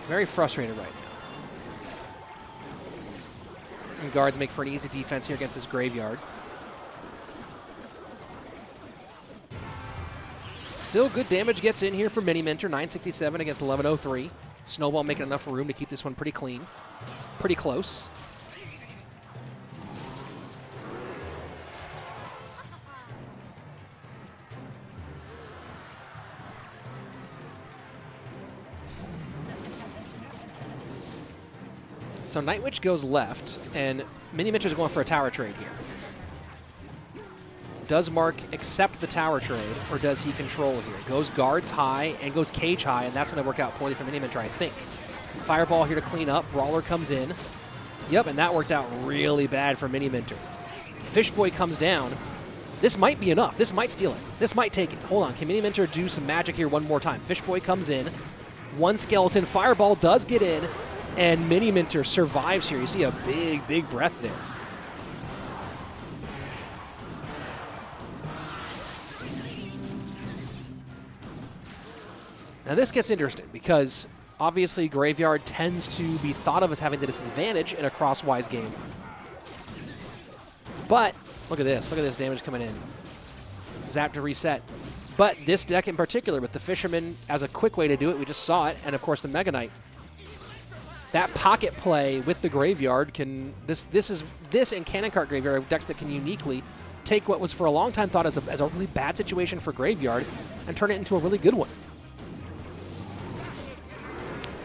Very frustrated right now. And guards make for an easy defense here against his graveyard. Still good damage gets in here for Miniminter. 967 against 1103. Snowball making enough room to keep this one pretty clean. Pretty close. So Night Witch goes left, and Miniminter's going for a tower trade here. Does Marc accept the tower trade, or does he control here? Goes guards high and goes cage high, and that's going to work out poorly for Miniminter, I think. Fireball here to clean up. Brawler comes in. Yep, and that worked out really bad for Miniminter. Fishboy comes down. This might be enough. This might steal it. This might take it. Hold on. Can Miniminter do some magic here one more time? Fishboy comes in. One skeleton. Fireball does get in. And Miniminter survives here. You see a big, big breath there. Now this gets interesting because obviously Graveyard tends to be thought of as having the disadvantage in a crosswise game. But look at this damage coming in. Zap to reset. But this deck in particular, with the Fisherman as a quick way to do it, we just saw it, and of course the Mega Knight. That pocket play with the Graveyard can this and Cannon Cart Graveyard are decks that can uniquely take what was for a long time thought as a really bad situation for Graveyard and turn it into a really good one.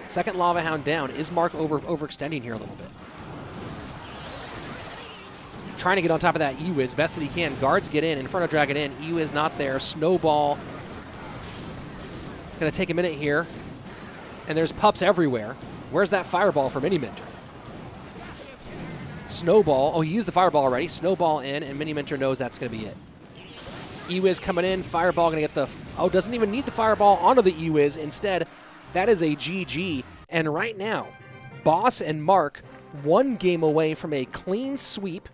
Second Lava Hound down. Is Marc overextending here a little bit? Trying to get on top of that E-Wiz best that he can. Guards get in. Inferno Dragon in. E-Wiz not there. Snowball. Going to take a minute here. And there's pups everywhere. Where's that Fireball for Miniminter? Snowball. Oh, he used the Fireball already. Snowball in, and Miniminter knows that's going to be it. E-Wiz coming in. Fireball going to get the... Oh, doesn't even need the Fireball onto the E-Wiz. Instead, that is a GG. And right now, Boss and Marc one game away from a clean sweep,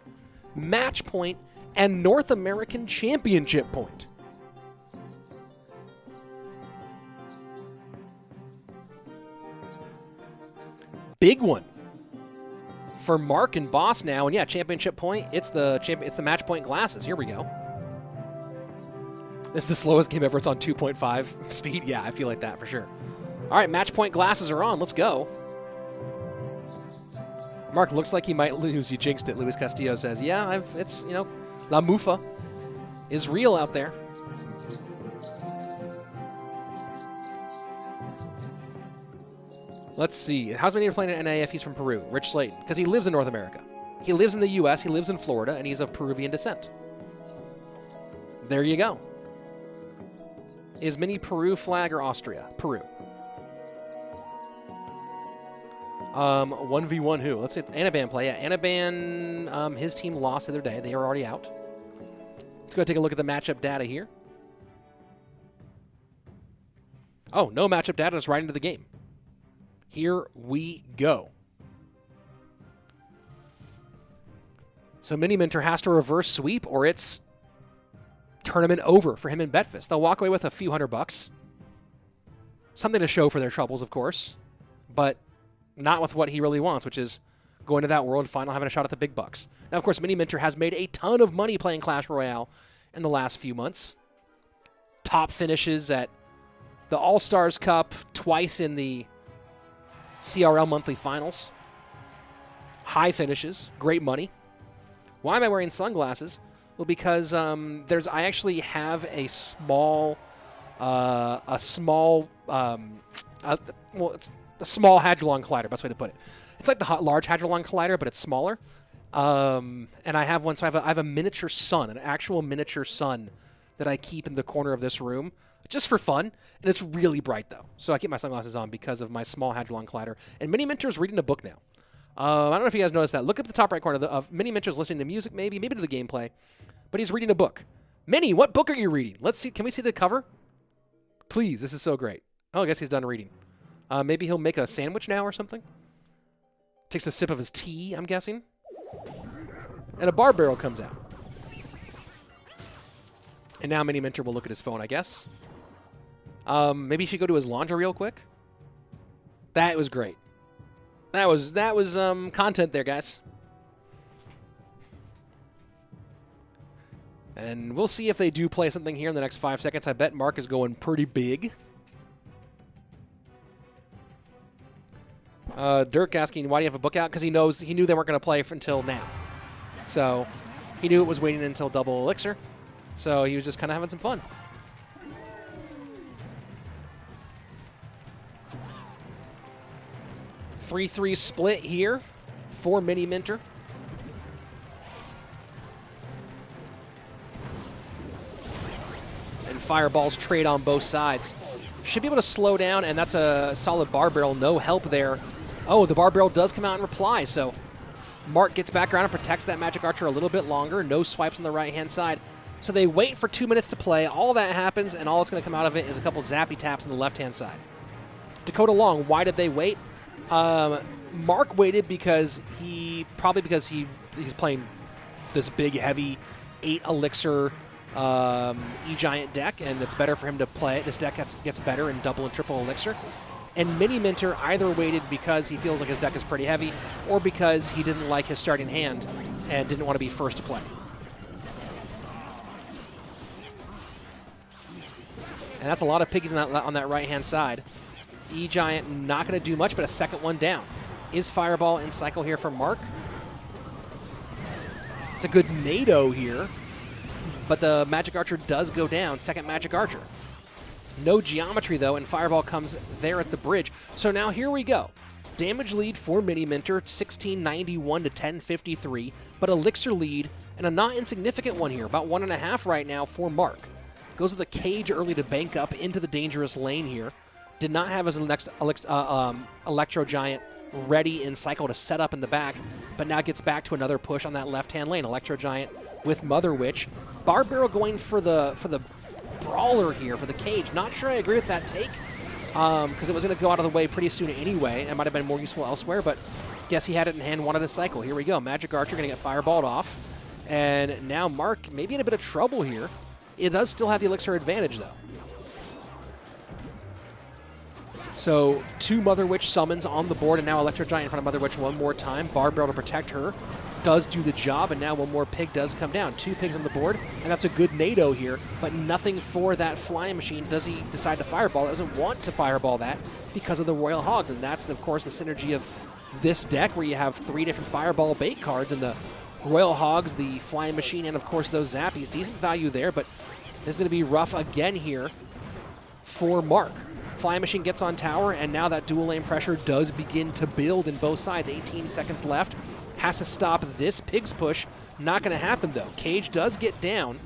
match point, and North American Championship point. Big one for Marc and Boss now, and yeah, championship point. It's the match point glasses. Here we go. This is the slowest game ever. It's on 2.5 speed. Yeah, I feel like that for sure. All right, match point glasses are on. Let's go. Marc looks like he might lose. You jinxed it. Luis Castillo says, "Yeah, it's La Mufa is real out there." Let's see. How's Miniminter playing at NA if he's from Peru? Rich Slayton. Because he lives in North America. He lives in the U.S., he lives in Florida, and he's of Peruvian descent. There you go. Is Mini Peru flag or Austria? Peru. 1v1 who? Let's see. Anaban play. Yeah, Anaban, his team lost the other day. They are already out. Let's go take a look at the matchup data here. Oh, no matchup data. Just right into the game. Here we go. So Miniminter has to reverse sweep or it's tournament over for him and Betfas. They'll walk away with a few $100. Something to show for their troubles, of course, but not with what he really wants, which is going to that World Final, having a shot at the big bucks. Now, of course, Miniminter has made a ton of money playing Clash Royale in the last few months. Top finishes at the All-Stars Cup, twice in the CRL monthly finals. High finishes, great money. Why am I wearing sunglasses? Well, because I actually have a small it's a small Hadron Collider, best way to put it. It's like the large Hadron Collider, but it's smaller. And I have one, so I have a miniature sun, an actual miniature sun that I keep in the corner of this room, just for fun, and it's really bright, though. So I keep my sunglasses on because of my small Hadron Collider. And Miniminter is reading a book now. I don't know if you guys noticed that. Look up the top right corner of Miniminter's listening to music, maybe to the gameplay, but he's reading a book. Mini, what book are you reading? Let's see. Can we see the cover? Please, this is so great. Oh, I guess he's done reading. Maybe he'll make a sandwich now or something. Takes a sip of his tea, I'm guessing. And a bar barrel comes out. And now Miniminter will look at his phone, I guess. Maybe he should go to his laundry real quick. That was great. That was content there, guys. And we'll see if they do play something here in the next 5 seconds. I bet Marc is going pretty big. Dirk asking, why do you have a book out? Because he knew they weren't going to play until now. So he knew it was waiting until double elixir. So he was just kind of having some fun. Three split here for Miniminter. And fireballs trade on both sides. Should be able to slow down, and that's a solid bar barrel. No help there. Oh, the bar barrel does come out and reply, so Marc gets back around and protects that Magic Archer a little bit longer. No swipes on the right-hand side. So they wait for 2 minutes to play. All that happens, and all that's going to come out of it is a couple zappy taps on the left-hand side. Dakota Long, why did they wait? Marc waited because he's playing this big, heavy 8 elixir E-Giant deck, and it's better for him to play. This deck gets better in double and triple elixir. And Miniminter either waited because he feels like his deck is pretty heavy, or because he didn't like his starting hand and didn't want to be first to play. And that's a lot of piggies on that right-hand side. E-Giant not going to do much, but a second one down. Is Fireball in cycle here for Marc? It's a good NATO here, but the Magic Archer does go down. Second Magic Archer. No geometry, though, and Fireball comes there at the bridge. So now here we go. Damage lead for Miniminter, 1691 to 1053, but Elixir lead, and a not insignificant one here, about 1.5 right now for Marc. Goes with the cage early to bank up into the dangerous lane here. Did not have his next Electro Giant ready in cycle to set up in the back, but now gets back to another push on that left-hand lane. Electro Giant with Mother Witch. Barbarrel going for the brawler here, for the cage. Not sure I agree with that take, because it was going to go out of the way pretty soon anyway. It might have been more useful elsewhere, but guess he had it in hand, wanted a cycle. Here we go. Magic Archer going to get fireballed off. And now Marc maybe in a bit of trouble here. It does still have the Elixir advantage, though. So 2 Mother Witch summons on the board, and now Electro Giant in front of Mother Witch one more time. Barbarrel to protect her. Does do the job, and now one more pig does come down. 2 pigs on the board, and that's a good NATO here, but nothing for that flying machine. Does he decide to fireball? Doesn't want to fireball that because of the Royal Hogs, and that's, of course, the synergy of this deck where you have 3 different fireball bait cards, and the Royal Hogs, the flying machine, and, of course, those Zappies. Decent value there, but this is going to be rough again here for Marc. Flying Machine gets on tower, and now that dual lane pressure does begin to build in both sides. 18 seconds left. Has to stop this pig's push. Not going to happen, though. Cage does get down.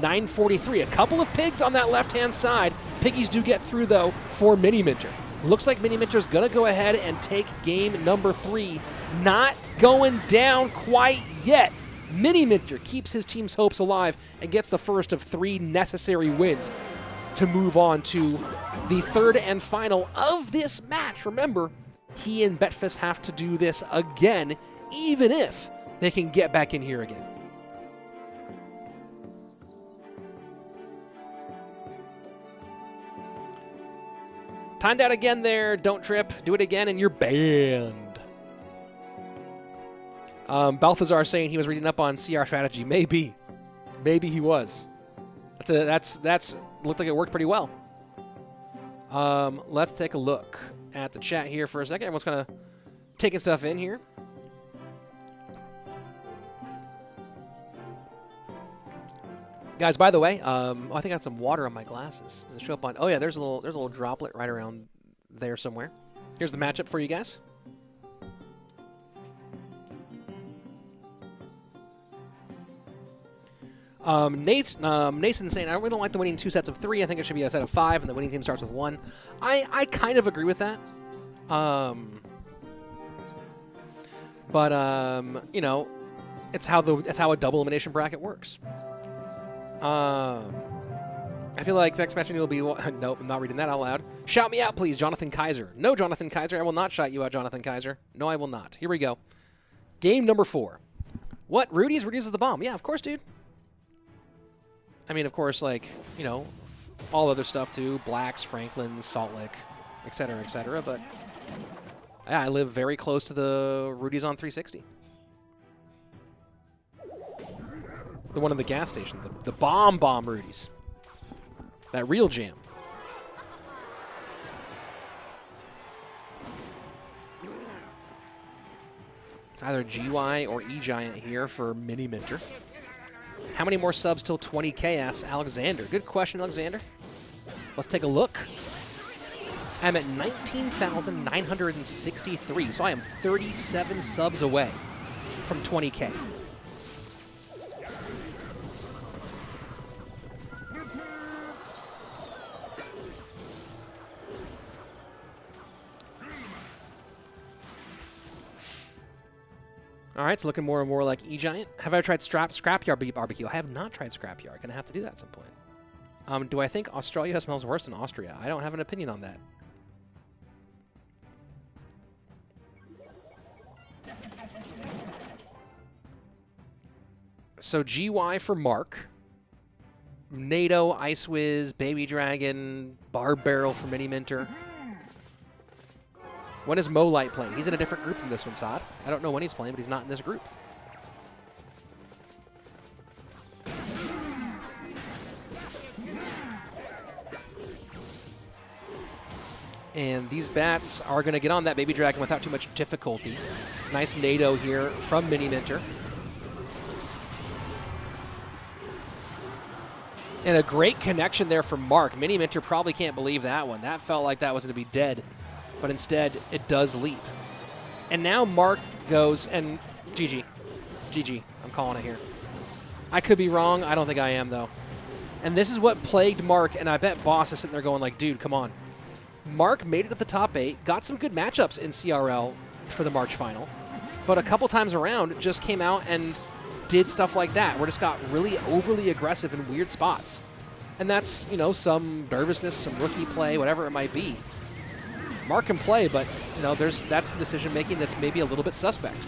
9:43. A couple of pigs on that left-hand side. Piggies do get through, though, for Miniminter. Looks like Miniminter's going to go ahead and take game number 3. Not going down quite yet. Miniminter keeps his team's hopes alive and gets the first of 3 necessary wins to move on to the third and final of this match. Remember, he and Betfas have to do this again, even if they can get back in here again. Timed out again there. Don't trip. Do it again, and you're banned. Balthazar saying he was reading up on CR strategy. Maybe he was. That's looked like it worked pretty well. Let's take a look at the chat here for a second. Everyone's kind of taking stuff in here. Guys, by the way, I think I got some water on my glasses. Does it show up on? Oh yeah, there's a little droplet right around there somewhere. Here's the matchup for you guys. Nathan's saying, I really don't like the winning 2 sets of 3. I think it should be a set of 5, and the winning team starts with 1. I kind of agree with that. You know, it's how a double elimination bracket works. I feel like the next match will be... Nope, I'm not reading that out loud. Shout me out, please, Jonathan Kaiser. No, Jonathan Kaiser. I will not shout you out, Jonathan Kaiser. No, I will not. Here we go. Game number 4. What? Rudy's? Rudy's is the bomb. Yeah, of course, dude. I mean, of course, like, you know, all other stuff, too. Blacks, Franklins, Salt Lake, et cetera, but yeah, I live very close to the Rudy's on 360. The one in the gas station. The bomb Rudy's. That real jam. It's either GY or E-Giant here for Miniminter. How many more subs till 20K, asks Alexander. Good question, Alexander. Let's take a look. I'm at 19,963, so I am 37 subs away from 20K. All right, it's looking more and more like E-Giant. Have I tried Scrapyard Barbecue? I have not tried Scrapyard. I'm going to have to do that at some point. Do I think Australia smells worse than Austria? I don't have an opinion on that. So GY for Marc. NATO, Ice Wiz, Baby Dragon, Barbarrel for Miniminter. When is Mo Light playing? He's in a different group from this one, Sod. I don't know when he's playing, but he's not in this group. And these bats are going to get on that Baby Dragon without too much difficulty. Nice NATO here from Miniminter. And a great connection there from Marc. Miniminter probably can't believe that one. That felt like that was going to be dead. But instead, it does leap. And now Marc goes and GG. GG. I'm calling it here. I could be wrong. I don't think I am, though. And this is what plagued Marc, and I bet Boss is sitting there going like, dude, come on. Marc made it at the top 8, got some good matchups in CRL for the March final, but a couple times around just came out and did stuff like that, where just got really overly aggressive in weird spots. And that's, you know, some nervousness, some rookie play, whatever it might be. Marc can play, but, you know, that's some decision-making that's maybe a little bit suspect.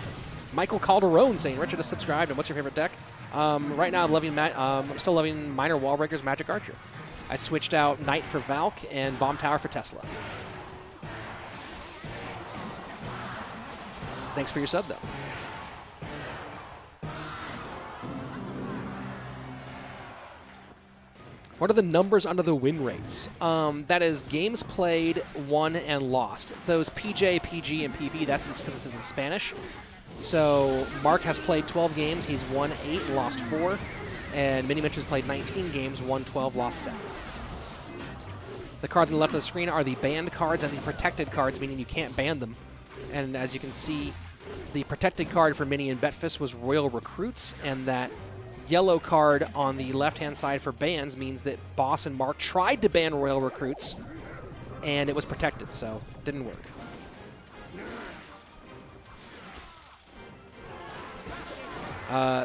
Michael Calderon saying, Richard has subscribed, and what's your favorite deck? Right now, I'm still loving Minor Wallbreakers Magic Archer. I switched out Knight for Valk and Bomb Tower for Tesla. Thanks for your sub, though. What are the numbers under the win rates? That is games played, won, and lost. Those PJ, PG, and PP, that's because this is in Spanish. So Marc has played 12 games. He's won 8, lost 4. And Miniminter's played 19 games, won 12, lost 7. The cards on the left of the screen are the banned cards and the protected cards, meaning you can't ban them. And as you can see, the protected card for Mini and Betfas was Royal Recruits, and that yellow card on the left-hand side for bans means that Boss and Marc tried to ban Royal Recruits, and it was protected, so it didn't work.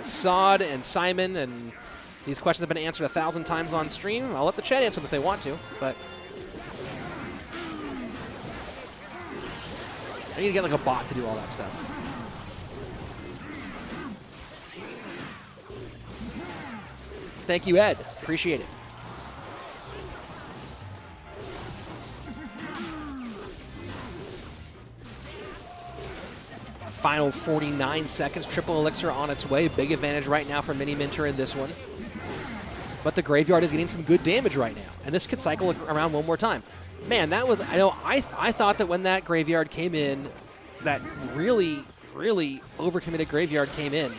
Sod and Simon, and these questions have been answered 1,000 times on stream. I'll let the chat answer them if they want to, but I need to get like a bot to do all that stuff. Thank you, Ed. Appreciate it. Final 49 seconds. Triple Elixir on its way. Big advantage right now for Miniminter in this one. But the Graveyard is getting some good damage right now. And this could cycle around one more time. Man, that was... I thought that when that Graveyard came in, that really, really overcommitted Graveyard came in,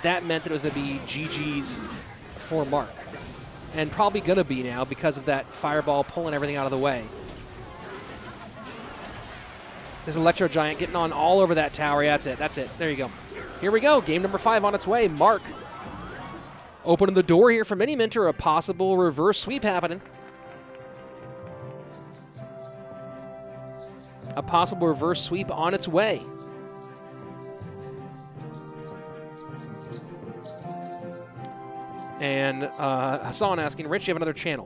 that meant that it was going to be GG's for Marc. And probably going to be now because of that Fireball pulling everything out of the way. There's Electro Giant getting on all over that tower. Yeah, that's it. That's it. There you go. Here we go. Game number 5 on its way. Marc opening the door here for Miniminter. A possible reverse sweep happening. A possible reverse sweep on its way. And Hassan asking, Rich, you have another channel.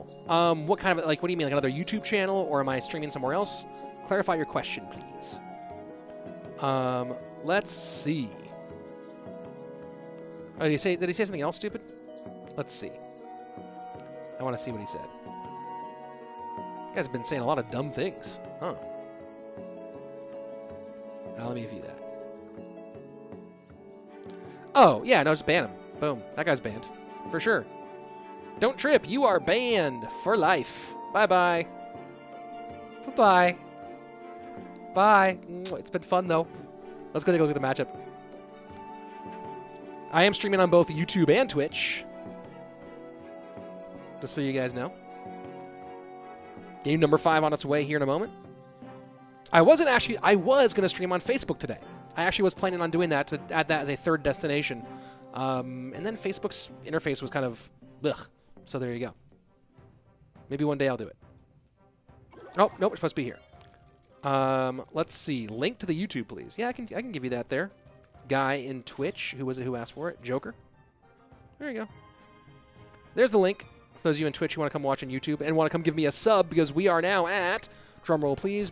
What kind of, like, what do you mean, like another YouTube channel, or am I streaming somewhere else? Clarify your question, please. Let's see. Oh, did he say something else stupid? Let's see. I want to see what he said. You guys have been saying a lot of dumb things. Huh. Now let me view that. Oh, yeah, no, just ban him. Boom. That guy's banned. For sure. Don't trip. You are banned for life. Bye-bye. Bye-bye. Bye. It's been fun, though. Let's go take a look at the matchup. I am streaming on both YouTube and Twitch. Just so you guys know. Game number 5 on its way here in a moment. I was going to stream on Facebook today. I actually was planning on doing that to add that as a third destination. And then Facebook's interface was kind of ugh. So there you go. Maybe one day I'll do it. Oh, nope, it's supposed to be here. Let's see. Link to the YouTube, please. Yeah, I can give you that there. Guy in Twitch. Who was it who asked for it? Joker. There you go. There's the link. For those of you in Twitch who want to come watch on YouTube and want to come give me a sub, because we are now at, drumroll please,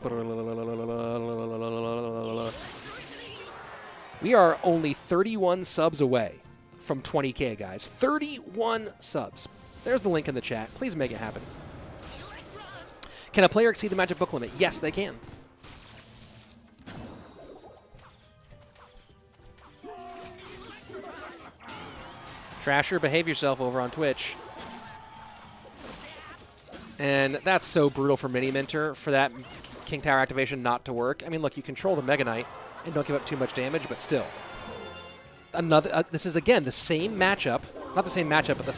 we are only 31 subs away from 20K, guys. 31 subs. There's the link in the chat. Please make it happen. Can a player exceed the magic book limit? Yes, they can. Trasher, behave yourself over on Twitch. And that's so brutal for Miniminter for that King Tower activation not to work. I mean, look, you control the Mega Knight and don't give up too much damage, but still. Another. This is, again, the same matchup. Not the same matchup, but the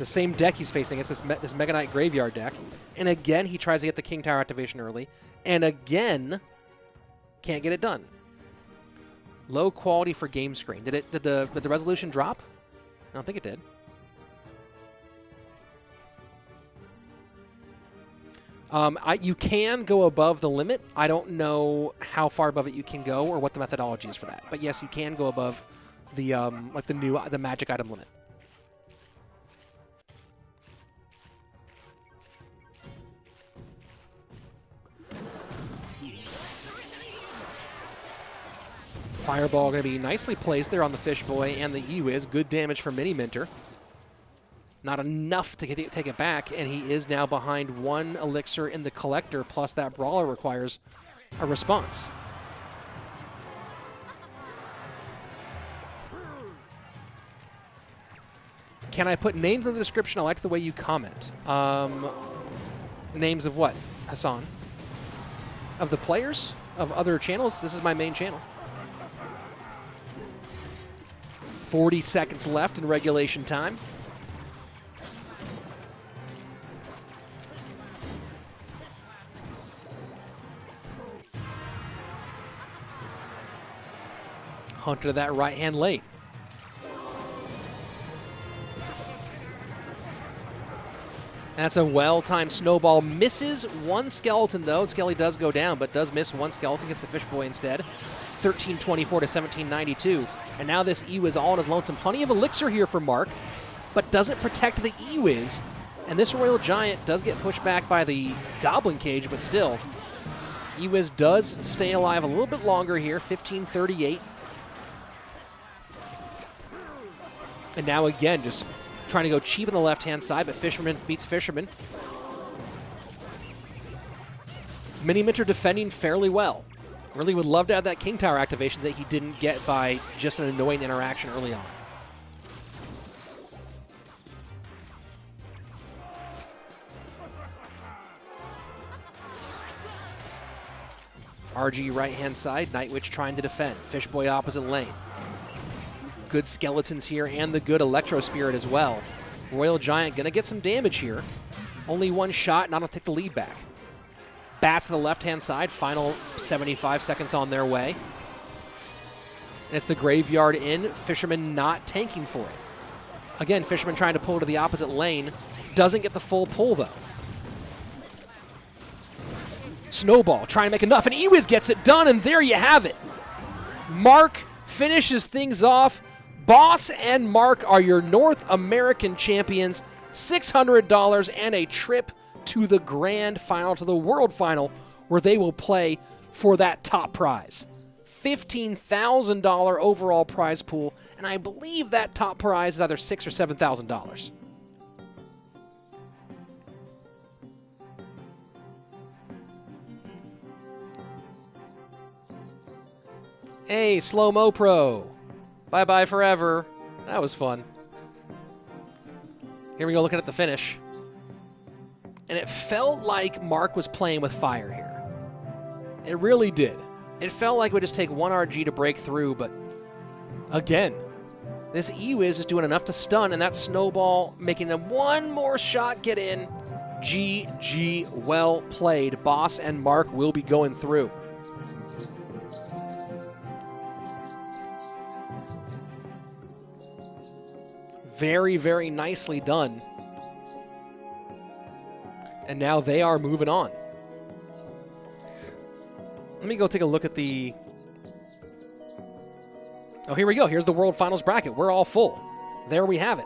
same deck he's facing. It's this Mega Knight Graveyard deck. And again, he tries to get the King Tower activation early. And again, can't get it done. Low quality for game screen. Did the resolution drop? I don't think it did. You can go above the limit. I don't know how far above it you can go or what the methodology is for that. But yes, you can go above the the magic item limit. Fireball going to be nicely placed there on the Fish Boy and the E-Wiz. Good damage for Miniminter. Not enough to take it back, and he is now behind 1 elixir in the collector, plus that brawler requires a response. Can I put names in the description? I like the way you comment. Names of what, Hassan? Of the players? Of other channels? This is my main channel. 40 seconds left in regulation time. Hunter to that right hand late. That's a well-timed snowball. Misses 1 skeleton, though. Skelly does go down, but does miss 1 skeleton. Gets the Fish Boy instead. 1324 to 1792. And now this E-Wiz all on his lonesome. Plenty of elixir here for Marc, but doesn't protect the E-Wiz. And this Royal Giant does get pushed back by the Goblin Cage, but still. E-Wiz does stay alive a little bit longer here. 1538. And now again, just trying to go cheap on the left-hand side, but Fisherman beats Fisherman. Miniminter defending fairly well. Really would love to have that King Tower activation that he didn't get by just an annoying interaction early on. RG right-hand side, Night Witch trying to defend. Fish Boy opposite lane. Good skeletons here and the good Electro Spirit as well. Royal Giant gonna get some damage here. Only 1 shot, not to take the lead back. Bats to the left-hand side, final 75 seconds on their way. And it's the Graveyard in, Fisherman not tanking for it. Again, Fisherman trying to pull to the opposite lane. Doesn't get the full pull, though. Snowball trying to make enough, and E-Wiz gets it done, and there you have it. Marc finishes things off. Boss and Marc are your North American champions. $600 and a trip to the grand final, to the world final, where they will play for that top prize. $15,000 overall prize pool, and I believe that top prize is either $6,000 or $7,000. Hey, Slow-Mo Pro. Bye-bye forever. That was fun. Here we go, looking at the finish. And it felt like Marc was playing with fire here. It really did. It felt like it would just take 1 RG to break through, but again, this E-Wiz is doing enough to stun, and that snowball making him 1 more shot get in. GG, well played. Boss and Marc will be going through. Very, very nicely done. And now they are moving on. Let me go take a look at the... Oh, here we go. Here's the World Finals bracket. We're all full. There we have it.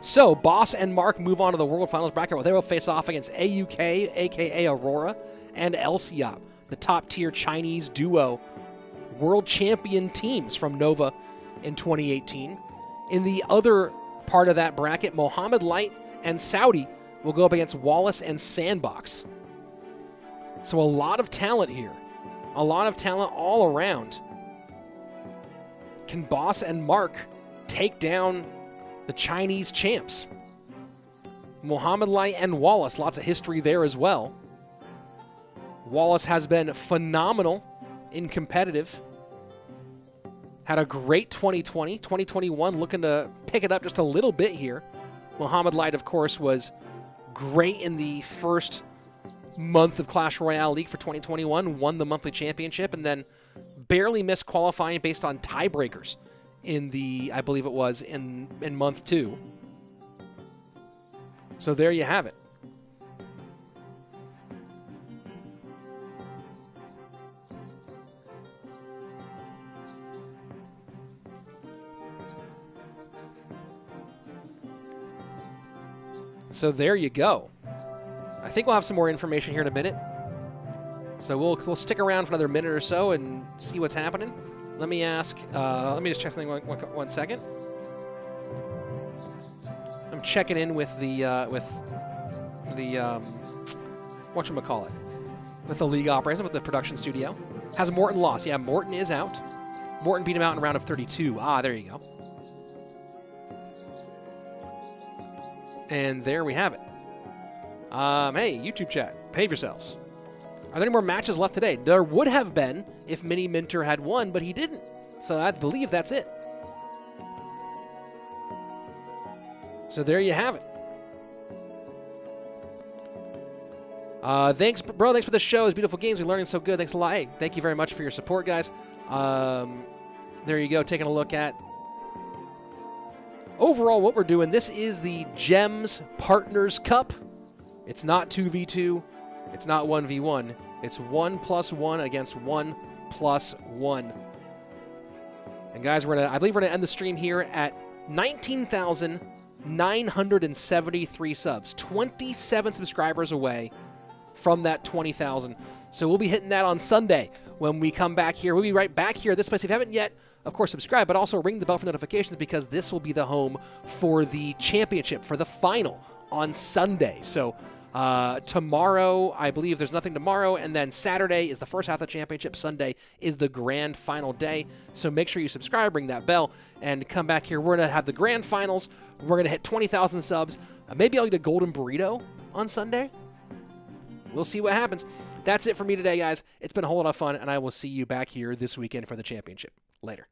So, Boss and Marc move on to the World Finals bracket, where they will face off against AUK, a.k.a. Aurora, and Elsiop, the top-tier Chinese duo world champion teams from Nova in 2018. In the other part of that bracket, Mohammed Light and Saudi will go up against Wallace and Sandbox. So a lot of talent here. A lot of talent all around. Can Boss and Marc take down the Chinese champs? Mohammed Light and Wallace, lots of history there as well. Wallace has been phenomenal in competitive. Had a great 2020. 2021 looking to pick it up just a little bit here. Muhammad Light, of course, was great in the first month of Clash Royale League for 2021, won the monthly championship, and then barely missed qualifying based on tiebreakers in the, I believe it was, in month 2. So there you have it. So there you go. I think we'll have some more information here in a minute. So we'll stick around for another minute or so and see what's happening. Let me ask. Let me just check something one second. I'm checking in with the whatchamacallit, with the league operators, with the production studio. Has Morton lost? Yeah, Morton is out. Morton beat him out in round of 32. Ah, there you go. And there we have it. Hey, YouTube chat, behave yourselves. Are there any more matches left today? There would have been if Miniminter had won, but he didn't. So I believe that's it. So there you have it. Thanks, bro. Thanks for the show. It's beautiful games. We're learning so good. Thanks a lot. Hey, thank you very much for your support, guys. There you go. Taking a look at overall what we're doing. This is the Gems Partners Cup. It's not 2v2. It's not 1v1. It's 1+1 against 1+1. And guys, I believe we're gonna end the stream here at 19,973 subs. 27 subscribers away from that 20,000. So we'll be hitting that on Sunday when we come back here. We'll be right back here at this place. If you haven't yet, of course, subscribe, but also ring the bell for notifications because this will be the home for the championship, for the final on Sunday. So tomorrow, I believe there's nothing tomorrow, and then Saturday is the first half of the championship. Sunday is the grand final day. So make sure you subscribe, ring that bell, and come back here. We're going to have the grand finals. We're going to hit 20,000 subs. Maybe I'll get a golden burrito on Sunday. We'll see what happens. That's it for me today, guys. It's been a whole lot of fun, and I will see you back here this weekend for the championship. Later.